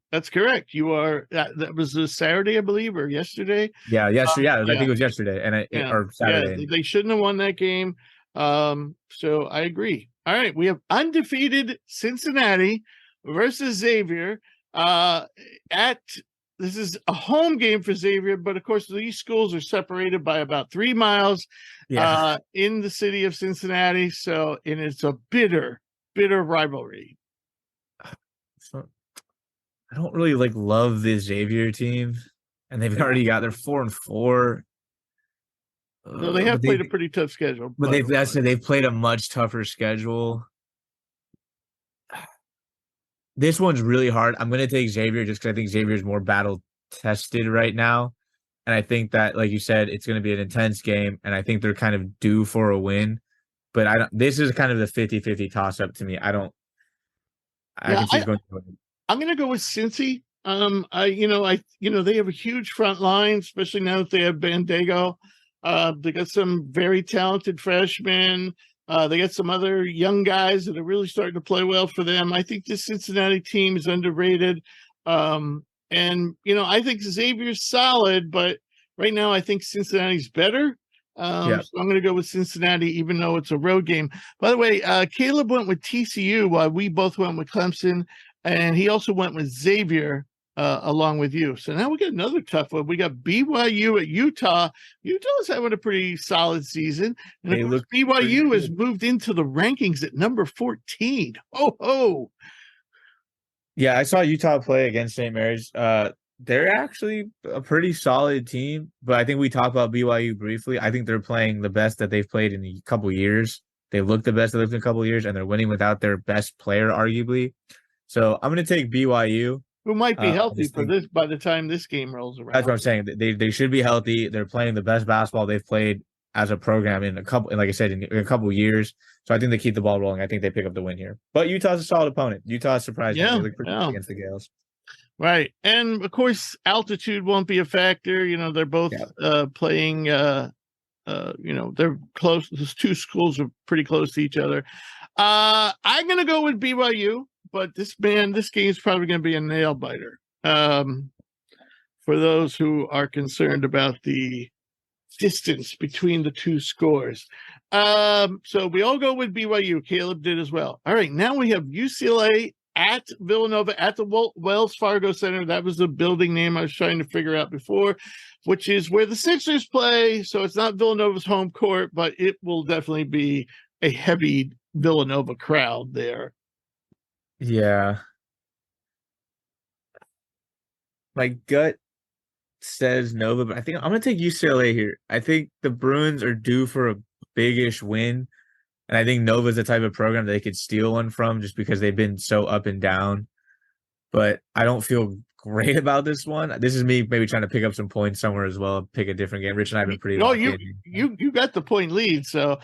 You are that was a Saturday, I believe, or yesterday. Yeah, yesterday. I think it was yesterday or Saturday. Yeah, they shouldn't have won that game. So I agree. All right, we have undefeated Cincinnati versus Xavier this is a home game for Xavier, but of course these schools are separated by about 3 miles in the city of Cincinnati. So, and it's a bitter rivalry. So, I don't really love this Xavier team, and they've already got their 4-4. No, they have played a pretty tough schedule. But they've played a much tougher schedule. This one's really hard. I'm going to take Xavier just because I think Xavier is more battle tested right now. And I think that, like you said, it's going to be an intense game. And I think they're kind of due for a win. But this is kind of the 50-50 toss up to me. I can see going to win. I'm going to go with Cincy. They have a huge front line, especially now that they have Bandego. They got some very talented freshmen. They got some other young guys that are really starting to play well for them. I think this Cincinnati team is underrated. I think Xavier's solid, but right now I think Cincinnati's better. So I'm going to go with Cincinnati, even though it's a road game. By the way, Caleb went with TCU while we both went with Clemson, and he also went with Xavier. along with you. So now we got another tough one. We got BYU at Utah. Utah's having a pretty solid season. And They of course, look pretty BYU has good. moved into the rankings at number 14. Oh. Yeah, I saw Utah play against St. Mary's. They're actually a pretty solid team, but I think we talked about BYU briefly. I think they're playing the best that they've played in a couple years. They look the best they've looked in a couple years, and they're winning without their best player, arguably. So I'm going to take BYU. Who might be I healthy just for think this by the time this game rolls around. that's what I'm saying. They should be healthy. They're playing the best basketball they've played as a program in like I said, in a couple years. So I think they keep the ball rolling. I think they pick up the win here. But Utah's a solid opponent. Utah surprised me. They look pretty good against the Gales. Right. And of course, altitude won't be a factor. They're both playing they're close. Those two schools are pretty close to each other. I'm gonna go with BYU, but this game is probably gonna be a nail biter. For those who are concerned about the distance between the two scores. So we all go with BYU. Caleb did as well. All right, now we have UCLA at Villanova at the Wells Fargo Center. That was the building name I was trying to figure out before, which is where the Sixers play. So it's not Villanova's home court, but it will definitely be a heavy Villanova crowd there. Yeah. My gut says Nova, but I think I'm going to take UCLA here. I think the Bruins are due for a big-ish win. And I think Nova's the type of program that they could steal one from just because they've been so up and down. But I don't feel great about this one. This is me maybe trying to pick up some points somewhere as well, pick a different game. Rich and I have been pretty you got the point lead. So,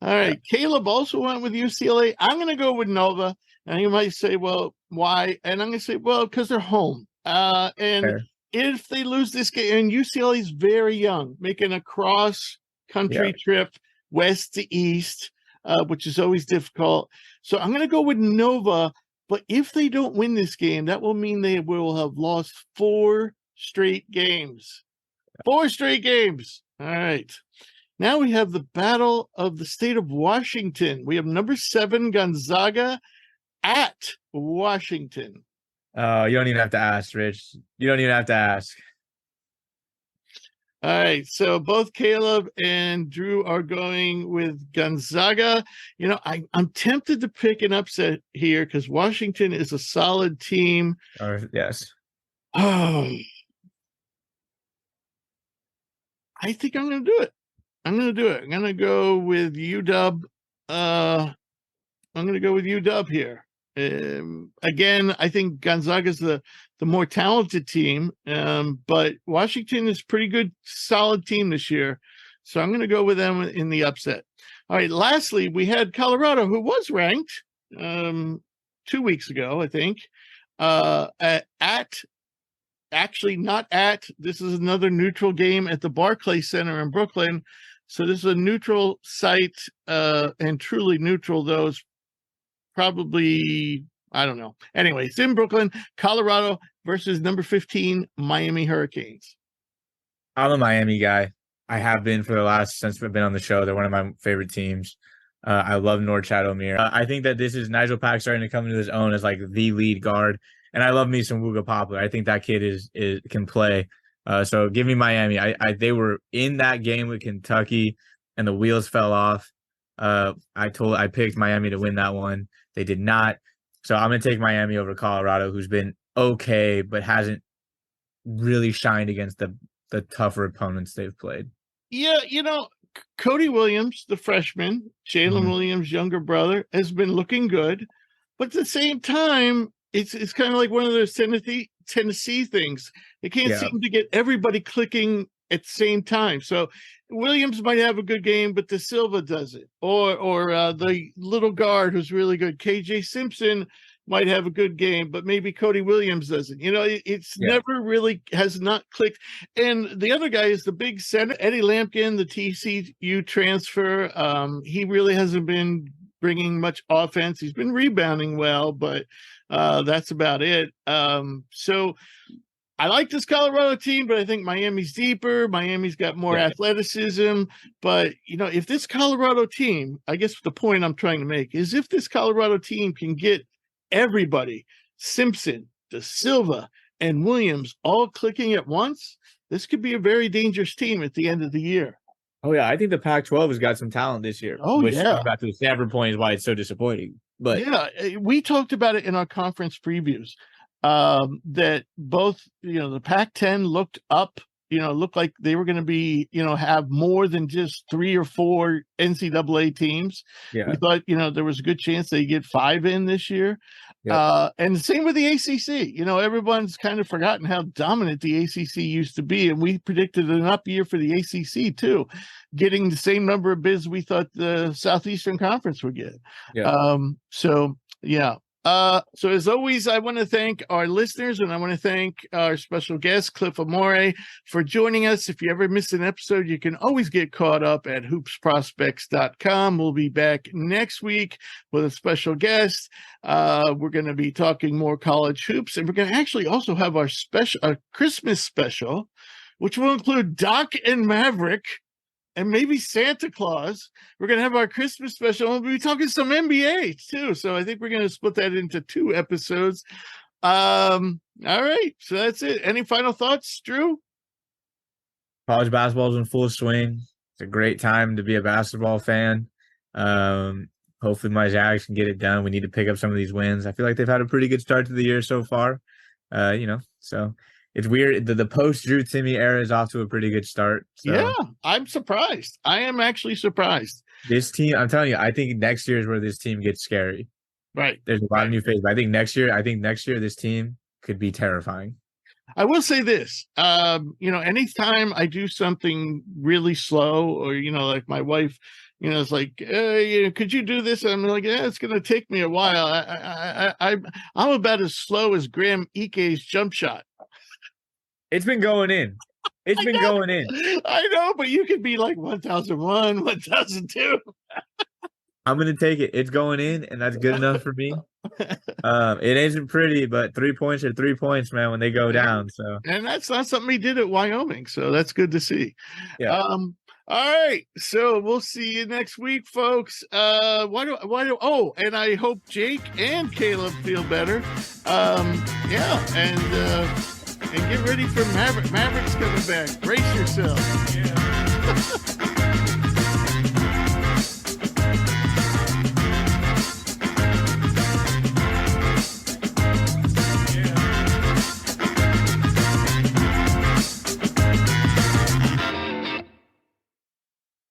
all right. Yeah. Caleb also went with UCLA. I'm going to go with Nova. And you might say, well, why? And I'm going to say, well, because they're home. And Fair. If they lose this game, and UCLA is very young, making a cross-country trip west to east, which is always difficult. So I'm going to go with Nova, but if they don't win this game, that will mean they will have lost 4 straight games. 4 straight games. All right. Now we have the battle of the state of Washington. We have number 7 Gonzaga at Washington. You don't even have to ask, Rich. You don't even have to ask. All right, so both Caleb and Drew are going with Gonzaga. I'm tempted to pick an upset here because Washington is a solid team. Yes. Oh, I think I'm going to do it. I'm going to go with UW. I'm going to go with UW here. Again, I think Gonzaga's the more talented team, but Washington is pretty good, solid team this year. So I'm going to go with them in the upset. All right. Lastly, we had Colorado, who was ranked 2 weeks ago, I think, this is another neutral game at the Barclays Center in Brooklyn. So this is a neutral site, and truly neutral, though, is probably, I don't know. Anyway, it's in Brooklyn, Colorado versus number 15, Miami Hurricanes. I'm a Miami guy. I have been since I've been on the show. They're one of my favorite teams. I love Norchad Omier. I think that this is Nigel Pack starting to come into his own as like the lead guard. And I love me some Wooga Poplar. I think that kid can play. So give me Miami. They were in that game with Kentucky and the wheels fell off. I picked Miami to win that one. They did not. So I'm going to take Miami over Colorado, who's been okay, but hasn't really shined against the tougher opponents they've played. Yeah, Cody Williams, the freshman, Jalen Williams' younger brother, has been looking good. But at the same time, it's kind of like one of those Tennessee things. They can't seem to get everybody clicking at the same time. So Williams might have a good game, but De Silva doesn't. Or the little guard who's really good, KJ Simpson, might have a good game, but maybe Cody Williams doesn't. It's never really has not clicked. And the other guy is the big center, Eddie Lampkin, the TCU transfer. He really hasn't been bringing much offense. He's been rebounding well, but that's about it. So I like this Colorado team, but I think Miami's deeper. Miami's got more athleticism. But, if this Colorado team, I guess the point I'm trying to make is if this Colorado team can get everybody, Simpson, De Silva, and Williams all clicking at once, this could be a very dangerous team at the end of the year. Oh yeah, I think the Pac-12 has got some talent this year. Oh, which, yeah. back to the Stanford point is why it's so disappointing. But yeah, we talked about it in our conference previews, that both, the Pac-10 looked up, looked like they were going to be, have more than just 3 or 4 NCAA teams. yeah, We thought, there was a good chance they get 5 in this year. Yep. And the same with the ACC. Everyone's kind of forgotten how dominant the ACC used to be. And we predicted an up year for the ACC too, getting the same number of bids we thought the Southeastern Conference would get. Yeah. So as always, I want to thank our listeners, and I want to thank our special guest, Cliff Omoruyi, for joining us. If you ever miss an episode, you can always get caught up at hoopsprospects.com. We'll be back next week with a special guest. We're going to be talking more college hoops, and we're going to actually also have our Christmas special, which will include Doc and Maverick, and maybe Santa Claus. We're going to have our Christmas special. We'll be talking some NBA too. So I think we're going to split that into 2 episodes. All right. So that's it. Any final thoughts, Drew? College basketball is in full swing. It's a great time to be a basketball fan. Hopefully my Zags can get it done. We need to pick up some of these wins. I feel like they've had a pretty good start to the year so far. So it's weird. The post Drew Timme era is off to a pretty good start. So. Yeah, I'm surprised. I am actually surprised. This team, I'm telling you, I think next year is where this team gets scary. Right. There's a lot of new faces. I think next year, this team could be terrifying. I will say this, anytime I do something really slow, or, like my wife, it's like, could you do this? I'm like, yeah, it's going to take me a while. I'm about as slow as Graham Ike's jump shot. It's been going in. Going in. I know, but you could be like 1001, 1002. I'm going to take it. It's going in, and that's good enough for me. It isn't pretty, but 3 points are 3 points, man, when they go down. So, and that's not something he did at Wyoming. So that's good to see. Yeah. All right. So we'll see you next week, folks. And I hope Jake and Caleb feel better. And get ready for Maverick's coming back. Brace yourself. Yeah.